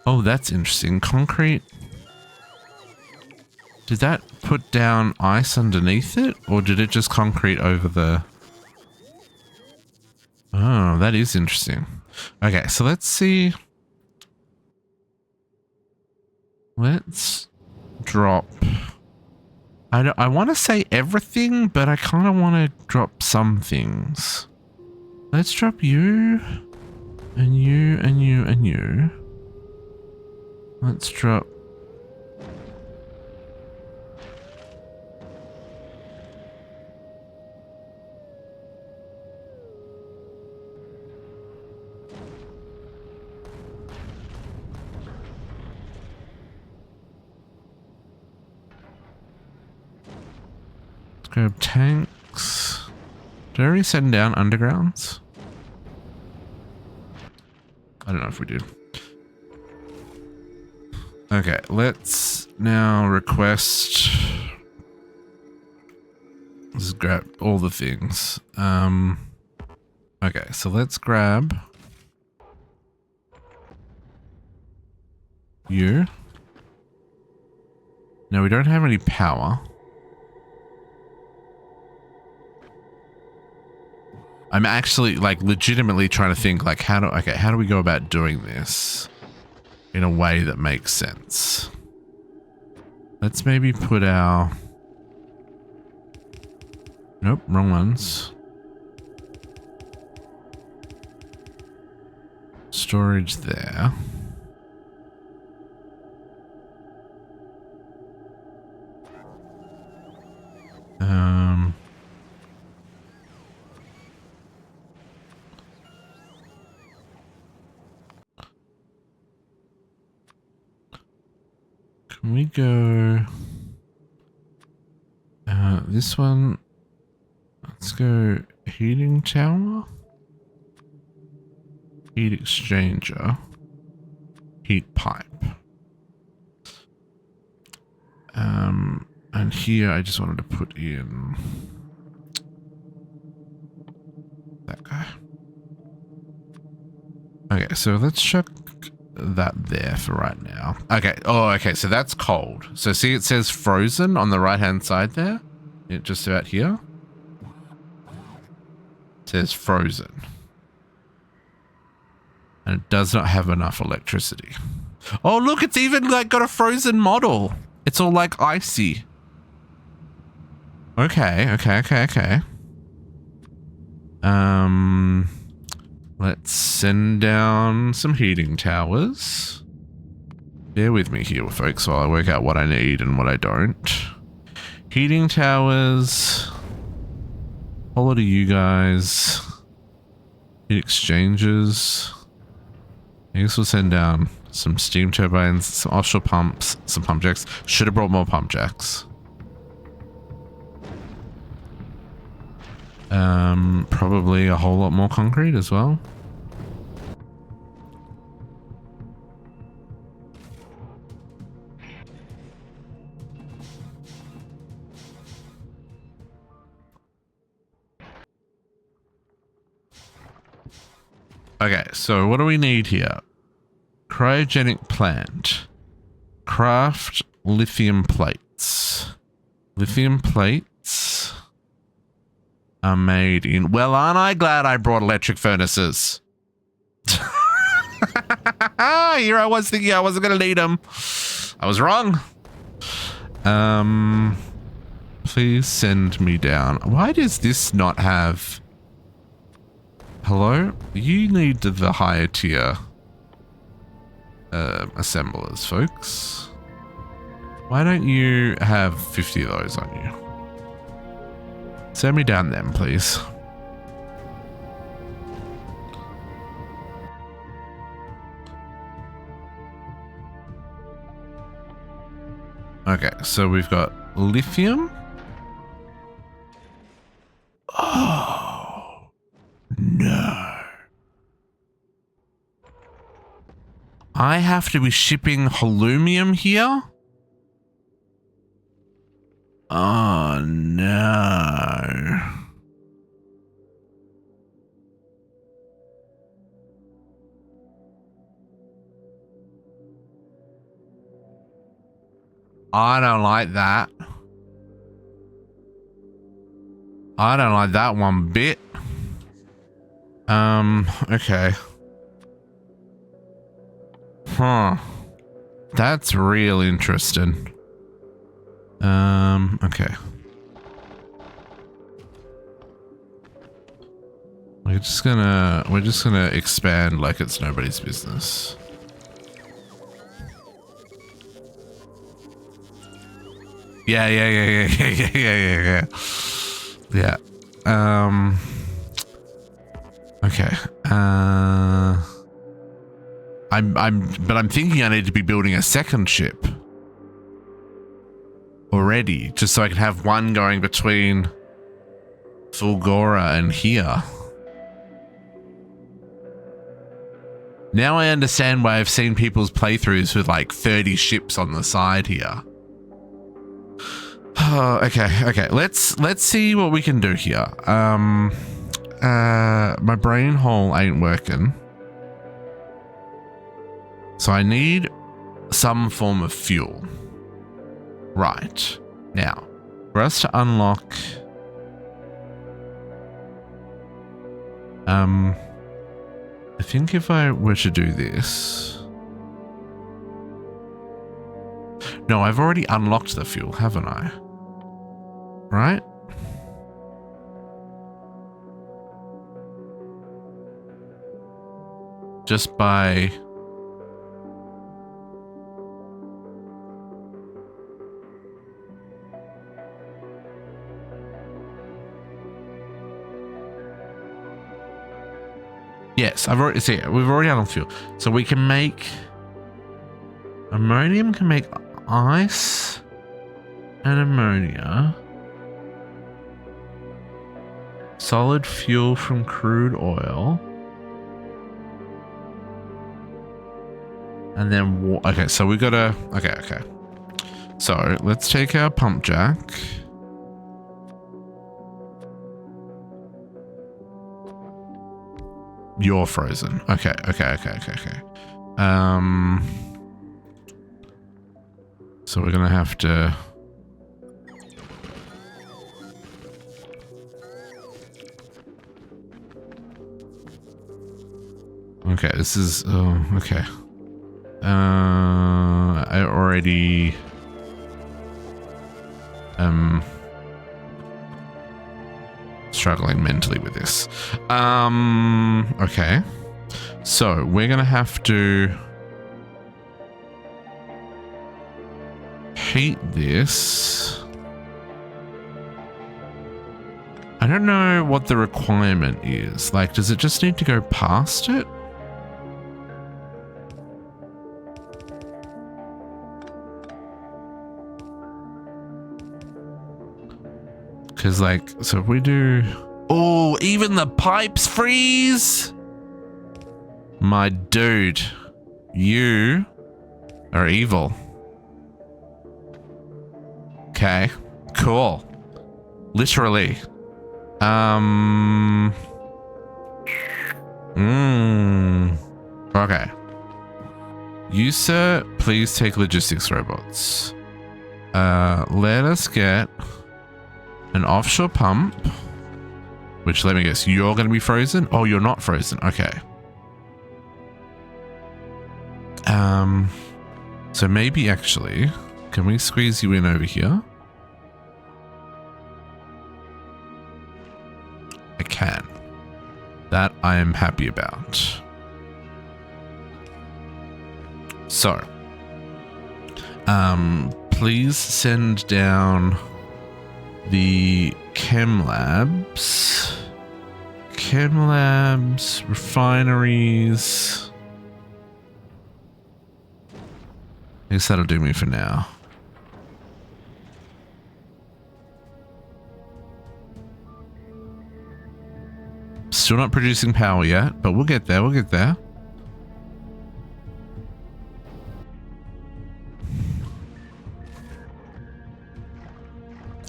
Oh, that's interesting. Concrete. Did that put down ice underneath it? Or did it just concrete over the... Oh, that is interesting. Okay, so let's see. Let's drop... I want to say everything, but I kind of want to drop some things. Let's drop you, and you, and you, and you. Let's drop... Let's grab tanks. Did I already send down undergrounds? I don't know if we did. Okay, let's now request. Let's grab all the things. Okay, so let's grab you. Now we don't have any power. I'm actually like legitimately trying to think like how do we go about doing this in a way that makes sense? Let's maybe put our... Nope, wrong ones. Storage there. Can we go this one? Let's go heating tower, heat exchanger, heat pipe. And here I just wanted to put in that guy. Okay, so let's chuck that there for right now. Okay. Oh, okay. So that's cold. So see, it says frozen on the right hand side there. It just about here. It says frozen. And it does not have enough electricity. Oh, look, it's even like got a frozen model. It's all like icy. Okay. Let's send down some heating towers. Bear with me here, folks, while I work out what I need and what I don't. Heating towers. Follow to you guys. Heat exchangers. I guess we'll send down some steam turbines, some offshore pumps, some pump jacks. Should have brought more pump jacks. Probably a whole lot more concrete as well. Okay, so what do we need here? Cryogenic plant. Craft lithium plates. Lithium plates are made in... Well, aren't I glad I brought electric furnaces? Here I was thinking I wasn't going to need them. I was wrong. Please send me down. Why does this not have... Hello? You need the higher tier assemblers, folks. Why don't you have 50 of those on you? Send me down them, please. Okay, so we've got lithium. Oh, no. I have to be shipping holmium here? Oh, no. I don't like that. I don't like that one bit. Okay. Huh. That's real interesting. Okay. We're just gonna expand like it's nobody's business. Yeah. Okay. I'm thinking I need to be building a second ship already, just so I can have one going between Fulgora and here. Now I understand why I've seen people's playthroughs with like 30 ships on the side here. Oh, okay. Let's see what we can do here. My brain hole ain't working. So I need some form of fuel. Right. Now, for us to unlock... I think if I were to do this... No, I've already unlocked the fuel, haven't I? Right? Just by... Yes, I've already see. We've already unlocked fuel, so we can make ammonium. Can make ice and ammonia. Solid fuel from crude oil, and then okay. So we gotta okay. So let's take our pump jack. You're frozen. Okay. So we're gonna have to... Okay, this is... Oh, okay. I already... struggling mentally with this. Okay. So we're gonna have to heat this. I don't know what the requirement is. Like, does it just need to go past it? Because, like, so if we do... Oh, even the pipes freeze? My dude, you are evil. Okay, cool. Literally. Okay. You, sir, please take logistics robots. Let us get an offshore pump. Which, let me guess, you're going to be frozen? Oh, you're not frozen. Okay. So maybe actually, can we squeeze you in over here? I can. That I am happy about. So, please send down the chem labs, refineries. I guess that'll do me for now. Still not producing power yet, but we'll get there, we'll get there.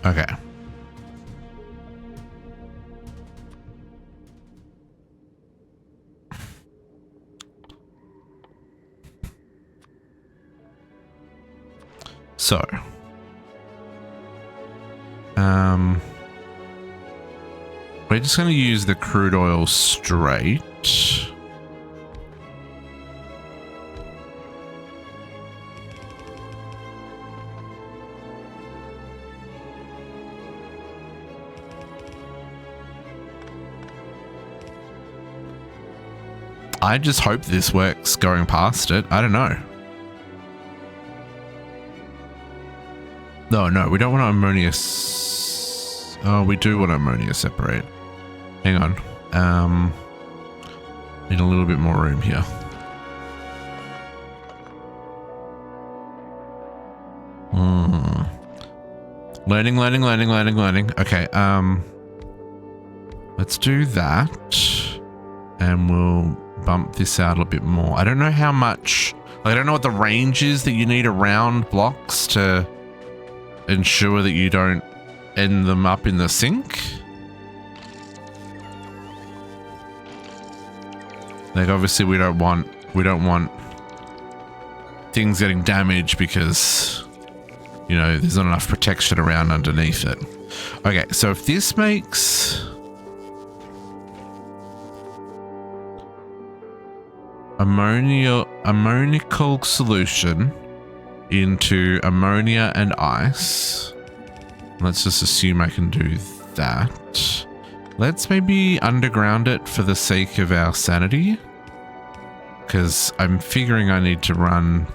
Okay. So, we're just going to use the crude oil straight. I just hope this works going past it. I don't know. No, we don't want to ammonia. Oh, we do want to ammonia separate. Hang on. Need a little bit more room here. Learning. Okay, let's do that. And we'll bump this out a bit more. I don't know how much, like, I don't know what the range is that you need around blocks to ensure that you don't end them up in the sink. Like, obviously we don't want things getting damaged because, you know, there's not enough protection around underneath it. Okay, so if this makes ammonical solution into ammonia and ice. Let's just assume I can do that. Let's maybe underground it for the sake of our sanity. Because I'm figuring I need to run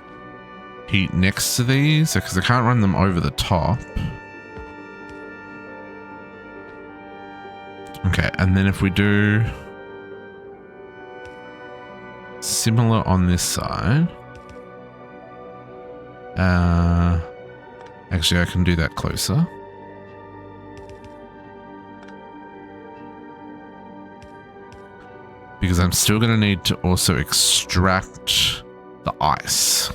heat next to these because I can't run them over the top. Okay, and then if we do similar on this side. Actually, I can do that closer. Because I'm still going to need to also extract the ice.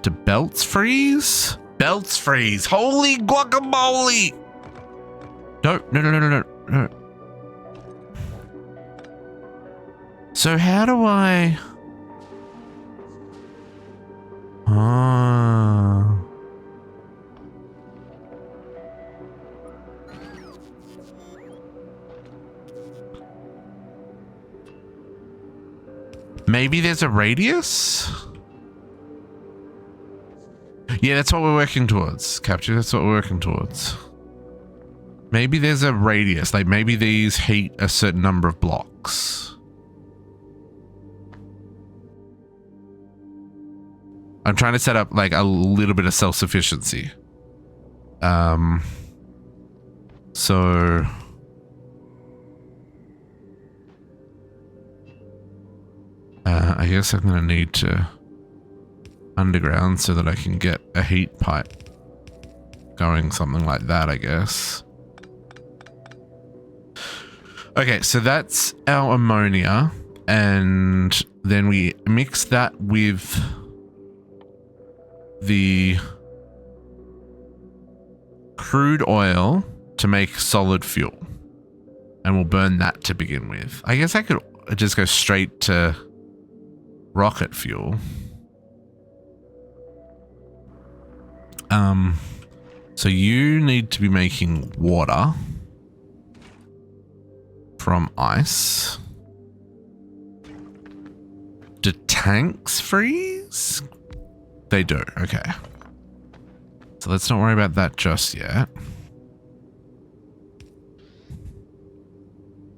Do belts freeze? Belts freeze. Holy guacamole! No. So how do I... Maybe there's a radius? Yeah, that's what we're working towards, Capture. That's what we're working towards. Maybe there's a radius, like maybe these heat a certain number of blocks. I'm trying to set up like a little bit of self-sufficiency. So I guess I'm gonna need to underground so that I can get a heat pipe going, something like that, I guess. Okay, so that's our ammonia, and then we mix that with the crude oil to make solid fuel. And we'll burn that to begin with. I guess I could just go straight to rocket fuel. So you need to be making water from ice. Do tanks freeze? They do, okay. So let's not worry about that just yet.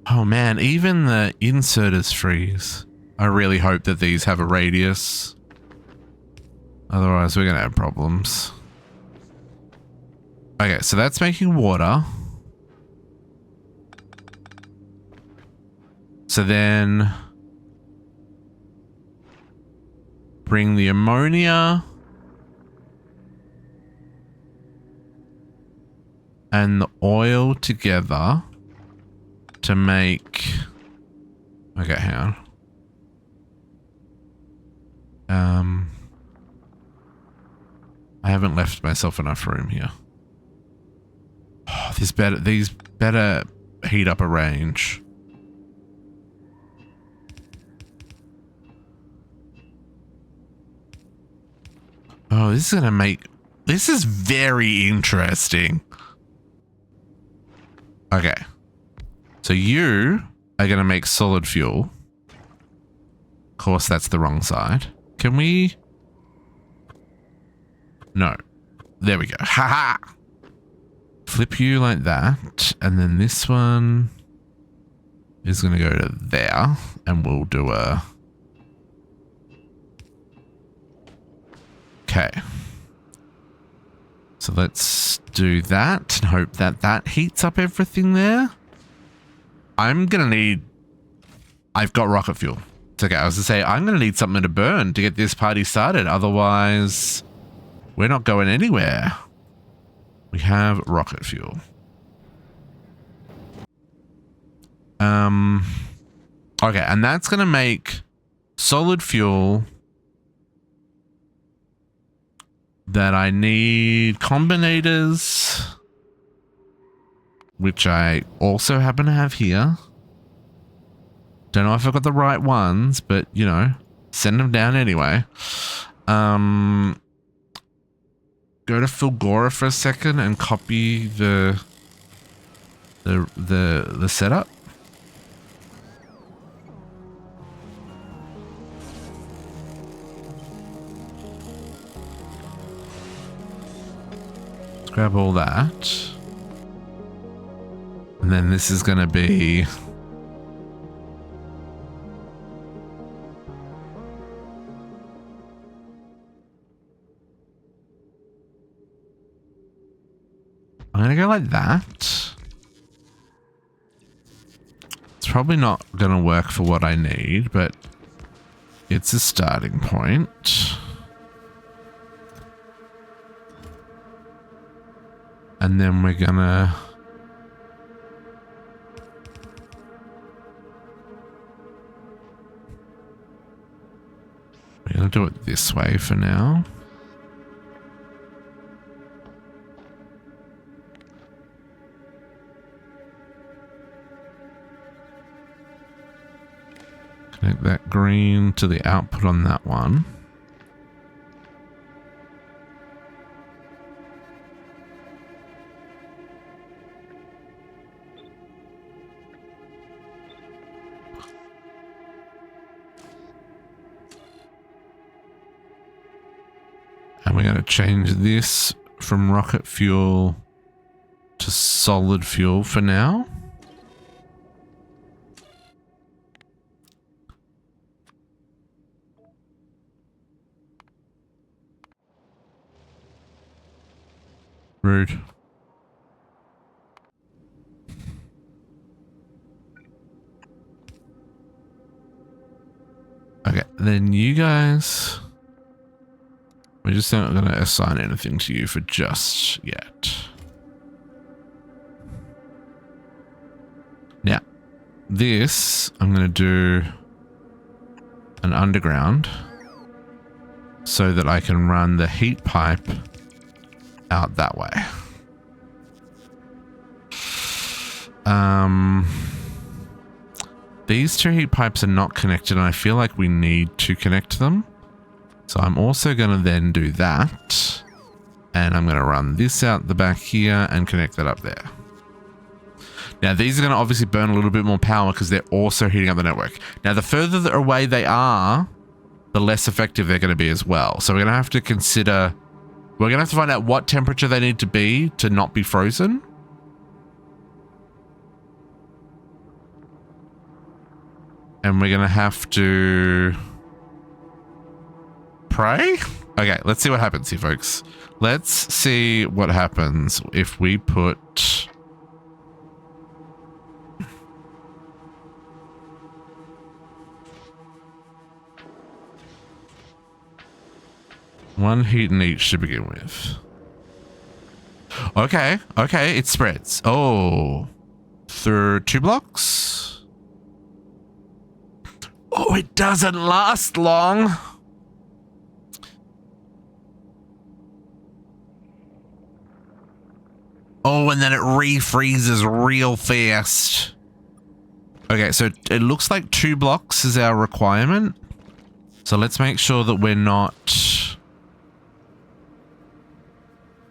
Oh man, even the inserters freeze. I really hope that these have a radius. Otherwise we're gonna have problems. Okay, so that's making water. So then bring the ammonia and the oil together to make... Okay, hang on. I haven't left myself enough room here. Oh, these better heat up a range. Oh, this is gonna make... This is very interesting. Okay. So you are gonna make solid fuel. Of course, that's the wrong side. Can we... No. There we go. Haha! Flip you like that. And then this one is gonna go to there. And we'll do a... Okay. So let's do that and hope that that heats up everything there. I'm gonna need... I've got rocket fuel. It's okay. I was gonna say, I'm gonna need something to burn to get this party started. Otherwise, we're not going anywhere. We have rocket fuel. Okay, and that's gonna make solid fuel that I need combinators, which I also happen to have here. Don't know if I've got the right ones, but you know, send them down anyway. Go to Fulgora for a second and copy the setup. Grab all that. And then this is going to be... I'm going to go like that. It's probably not going to work for what I need, but it's a starting point. And then we're gonna... We're gonna do it this way for now. Connect that green to the output on that one. And we're going to change this from rocket fuel to solid fuel for now. Rude. Okay, then you guys... We're just not going to assign anything to you for just yet. Now, this, I'm going to do an underground so that I can run the heat pipe out that way. These two heat pipes are not connected, and I feel like we need to connect them. So I'm also going to then do that. And I'm going to run this out the back here and connect that up there. Now, these are going to obviously burn a little bit more power because they're also heating up the network. Now, the further away they are, the less effective they're going to be as well. So we're going to have to consider... We're going to have to find out what temperature they need to be to not be frozen. And we're going to have to... pray? Okay, let's see what happens here, folks. Let's see what happens if we put... one heat in each to begin with. Okay, okay, it spreads. Oh, through 2 blocks? Oh, it doesn't last long. Oh, and then it refreezes real fast. Okay, so it looks like 2 blocks is our requirement. So let's make sure that we're not...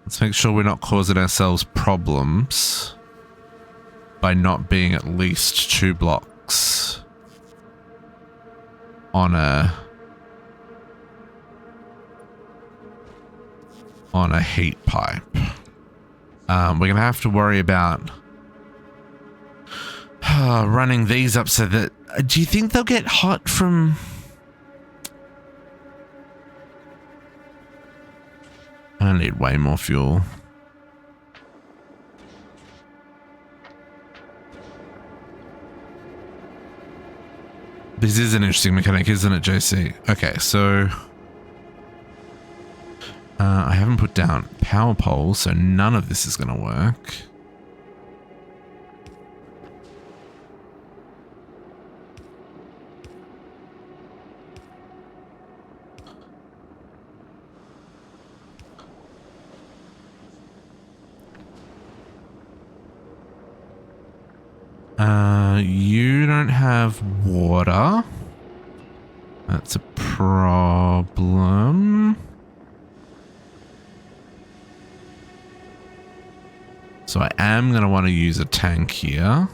Let's make sure we're not causing ourselves problems by not being at least 2 blocks on a heat pipe. We're going to have to worry about running these up so that... do you think they'll get hot from... I need way more fuel. This is an interesting mechanic, isn't it, JC? Okay, so... I haven't put down power poles, so none of this is going to work. You don't have water. That's a problem. So I am going to want to use a tank here.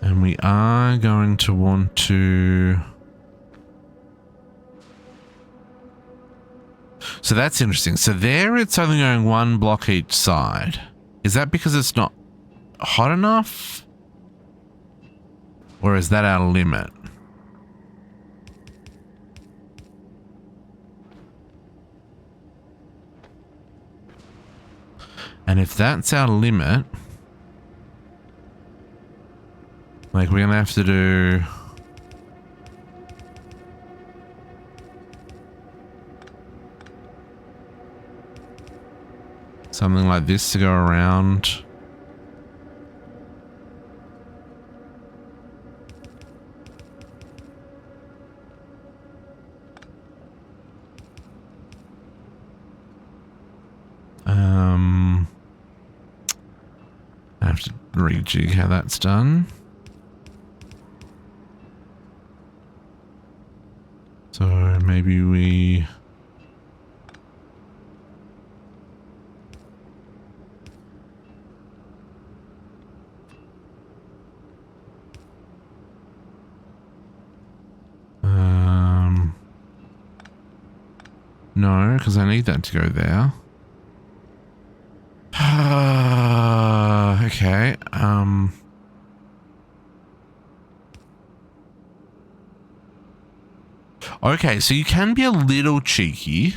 And we are going to want to... So that's interesting. So there it's only going 1 block each side. Is that because it's not hot enough? Or is that our limit? And if that's our limit, like we're going to have to do... something like this to go around. I have to rejig how that's done. So maybe we... no, because I need that to go there. Okay. Okay, so you can be a little cheeky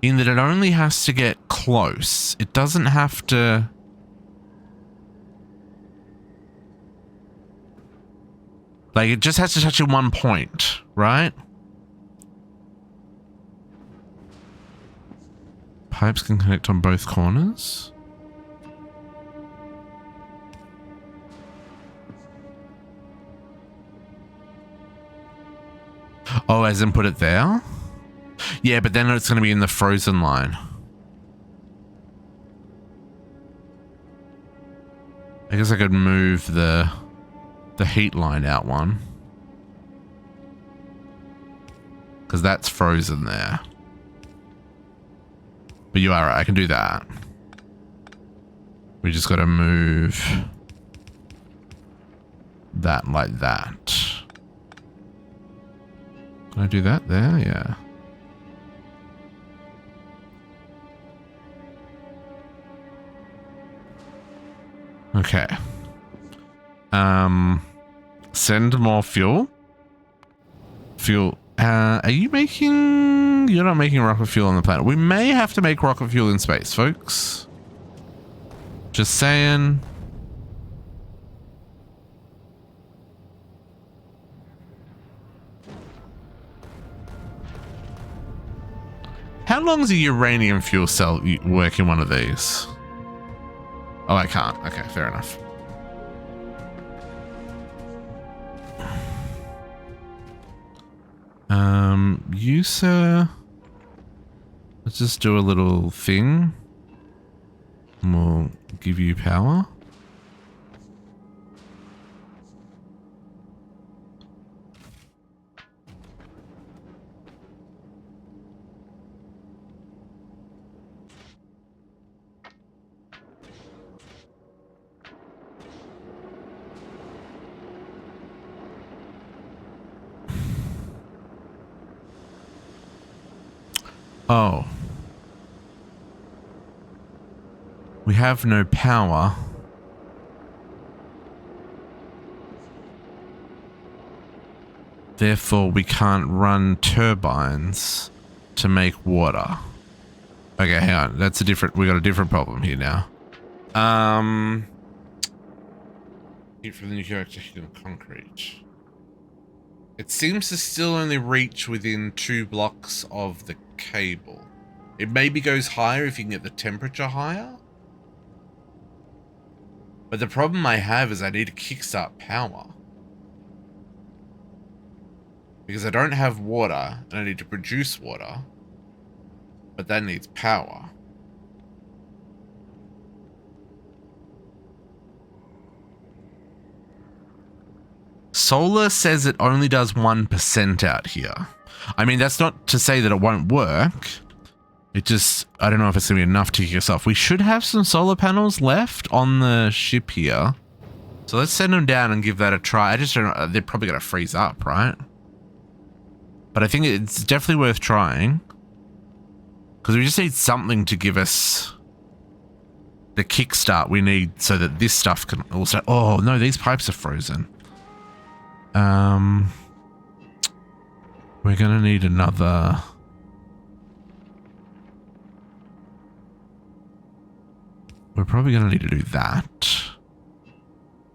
in that it only has to get close. It doesn't have to... like, it just has to touch at 1 point, right? Pipes can connect on both corners. Oh, as in put it there? Yeah, but then it's going to be in the frozen line. I guess I could move the heat line out one. Because that's frozen there. But you are right, I can do that. We just got to move that like that. Can I do that there? Yeah. Okay. Send more fuel. Fuel. Are you making... You're not making rocket fuel on the planet. We may have to make rocket fuel in space, folks. Just saying. How long does a uranium fuel cell work in one of these? Oh, I can't. Okay, fair enough. You, sir. Let's just do a little thing. And we'll give you power. Oh. We have no power. Therefore, we can't run turbines to make water. Okay, hang on. That's a different... We got a different problem here now. Heat from the nuclear reactor heat of concrete. It seems to still only reach within 2 blocks of the cable. It maybe goes higher if you can get the temperature higher. But the problem I have is I need to kickstart power. Because I don't have water and I need to produce water. But that needs power. Solar says it only does 1% out here. I mean, that's not to say that it won't work. It just, I don't know if it's going to be enough to kick us off. We should have some solar panels left on the ship here. So let's send them down and give that a try. I just don't know, they're probably going to freeze up, right? But I think it's definitely worth trying. Because we just need something to give us the kickstart we need so that this stuff can also... Oh, no, these pipes are frozen. We're gonna need another... We're probably gonna need to do that.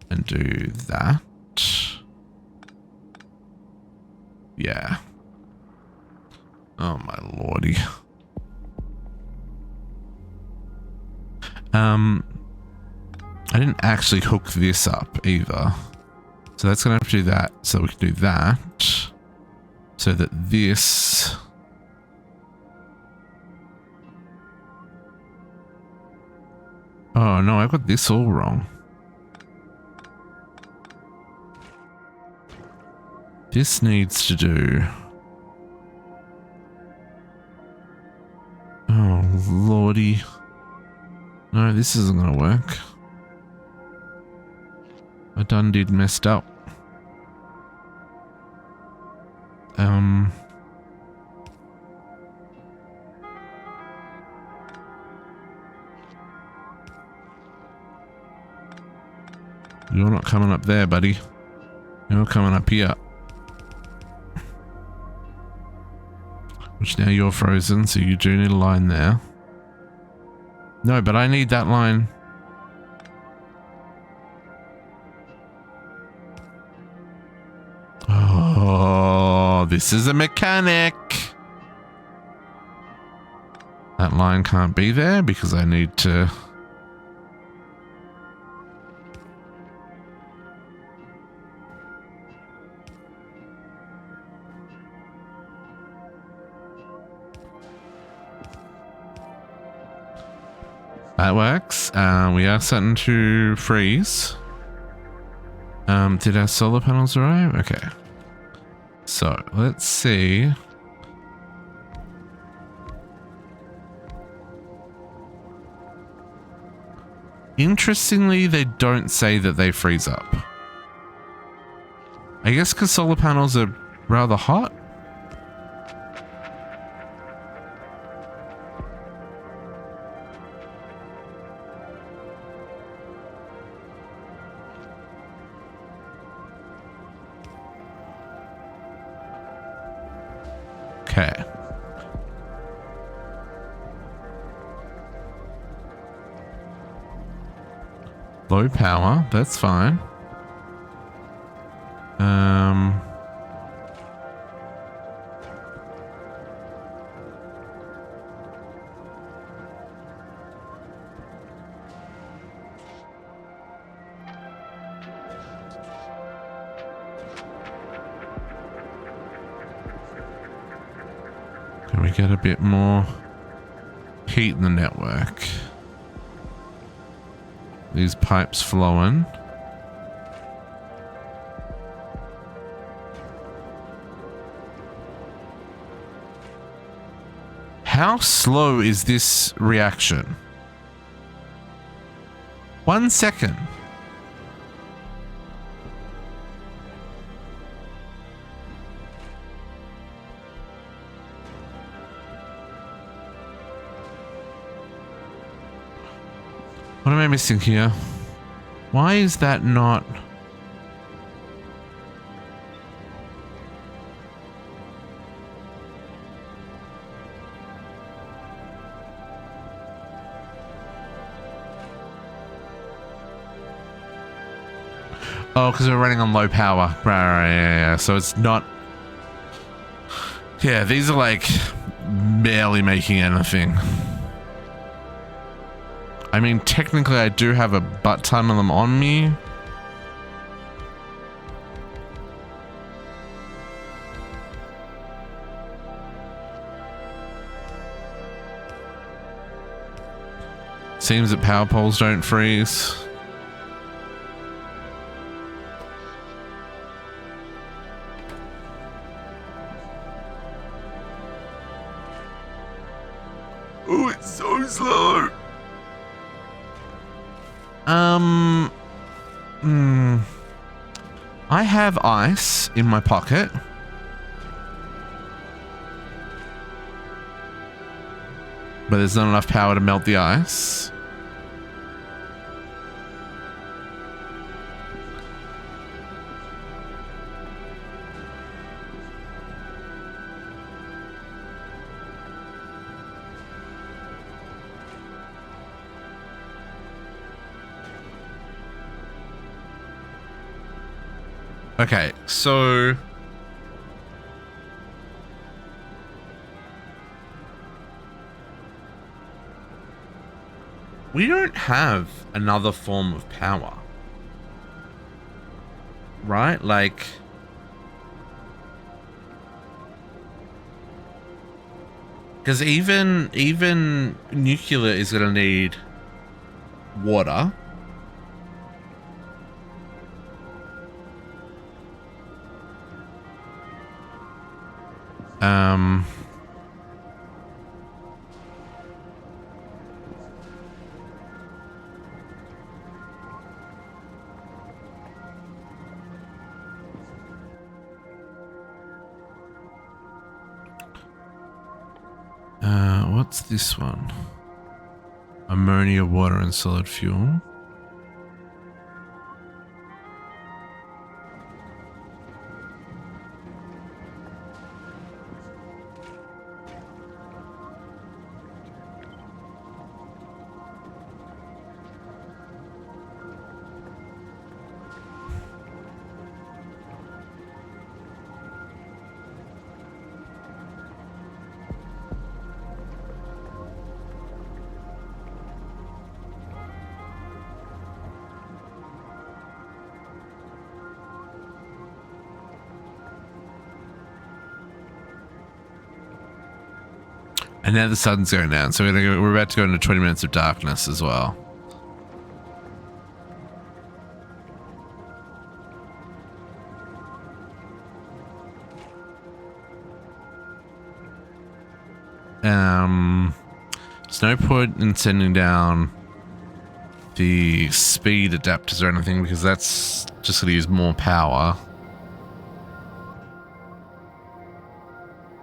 And do that. Yeah. Oh my lordy. I didn't actually hook this up either. So that's going to have to do that. So we can do that. So that this... Oh no, I got this all wrong. This needs to do... Oh lordy. No, this isn't going to work. I done did messed up. You're not coming up there, buddy. You're coming up here. Which now you're frozen, so you do need a line there. No, but I need that line. Oh, this is a mechanic. That line can't be there because I need to... That works. We are starting to freeze. Did our solar panels arrive? Okay. So let's see. Interestingly, they don't say that they freeze up. I guess because solar panels are rather hot. Okay. Low power, that's fine. Can we get a bit more heat in the network? These pipes flowing. How slow is this reaction? 1 second. What am I missing here? Why is that not... Oh, because we're running on low power. Right, yeah. So it's not... Yeah, these are like barely making anything. I mean, technically I do have a butt ton of them on me. Seems that power poles don't freeze. Oh, it's so slow. I have ice in my pocket. But there's not enough power to melt the ice. Okay, so we don't have another form of power, right? Like, because even nuclear is going to need water. What's this one? Ammonia, water, and solid fuel. And now the sun's going down, so we're about to go into 20 minutes of darkness as well. There's no point in sending down the speed adapters or anything because that's just going to use more power.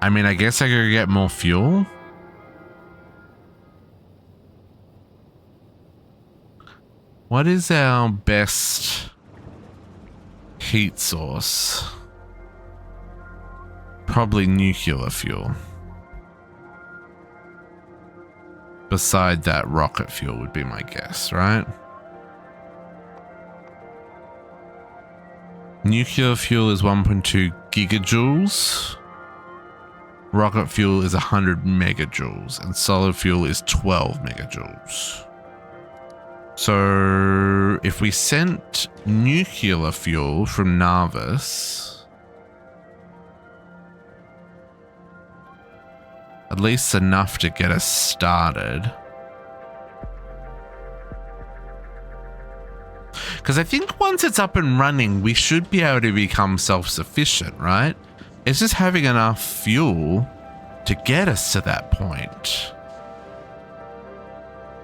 I mean, I guess I could get more fuel. What is our best heat source? Probably nuclear fuel. Beside that, rocket fuel would be my guess, right? Nuclear fuel is 1.2 gigajoules. Rocket fuel is 100 megajoules. And solid fuel is 12 megajoules. So if we sent nuclear fuel from Narvis, at least enough to get us started. Because I think once it's up and running, we should be able to become self-sufficient, right? It's just having enough fuel to get us to that point.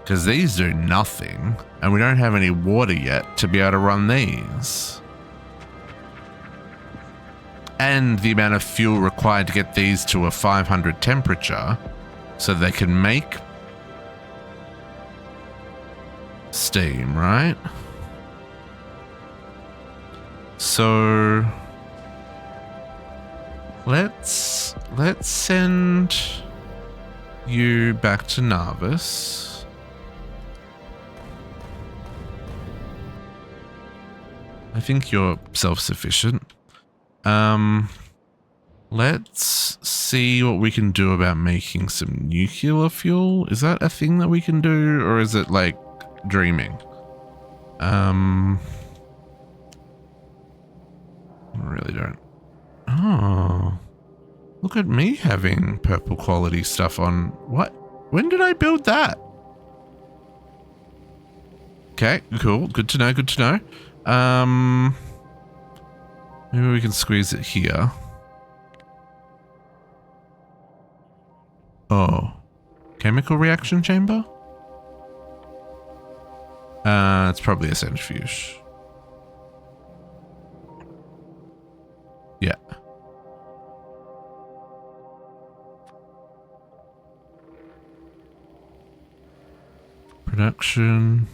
Because these do nothing, and we don't have any water yet to be able to run these. And the amount of fuel required to get these to a 500 temperature so they can make steam, right? So let's send you back to Narvis. I think you're self-sufficient. Let's see what we can do about making some nuclear fuel. Is that a thing that we can do, or is it like dreaming? I really don't. Oh, look at me having purple quality stuff on. What? When did I build that? Okay, cool. Good to know. Good to know. Maybe we can squeeze it here. Oh. Chemical reaction chamber? It's probably a centrifuge. Yeah. Production.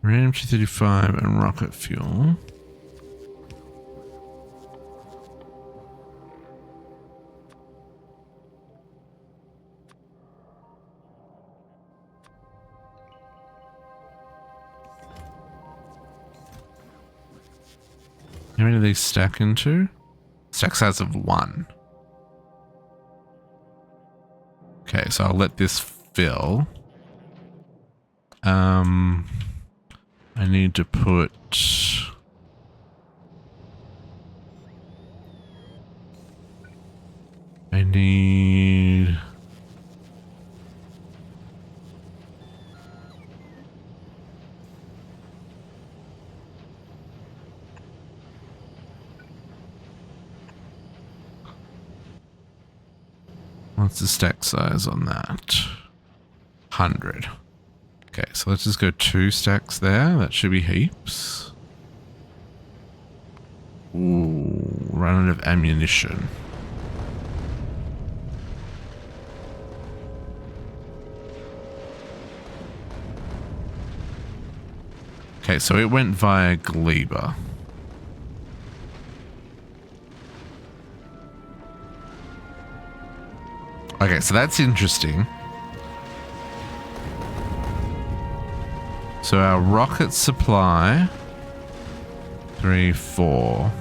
Random 235 and rocket fuel. How many do they stack into? Stack size of 1. Okay, so I'll let this fill. I need to put what's the stack size on that? 100. Okay, so let's just go 2 stacks there. That should be heaps. Ooh, run out of ammunition. Okay, so it went via Gleba. Okay, so that's interesting. So our rocket supply, 3, 4.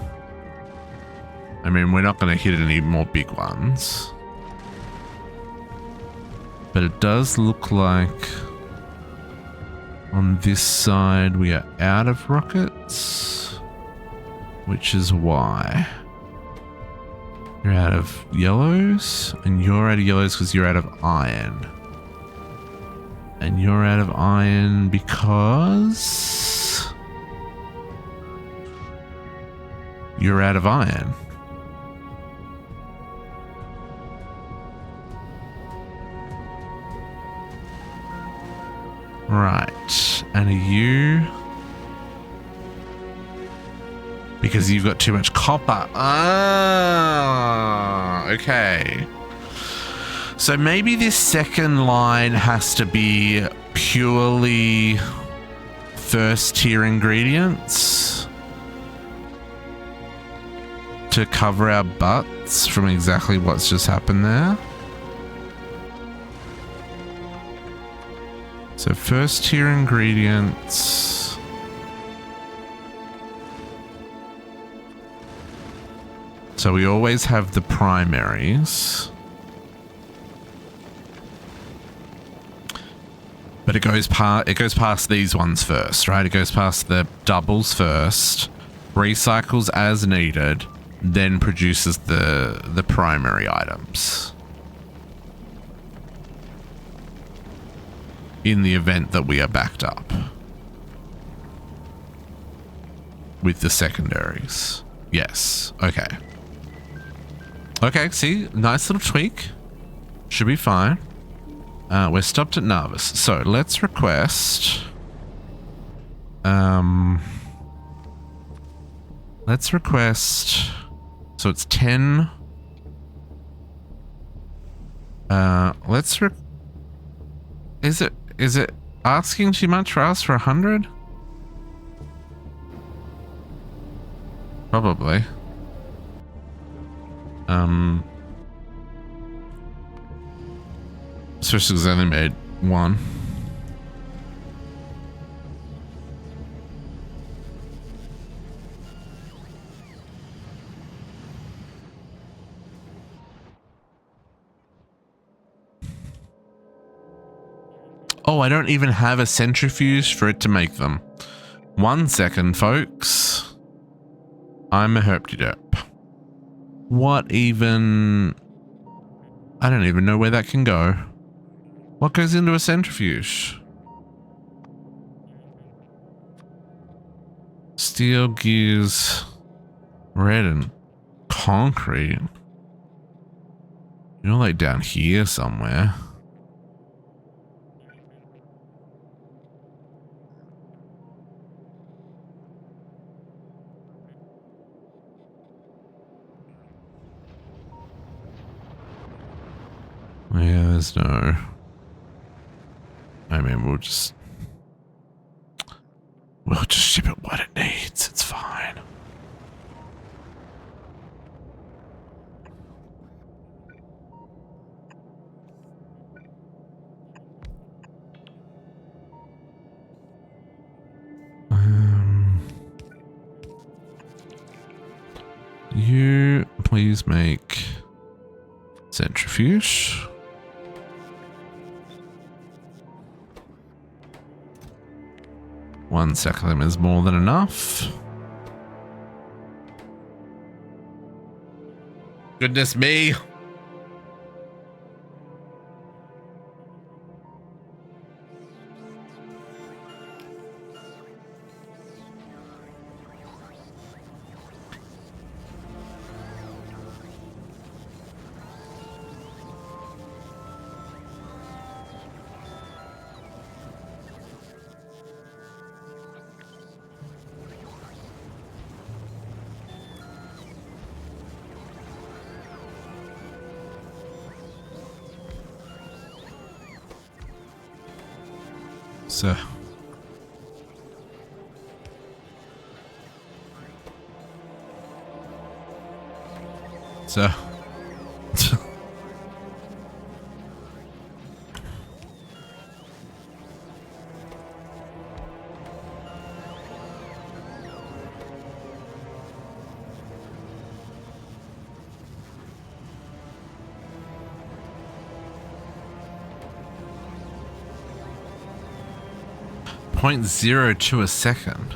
I mean, we're not going to hit any more big ones. But it does look like On this side, we are out of rockets, which is why. You're out of yellows, and you're out of yellows because you're out of iron. And you're out of iron because you're out of iron. Right, and are you... Because you've got too much copper. Ah, okay. So maybe this second line has to be purely first tier ingredients to cover our butts from exactly what's just happened there. So first tier ingredients. So we always have the primaries. But it goes past these ones first, right? It goes past the doubles first, recycles as needed, then produces the primary items. In the event that we are backed up with the secondaries. Yes. Okay. Okay, see? Nice little tweak. Should be fine. We're stopped at Narvis. So let's request... let's request... So it's 10... Is it asking too much for us for 100? Probably. Especially because I only made one. Oh, I don't even have a centrifuge for it to make them. 1 second, folks. I'm a herpty-derp. What even... I don't even know where that can go. What goes into a centrifuge? Steel gears, red and concrete. You're like down here somewhere. Yeah, there's no... I mean, we'll just ship it what it needs. It's fine. You please make centrifuge. One second of them is more than enough. Goodness me. So 0.02 a second.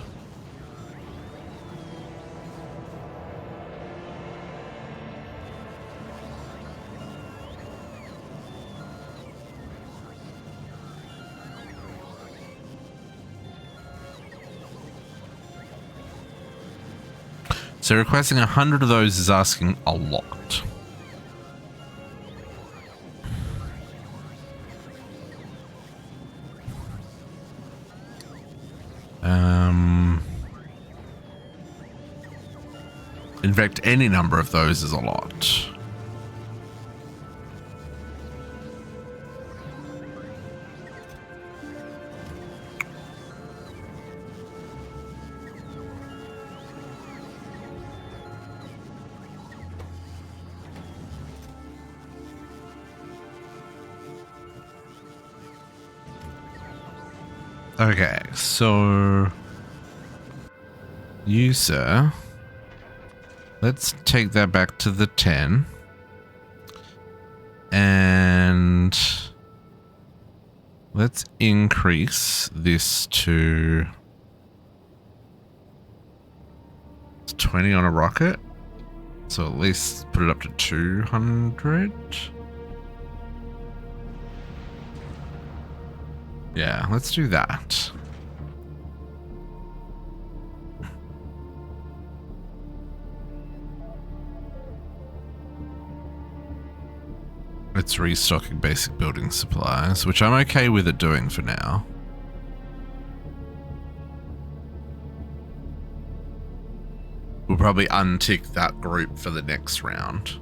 So requesting 100 of those is asking a lot. In fact, any number of those is a lot. Okay, so you, sir, let's take that back to the 10 and let's increase this to 20 on a rocket. So at least put it up to 200. Yeah, let's do that. It's restocking basic building supplies, which I'm okay with it doing for now. We'll probably untick that group for the next round.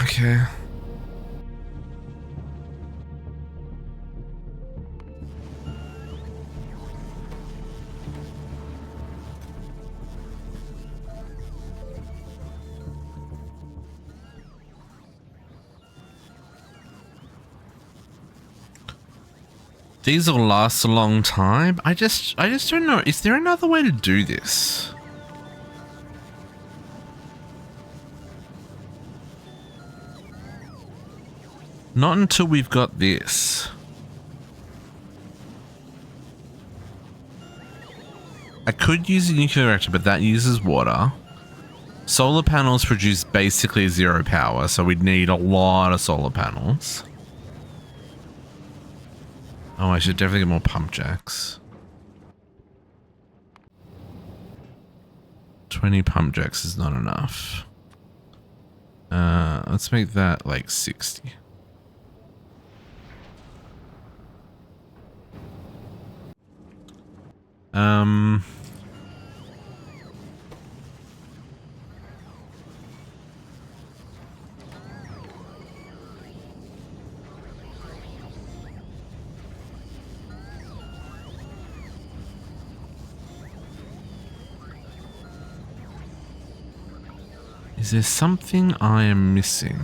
Okay. These will last a long time. I just don't know. Is there another way to do this? Not until we've got this. I could use a nuclear reactor, but that uses water. Solar panels produce basically 0 power, so we'd need a lot of solar panels. Oh, I should definitely get more pump jacks. 20 pump jacks is not enough. Let's make that like 60. Is there something I am missing?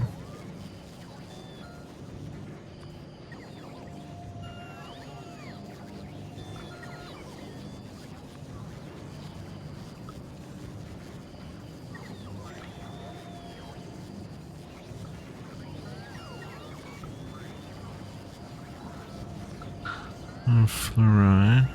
Fluoride.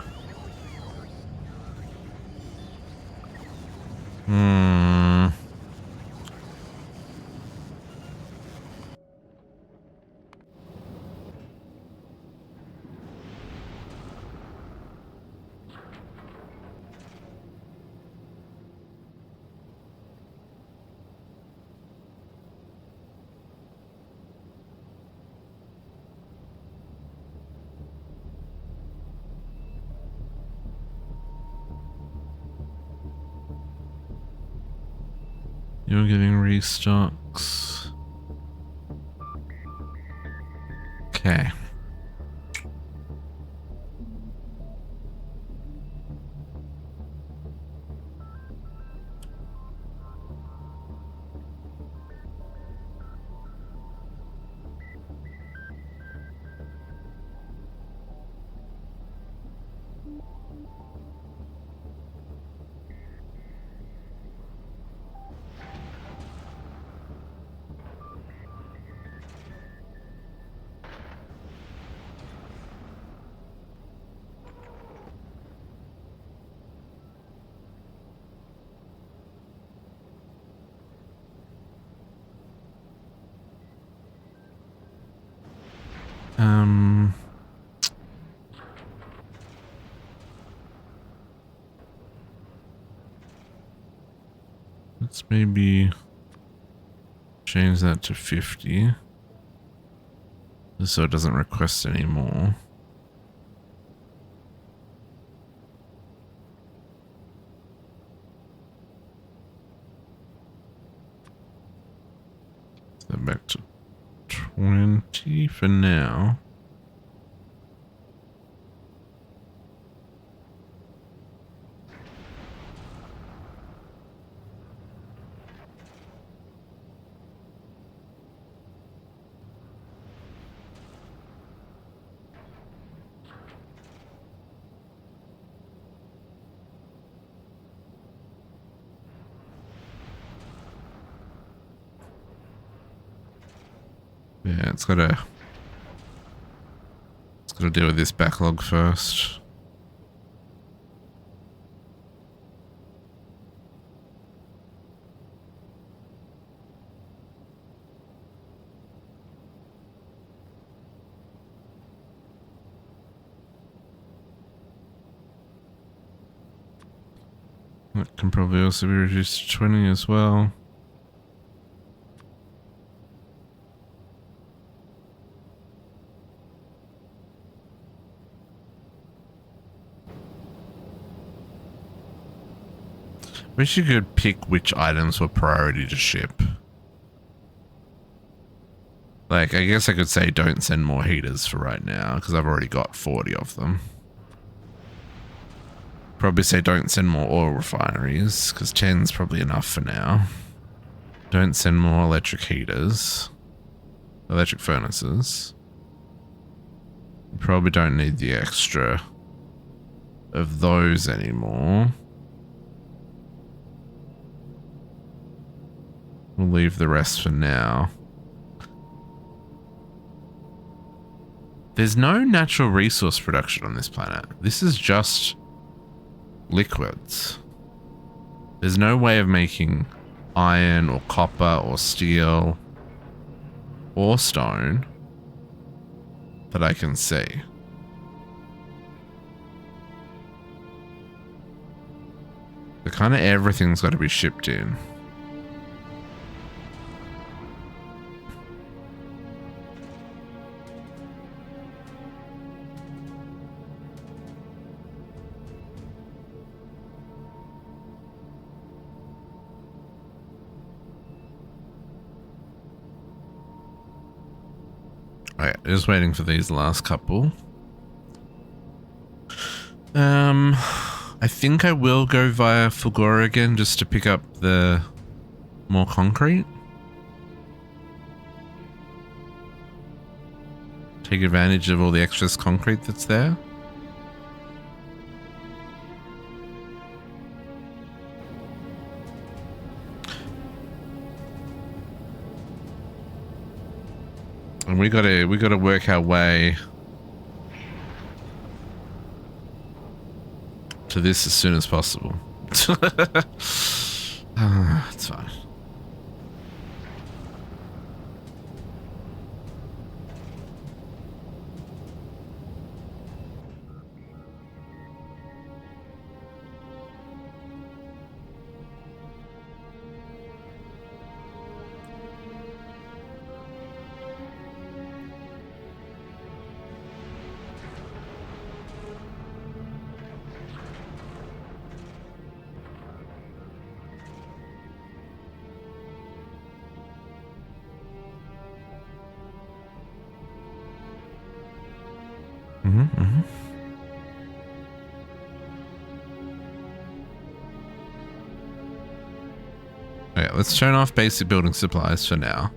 You're getting restocks. Okay. Let's maybe change that to 50. So it doesn't request anymore. So back to 20 for now. Yeah, it's gotta deal with this backlog first. That can probably also be reduced to 20 as well. Wish you could pick which items were priority to ship. Like, I guess I could say don't send more heaters for right now, because I've already got 40 of them. Probably say don't send more oil refineries, because 10's probably enough for now. Don't send more electric heaters. Electric furnaces. You probably don't need the extra of those anymore. We'll leave the rest for now. There's no natural resource production on this planet. This is just liquids. There's no way of making iron or copper or steel or stone that I can see. So kind of everything's got to be shipped in. Alright, just waiting for these last couple. I think I will go via Fulgora again just to pick up the more concrete. Take advantage of all the excess concrete that's there. And we gotta work our way to this as soon as possible. It's fine. Okay, let's turn off basic building supplies for now.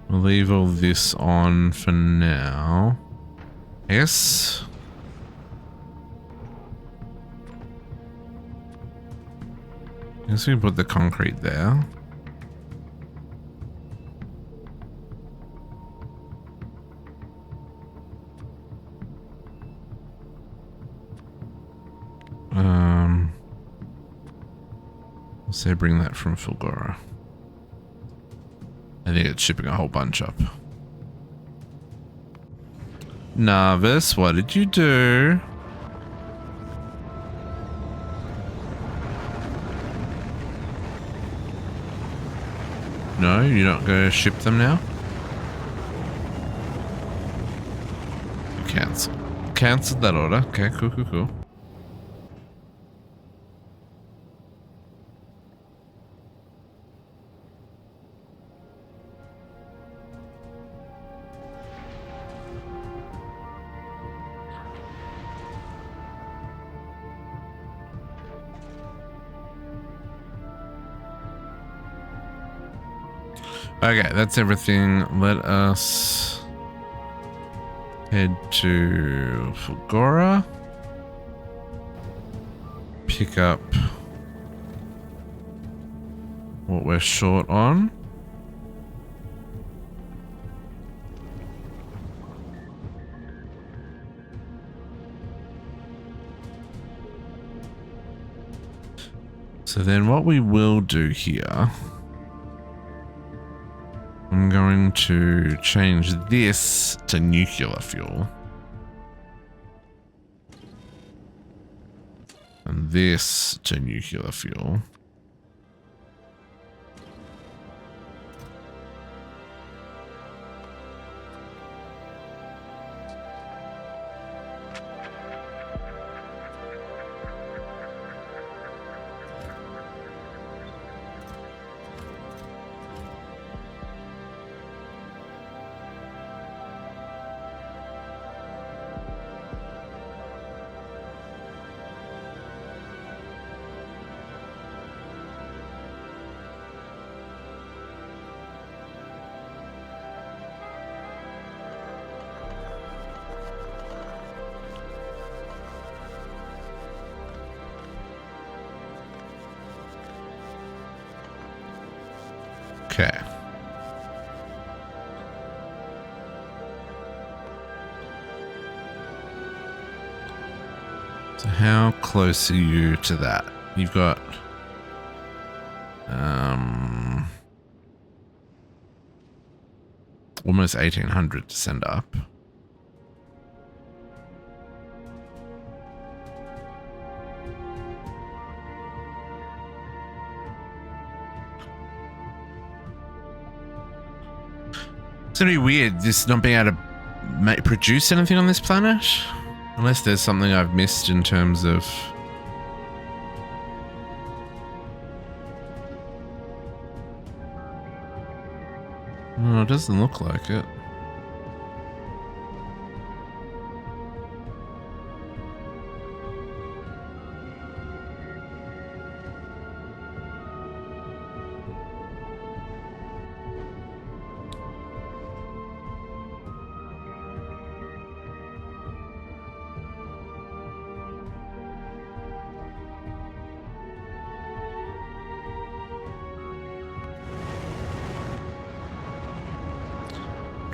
We'll leave all this on for now. I guess we can put the concrete there. We'll say bring that from Fulgora. I think it's shipping a whole bunch up. Narvis, what did you do? No, you're not going to ship them now? Cancel. Cancelled that order. Okay, cool, cool, cool. Okay, that's everything. Let us head to Fulgora. Pick up what we're short on. So then what we will do here, I'm going to change this to nuclear fuel. And this to nuclear fuel. Okay. So how close are you to that? You've got almost 1800 to send up. It's gonna be weird, just not being able to produce anything on this planet. Unless there's something I've missed in terms of... No, it doesn't look like it.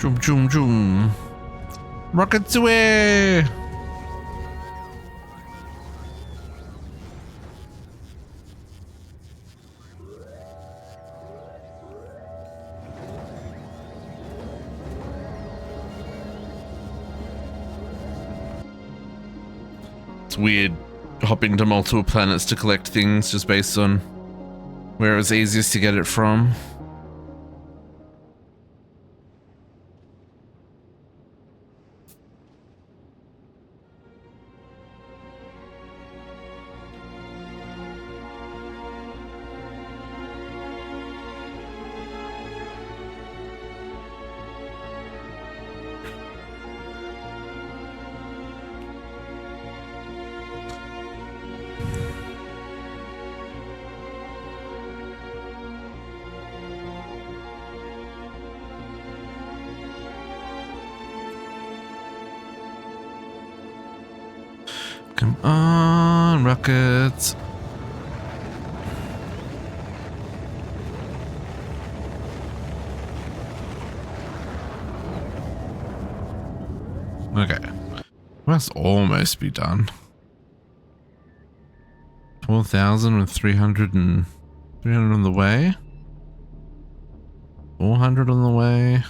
Zoom, zoom, zoom. Rockets away! It's weird hopping to multiple planets to collect things just based on where it was easiest to get it from. Come on, rockets. Okay. Must almost be done. 12,000 with 300 on the way. 400 on the way.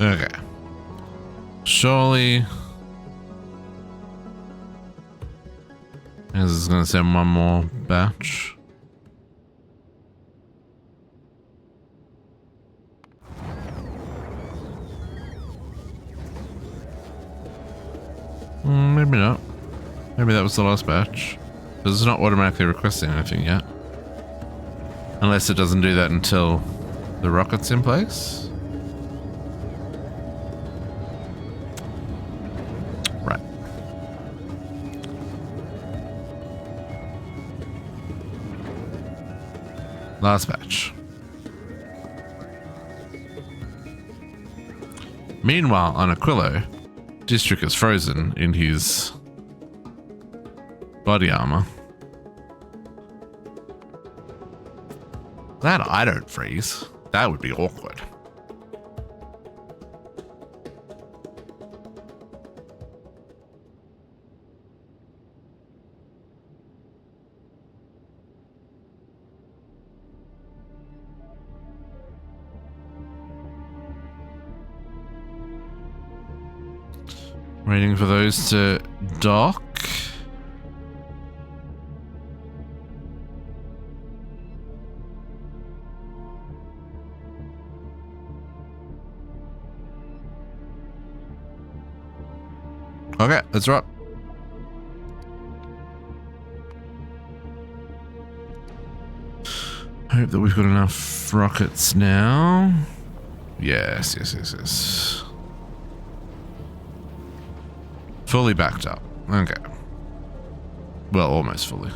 Okay. Surely. This is going to send one more batch. Maybe not. Maybe that was the last batch. Because it's not automatically requesting anything yet. Unless it doesn't do that until the rocket's in place. Right. Last batch. Meanwhile, on Aquilo, District is frozen in his body armor. Glad I don't freeze. That would be awkward. Waiting for those to dock. Okay, let's rock. Hope that we've got enough rockets now. Yes. Fully backed up. Okay. Well, almost fully.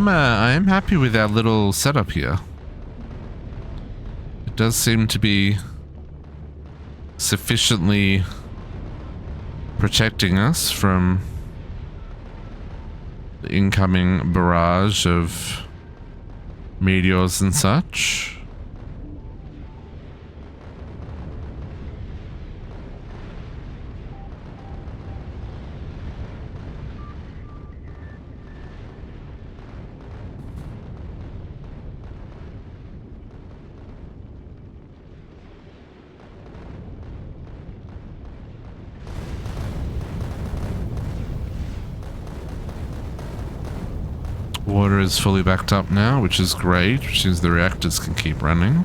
I am happy with our little setup here. It does seem to be sufficiently protecting us from the incoming barrage of meteors and such. Water is fully backed up now, which is great, which means the reactors can keep running.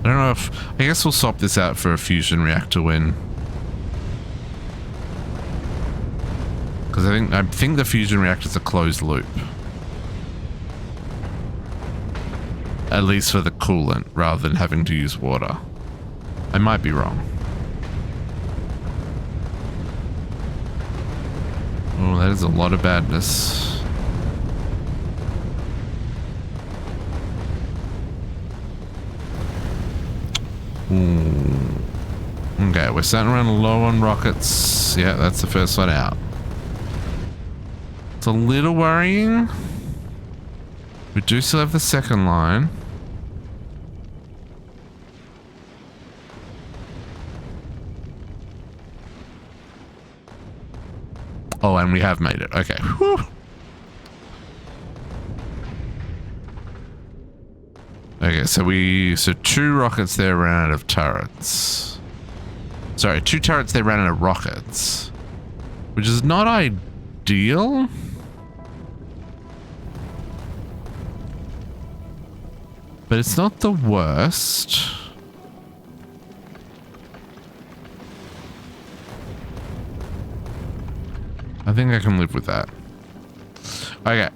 I don't know if... I guess we'll swap this out for a fusion reactor when... Because I think the fusion reactor's a closed loop. At least for the coolant, rather than having to use water. I might be wrong. Oh, that is a lot of badness. Ooh. Okay, we're starting to run low on rockets. Yeah, that's the first one out. It's a little worrying. We do still have the second line. Oh, and we have made it. Okay. Whew. Okay, so 2 rockets there ran out of turrets. Sorry, 2 turrets they ran out of rockets. Which is not ideal. But it's not the worst. I think I can live with that. Okay.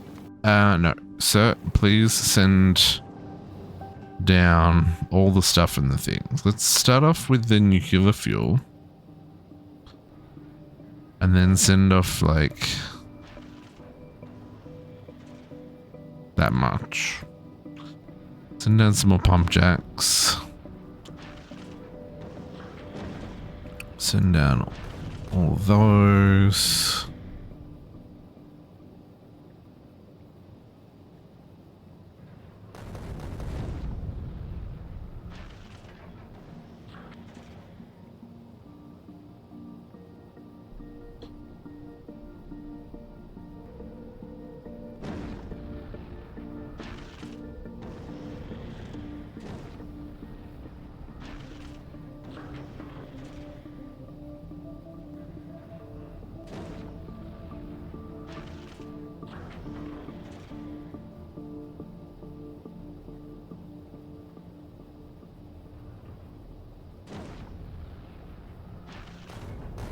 No. Sir, please send down all the stuff and the things. Let's start off with the nuclear fuel. And then send off, like, that much. Send down some more pump jacks. Send down all of those.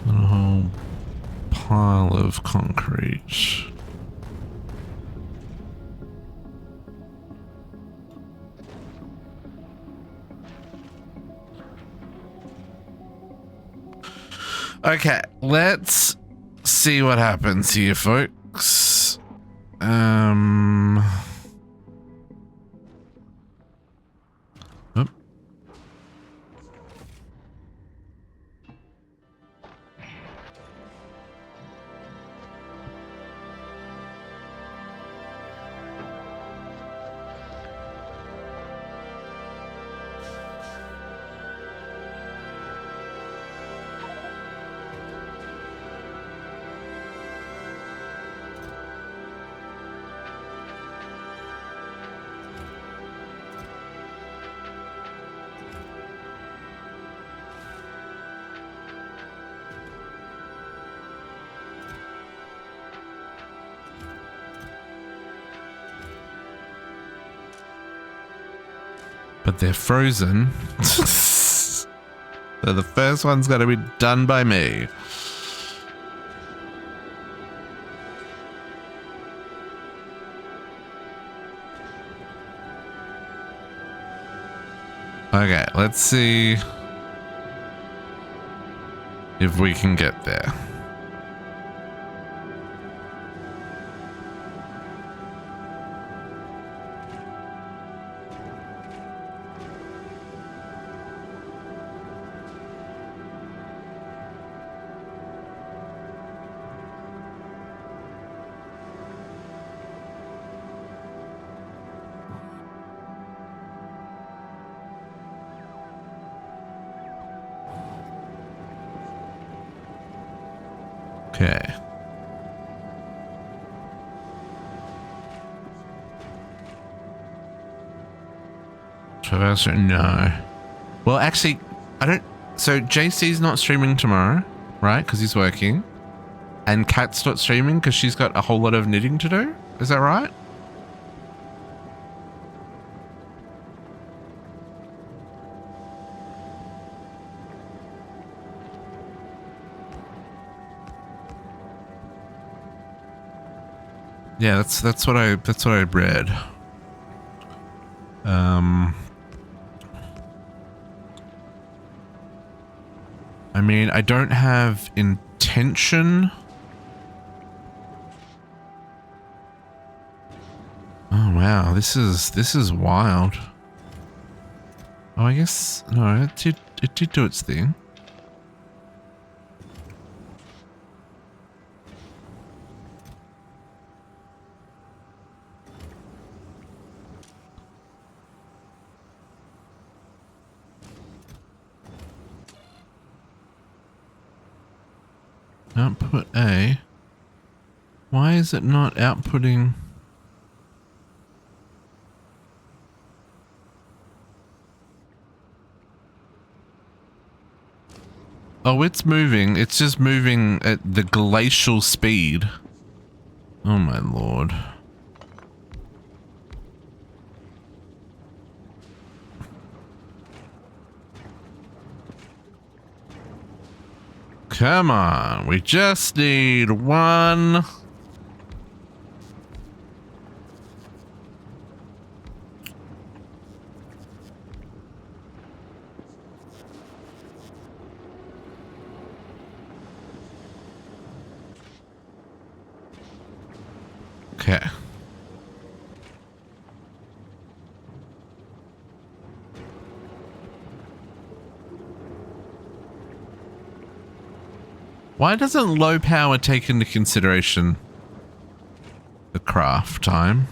A whole pile of concrete. Okay, let's see what happens here, folks. Oop. But they're frozen. So the first one's got to be done by me. Okay, let's see if we can get there. Okay. Traverser, no. Well, actually, I don't... So, JC's not streaming tomorrow, right? Because he's working. And Kat's not streaming because she's got a whole lot of knitting to do. Is that right? Yeah, that's what I read. I mean, I don't have intention. Oh wow, this is wild. Oh, I guess no, it did do its thing. Output A. Why is it not outputting? Oh, it's moving. It's just moving at the glacial speed. Oh my lord. Come on, we just need one. Okay. Why doesn't low power take into consideration the craft time?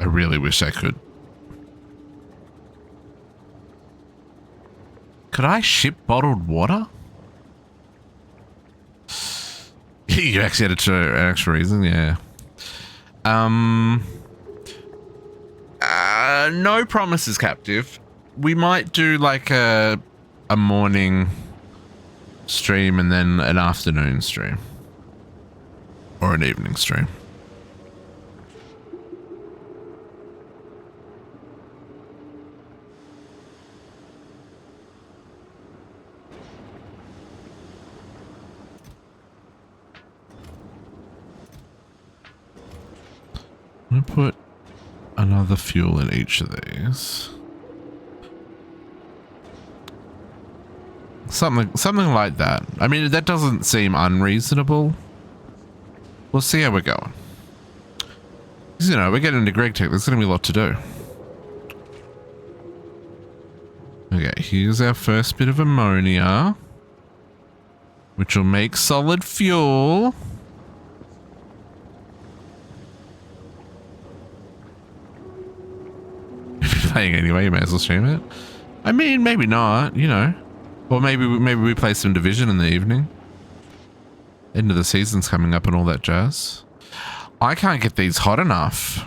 I really wish I could. Could I ship bottled water? You actually had an actual reason, yeah. No promises, Captive. We might do like a morning stream and then an afternoon stream. Or an evening stream. I'm gonna put another fuel in each of these. Something like that. I mean, that doesn't seem unreasonable. We'll see how we're going. Because, you know, we're getting into Greg Tech. There's going to be a lot to do. Okay, here's our first bit of ammonia. Which will make solid fuel. If you're playing anyway, you may as well stream it. I mean, maybe not, you know. Or maybe we play some Division in the evening. End of the season's coming up and all that jazz. I can't get these hot enough.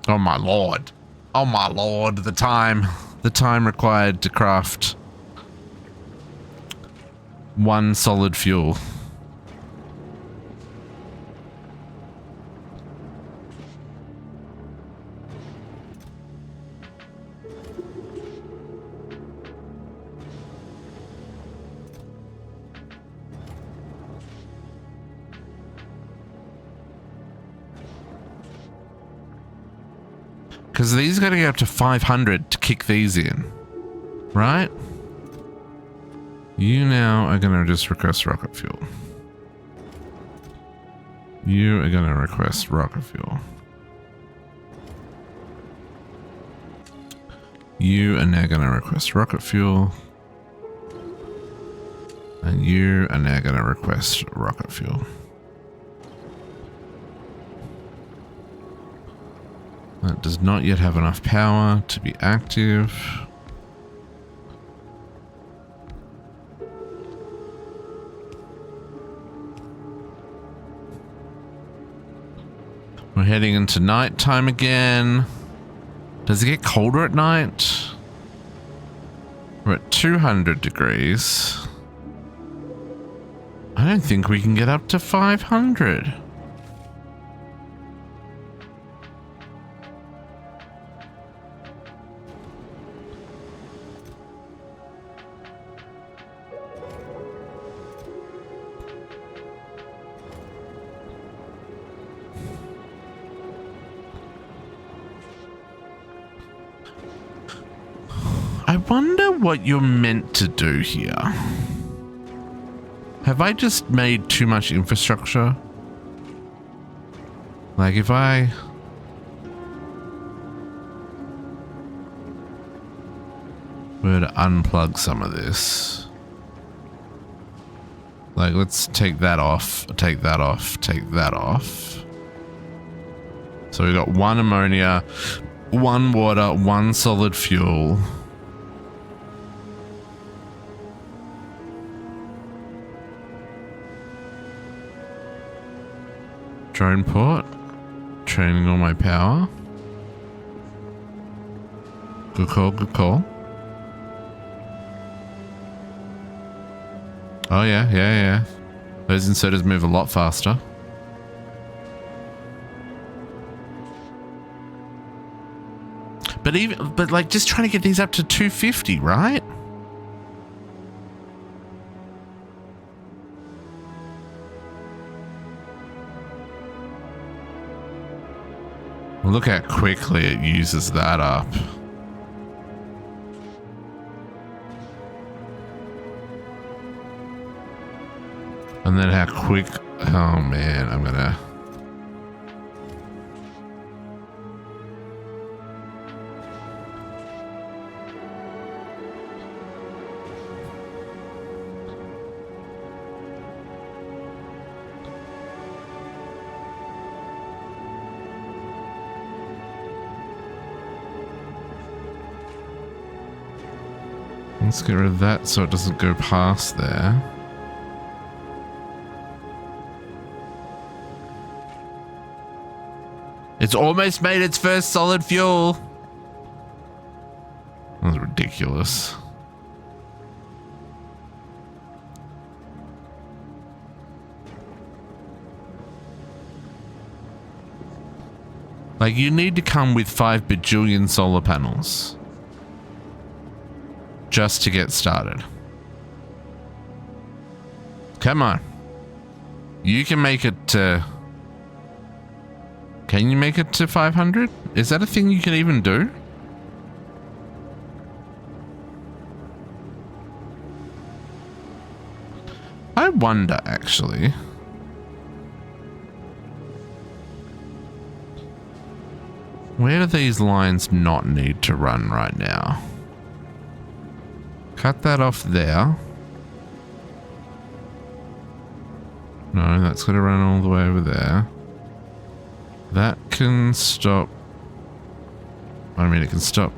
Oh my lord. Oh my lord, the time required to craft one solid fuel. Because these got to get up to 500 to kick these in, right? You now are going to just request rocket fuel. You are going to request rocket fuel. You are now going to request rocket fuel. And you are now going to request rocket fuel. That does not yet have enough power to be active. We're heading into nighttime again. Does it get colder at night? We're at 200 degrees. I don't think we can get up to 500. I wonder what you're meant to do here. Have I just made too much infrastructure? Like if I... were to unplug some of this. Like let's take that off, take that off, take that off. So we've got 1 ammonia, 1 water, 1 solid fuel. Drone port, training all my power. Good call, good call. Oh yeah, yeah, yeah. Those inserters move a lot faster. But like just trying to get these up to 250, right? Look how quickly it uses that up. And then how quick... oh man, I'm gonna... let's get rid of that so it doesn't go past there. It's almost made its first solid fuel. That was ridiculous. Like you need to come with 5 bajillion solar panels. Just to get started. Come on. You can make it to... can you make it to 500? Is that a thing you can even do? I wonder, actually. Where do these lines not need to run right now? Cut that off there. No, that's going to run all the way over there. That can stop. I mean, it can stop.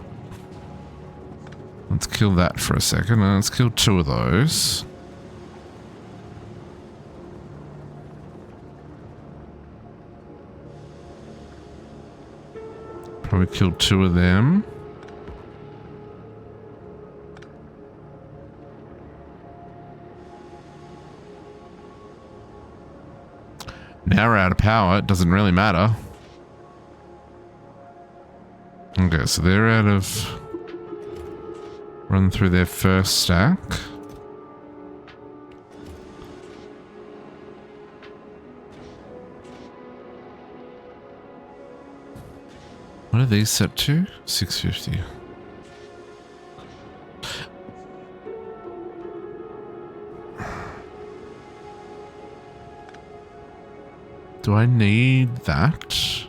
Let's kill that for a second. Let's kill 2 of those. Probably kill 2 of them. Now we're out of power. It doesn't really matter. Okay, so they're out of... run through their first stack. What are these set to? 650. Do I need that?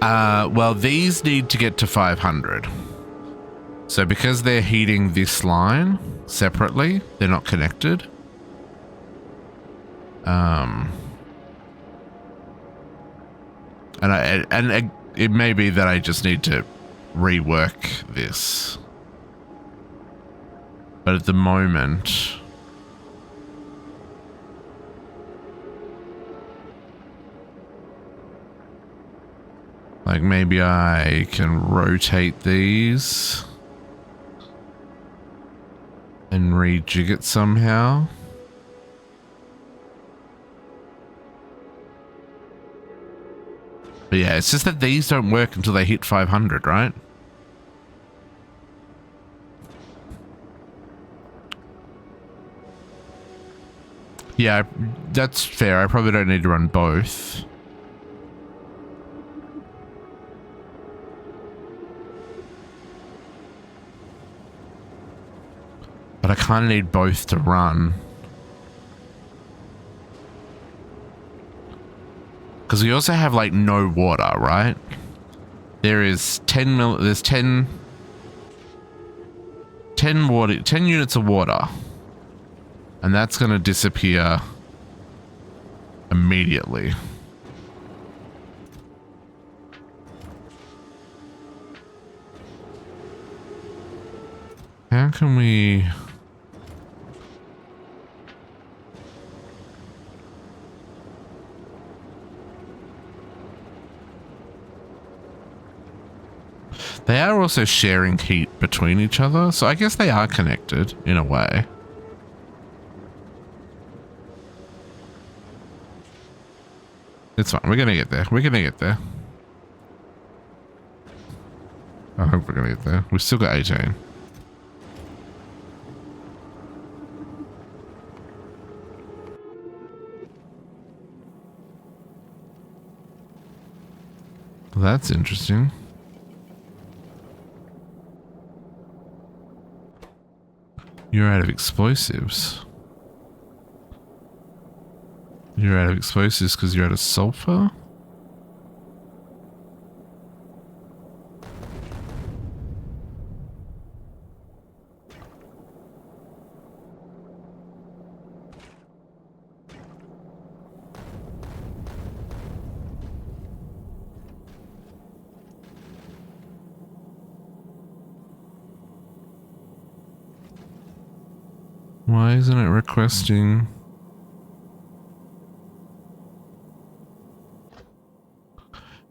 Well, these need to get to 500. So because they're heating this line separately, they're not connected. And it may be that I just need to rework this. But at the moment... like maybe I can rotate these and rejig it somehow. But yeah, it's just that these don't work until they hit 500, right? Yeah, that's fair. I probably don't need to run both. But I kind of need both to run. Because we also have like no water, right? There is 10 units of water. And that's going to disappear immediately. How can we... They are also sharing heat between each other, so I guess they are connected in a way. It's fine. We're going to get there. We're going to get there. I hope we're going to get there. We've still got 18. That's interesting. You're out of explosives. You're out of explosives because you're out of sulfur? Why isn't it requesting?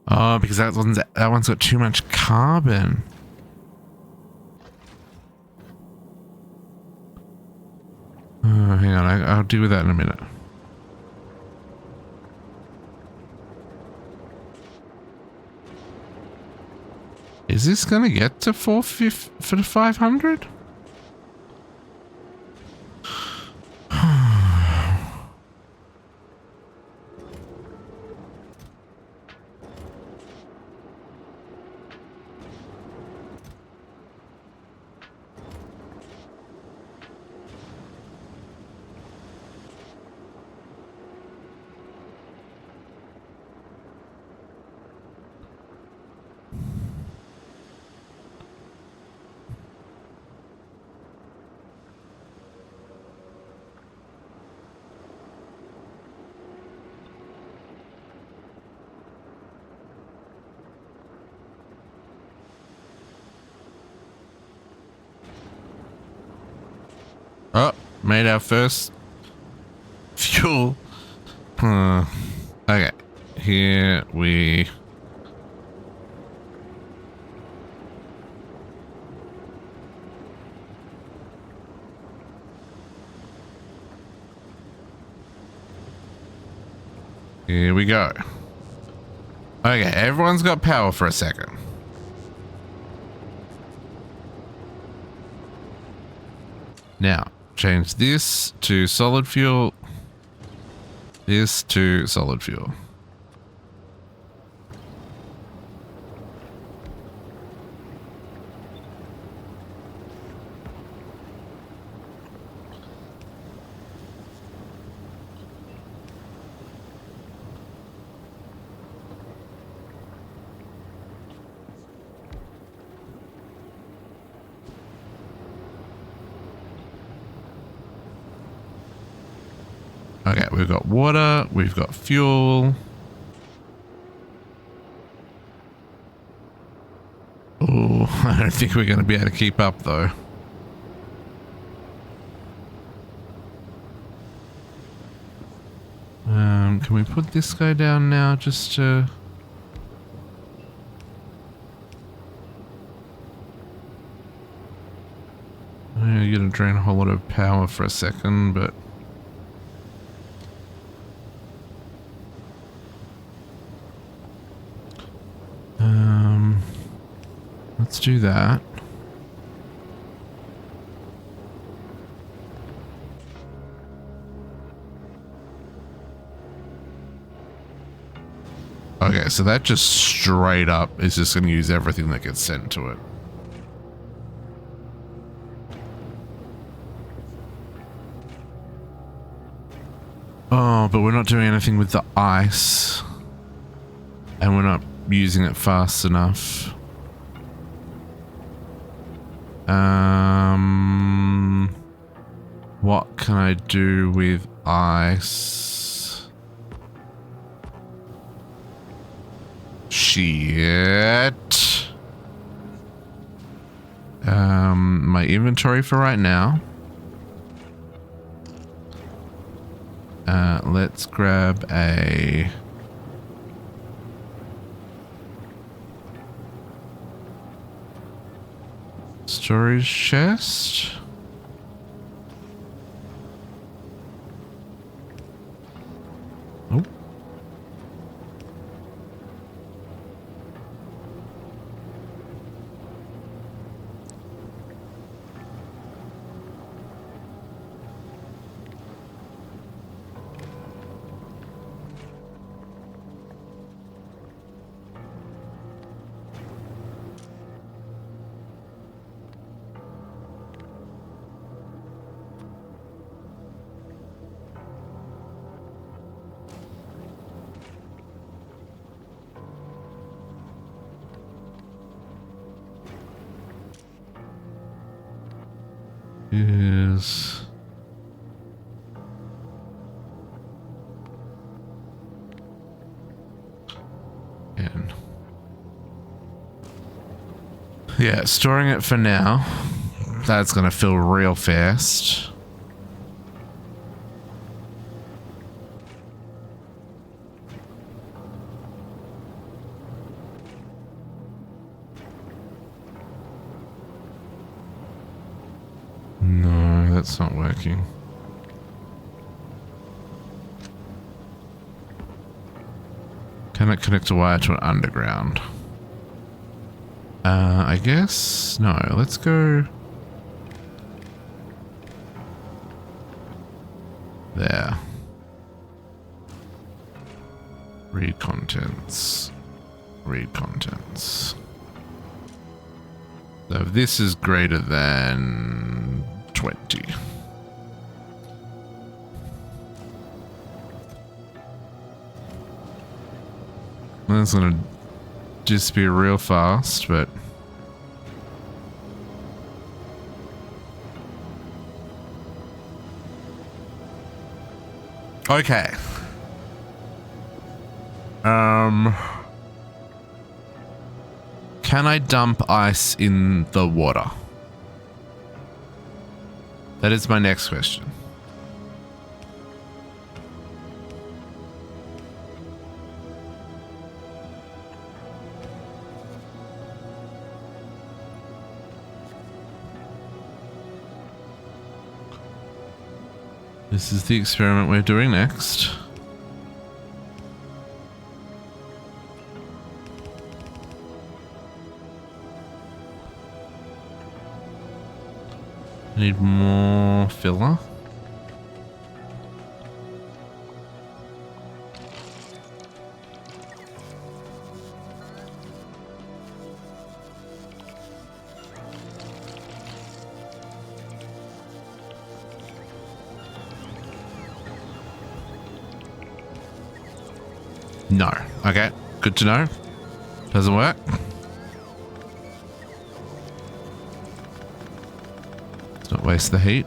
Oh, because that one's got too much carbon. Oh, hang on, I'll deal with that in a minute. Is this gonna get to 500? Oh, made our first fuel. Okay, here we... Here we go. Okay, everyone's got power for a second. Now, change this to solid fuel. This to solid fuel. Okay, we've got water, we've got fuel. Oh, I don't think we're going to be able to keep up though. Can we put this guy down now just to... You're going to drain a whole lot of power for a second, but... Let's do that. Okay, so that just straight up is just going to use everything that gets sent to it. Oh, but we're not doing anything with the ice. And we're not using it fast enough. What can I do with ice? Shit. My inventory for right now. Let's grab a... storage chest. Oh. Is in. Yeah, storing it for now. That's gonna fill real fast. No, that's not working. Can it connect a wire to an underground? I guess? No, let's go... there. Read contents. Read contents. So if this is greater than 20. That's gonna disappear real fast, but... okay. Can I dump ice in the water? That is my next question. This is the experiment we're doing next. Need more filler. No. Okay. Good to know. Doesn't work. Let's not waste the heat.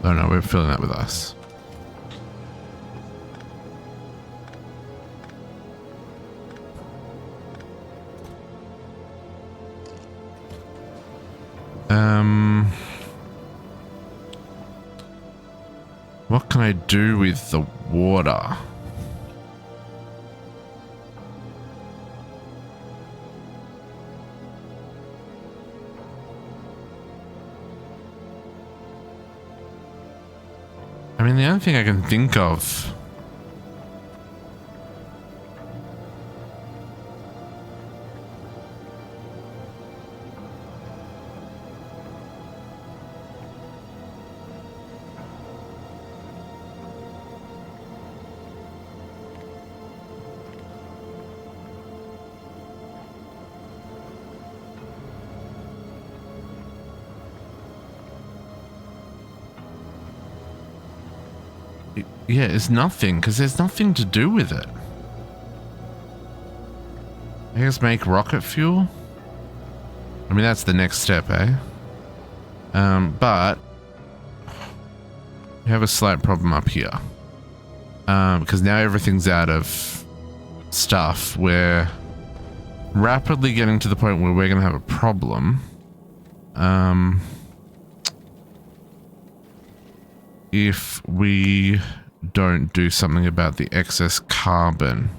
Oh no, we're filling that with ice. What can I do with the water? I mean, the only thing I can think of... Yeah, it's nothing, because there's nothing to do with it. I guess make rocket fuel? I mean, that's the next step, eh? But we have a slight problem up here. Because now everything's out of stuff. We're rapidly getting to the point where we're going to have a problem. If we don't do something about the excess carbon.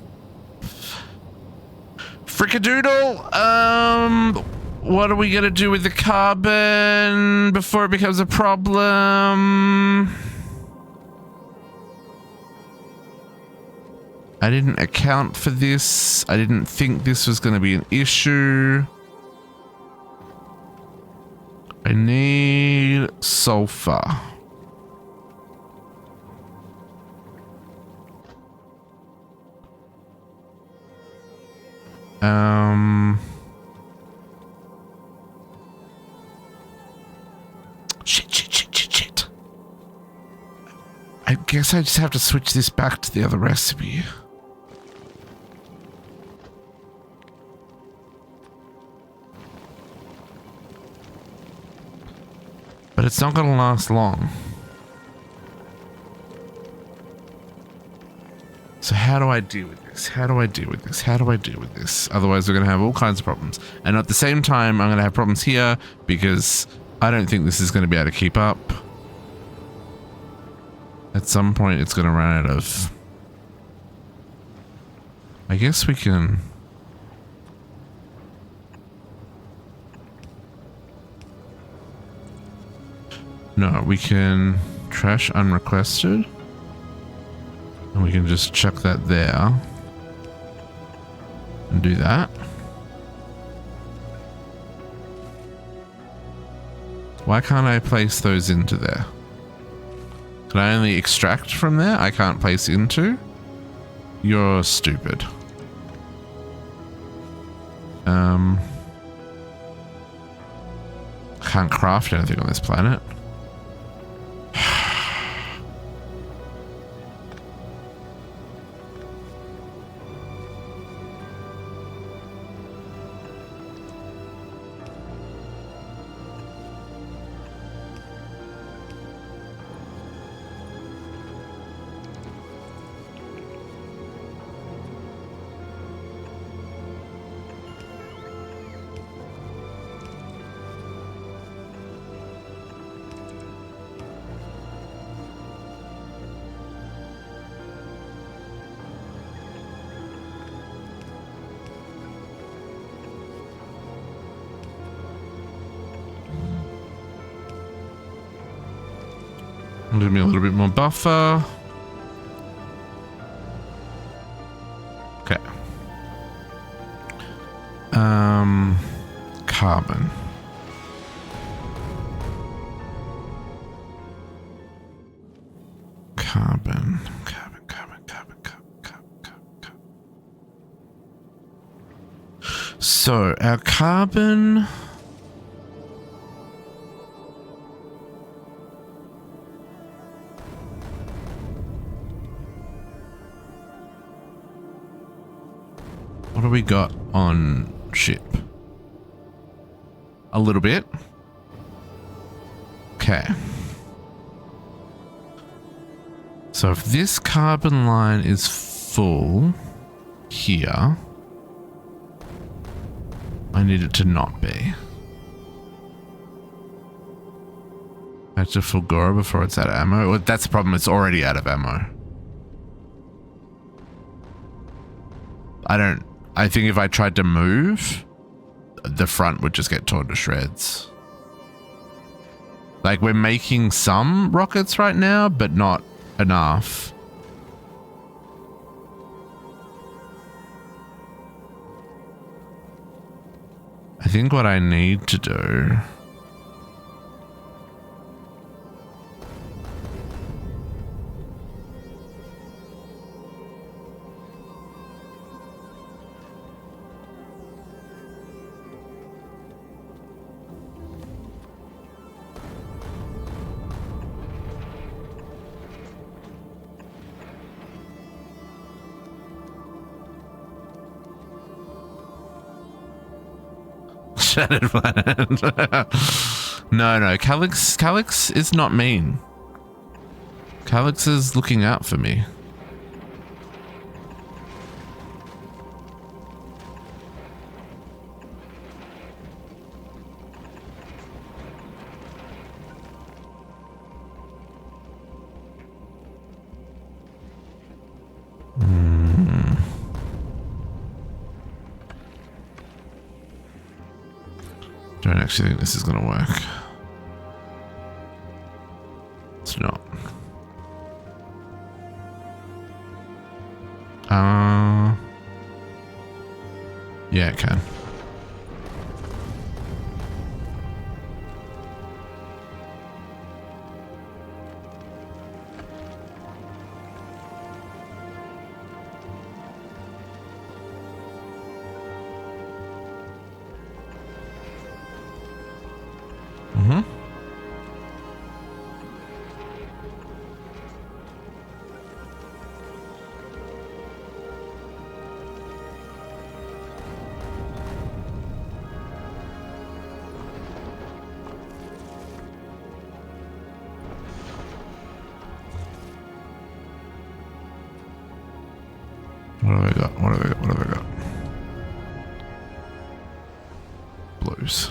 Frickadoodle! What are we gonna do with the carbon before it becomes a problem? I didn't account for this. I didn't think this was gonna be an issue. I need sulfur. Shit. I guess I just have to switch this back to the other recipe. But it's not going to last long. So how do I deal with this? How do I deal with this? How do I deal with this? Otherwise, we're going to have all kinds of problems. And at the same time, I'm going to have problems here because I don't think this is going to be able to keep up. At some point, it's going to run out of... I guess we can... No, we can trash unrequested. And we can just chuck that there. And do that. Why can't I place those into there? Can I only extract from there? I can't place into? You're stupid. Can't craft anything on this planet. Give me a little bit more buffer. Okay. Carbon. Carbon. So, our carbon... What do we got on ship? A little bit. Okay. So if this carbon line is full here, I need it to not be. I have to fulgura before it's out of ammo. Well, that's the problem. It's already out of ammo. I think if I tried to move, the front would just get torn to shreds. Like, we're making some rockets right now, but not enough. I think what I need to do... shattered planet. No, Calyx is not mean. Calyx is looking out for me. Don't actually think this is going to work. It's not. Yeah, it can. What have I got? What have I got? What have I got? Blues.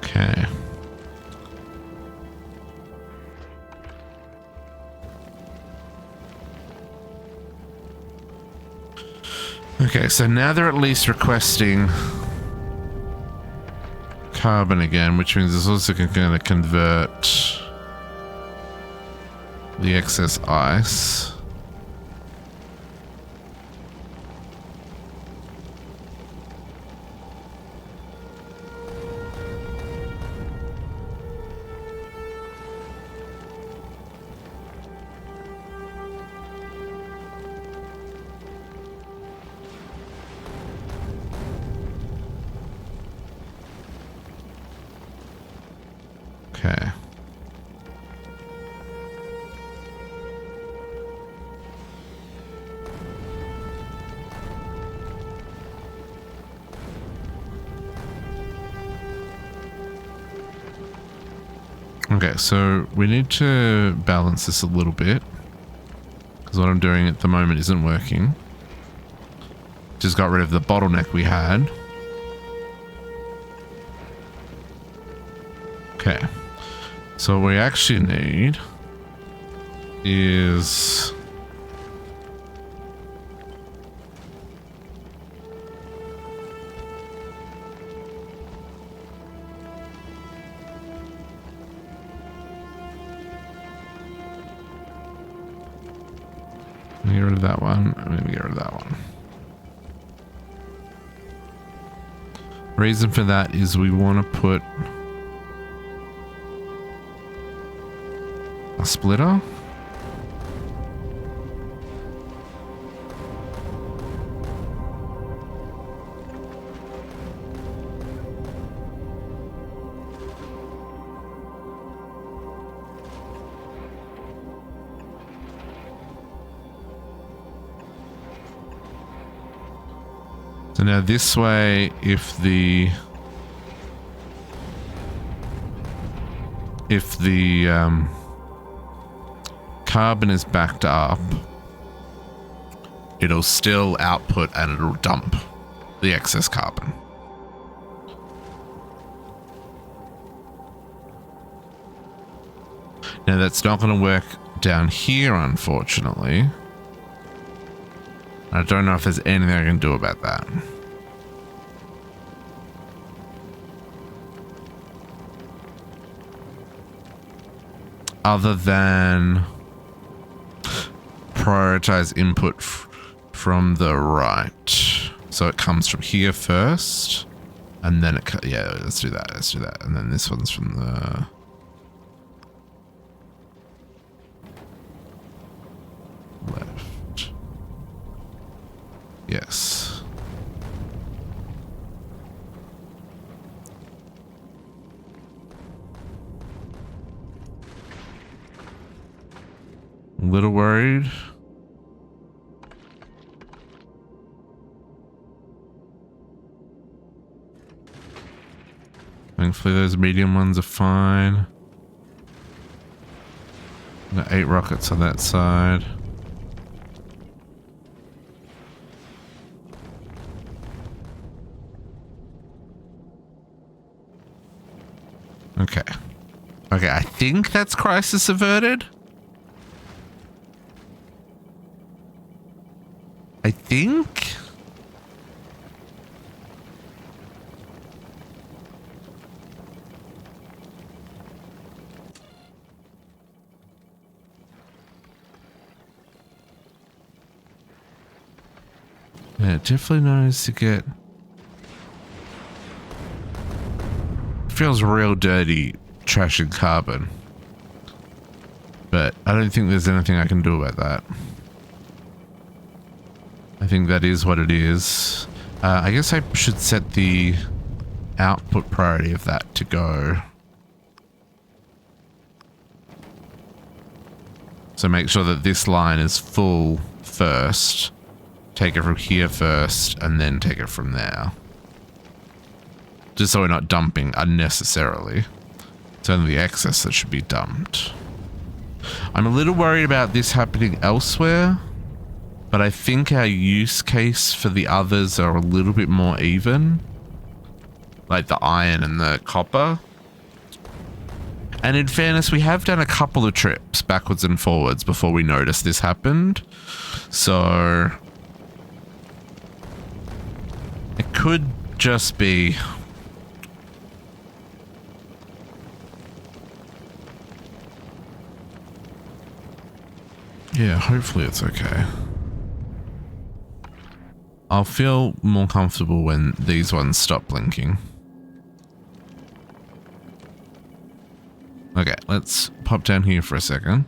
Okay. Okay, so now they're at least requesting carbon again, which means it's also going to convert the excess ice. Okay. Okay, so we need to balance this a little bit because what I'm doing at the moment isn't working. Just got rid of the bottleneck we had. Okay. So what we actually need is get rid of that one. Maybe get rid of that one. Reason for that is we want to put a splitter. So now this way, if the carbon is backed up, it'll still output and it'll dump. the excess carbon. Now that's not going to work down here, unfortunately. I don't know if there's anything I can do about that. Other than prioritize input from the right. So it comes from here first, and then it, yeah, let's do that. Let's do that. And then this one's from the left. Yes. A little worried. Thankfully those medium ones are fine. Got 8 rockets on that side. Okay. Okay, I think that's crisis averted. I think. Yeah, it definitely knows to get. Feels real dirty trashing carbon. But I don't think there's anything I can do about that. I think that is what it is. I guess I should set the output priority of that to go. So make sure that this line is full first. Take it from here first, and then take it from there. Just so we're not dumping unnecessarily. It's only the excess that should be dumped. I'm a little worried about this happening elsewhere, but I think our use case for the others are a little bit more even. Like the iron and the copper. And in fairness, we have done a couple of trips backwards and forwards before we noticed this happened. So it could just be... Yeah, hopefully it's okay. I'll feel more comfortable when these ones stop blinking. Okay, let's pop down here for a second.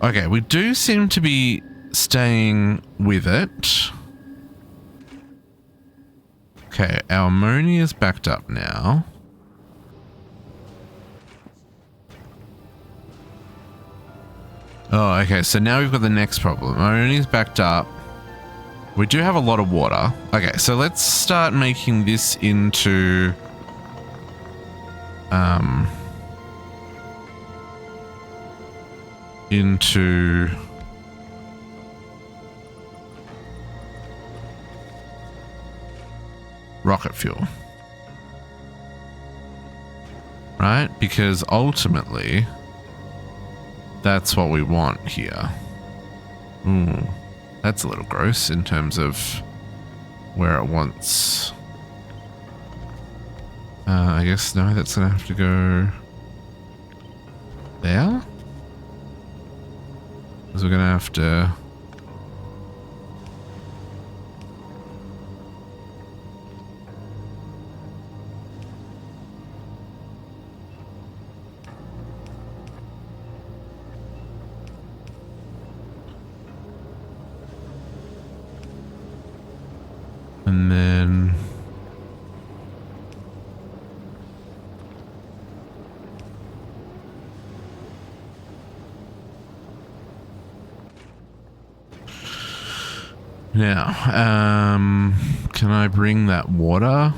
Okay, we do seem to be staying with it. Okay, our ammonia is backed up now. Oh, okay, so now we've got the next problem. Ammonia's backed up. We do have a lot of water. Okay, so let's start making this into... rocket fuel. Right? Because ultimately... that's what we want here. Ooh, that's a little gross in terms of where it wants. I guess no, that's gonna have to go there. Because we're gonna have to. And then now, can I bring that water?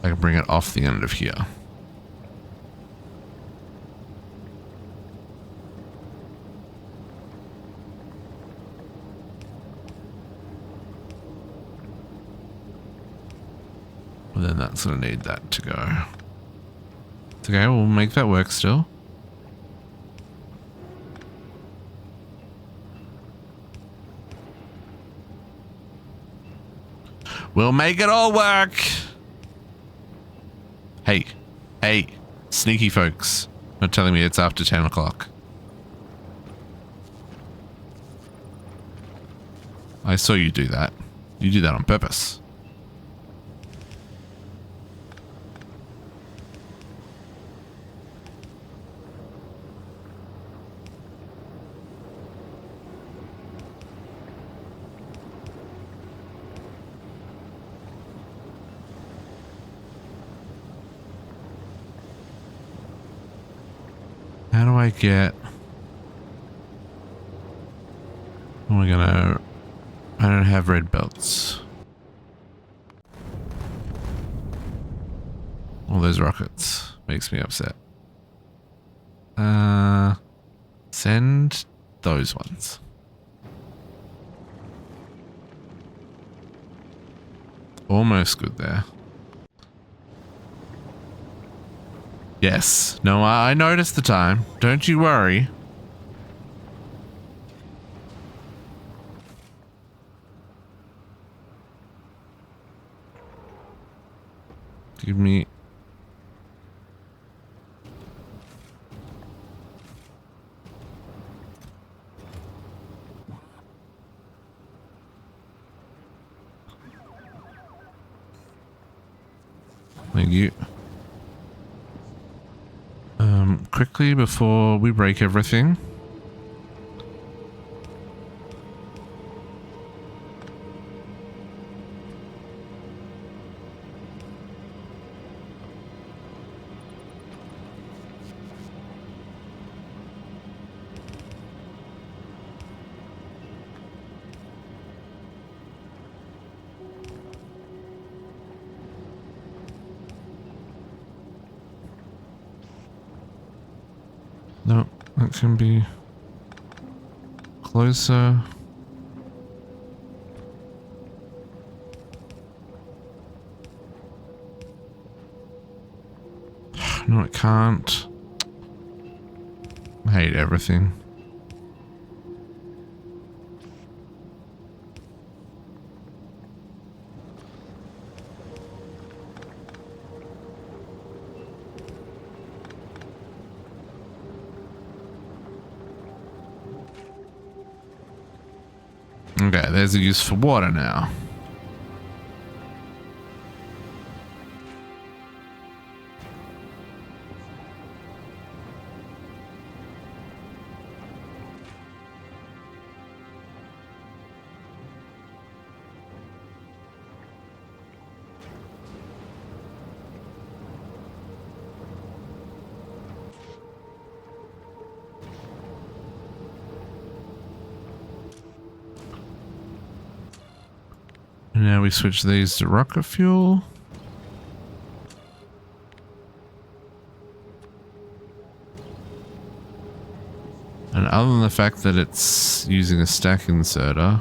I can bring it off the end of here. Well, then that's going to need that to go. It's okay, we'll make that work still. We'll make it all work. Hey, hey, sneaky folks. Not telling me it's after 10 o'clock. I saw you do that. You do that on purpose. How do I get... Oh, we're gonna... I don't have red belts. All those rockets. Makes me upset. Send those ones. Almost good there. Yes. No, I noticed the time. Don't you worry. Give me... Thank you. Quickly before we break everything. No, that can be closer. No, it can't. I hate everything. Okay, there's a use for water now. Now we switch these to rocket fuel. And other than the fact that it's using a stack inserter,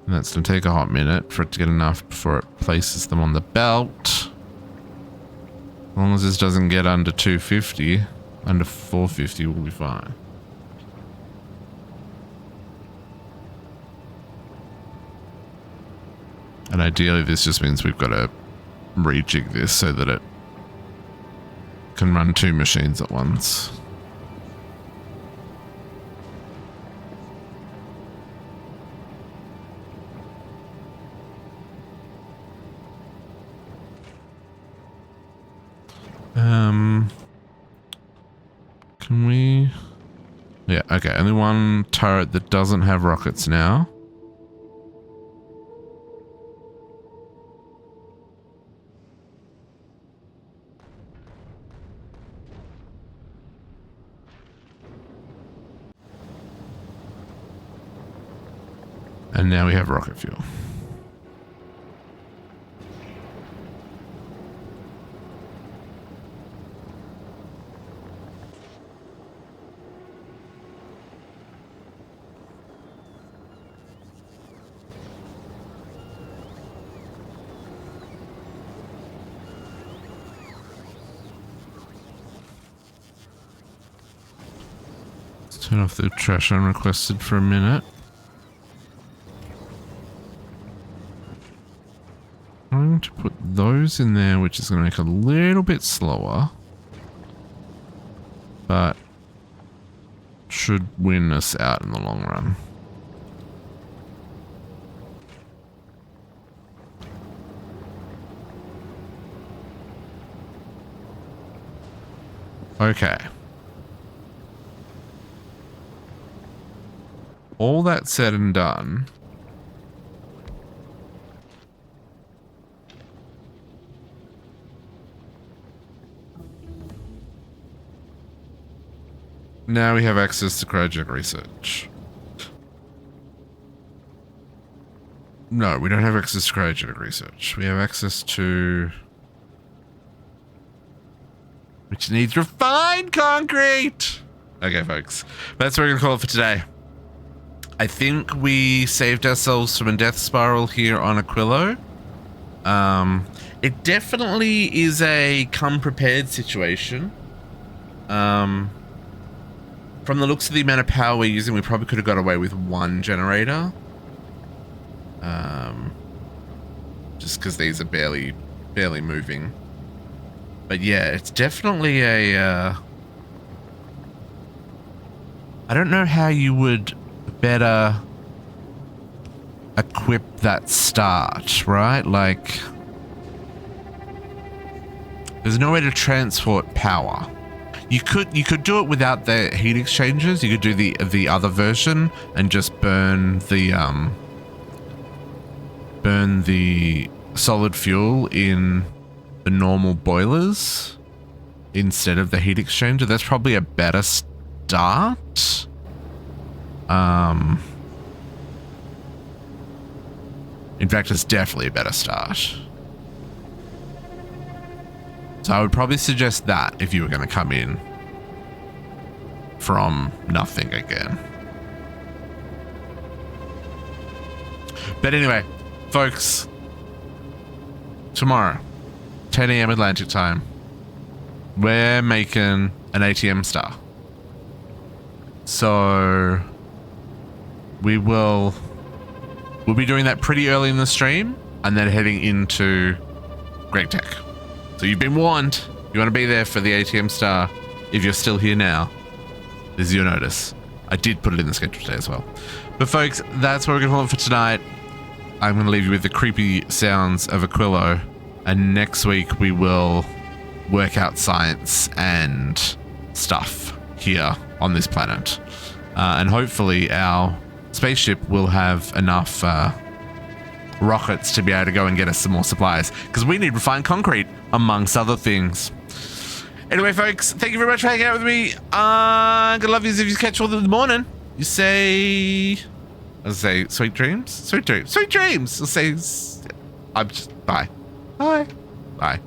and that's going to take a hot minute for it to get enough before it places them on the belt. As long as this doesn't get under 250, under 450 we'll be fine. And ideally this just means we've got to rejig this so that it can run 2 machines at once. Can we... Yeah, okay, only one turret that doesn't have rockets now. And now we have rocket fuel. Turn off the trash unrequested for a minute. I'm going to put those in there, which is going to make it a little bit slower. But should win us out in the long run. Okay. All that said and done, now we have access to cryogenic research. No, we don't have access to cryogenic research. We have access to... which needs refined concrete! Okay, folks. That's what we're going to call it for today. I think we saved ourselves from a death spiral here on Aquilo. It definitely is a come prepared situation. From the looks of the amount of power we're using, we probably could have got away with one generator. Just because these are barely moving. But yeah, it's definitely a... I don't know how you would better equip that start, right? Like, there's no way to transport power. You could do it without the heat exchangers. You could do the other version and just burn the solid fuel in the normal boilers instead of the heat exchanger. That's probably a better start. In fact, it's definitely a better start. So I would probably suggest that if you were going to come in from nothing again. But anyway, folks, tomorrow, 10 a.m. Atlantic time, we're making an ATM star. So we'll be doing that pretty early in the stream and then heading into Great Tech. So you've been warned. You want to be there for the ATM star. If you're still here now, this is your notice. I did put it in the schedule today as well. But folks, that's what we're going to call it for tonight. I'm going to leave you with the creepy sounds of Aquilo. And next week we will work out science and stuff here on this planet. And hopefully our spaceship will have enough rockets to be able to go and get us some more supplies. Because we need refined concrete, amongst other things. Anyway, folks, thank you very much for hanging out with me. I'm gonna love you if you catch all in the morning. You say... I'll say sweet dreams? Sweet dreams. Sweet dreams! I'll say... I'm just... Bye. Bye. Bye.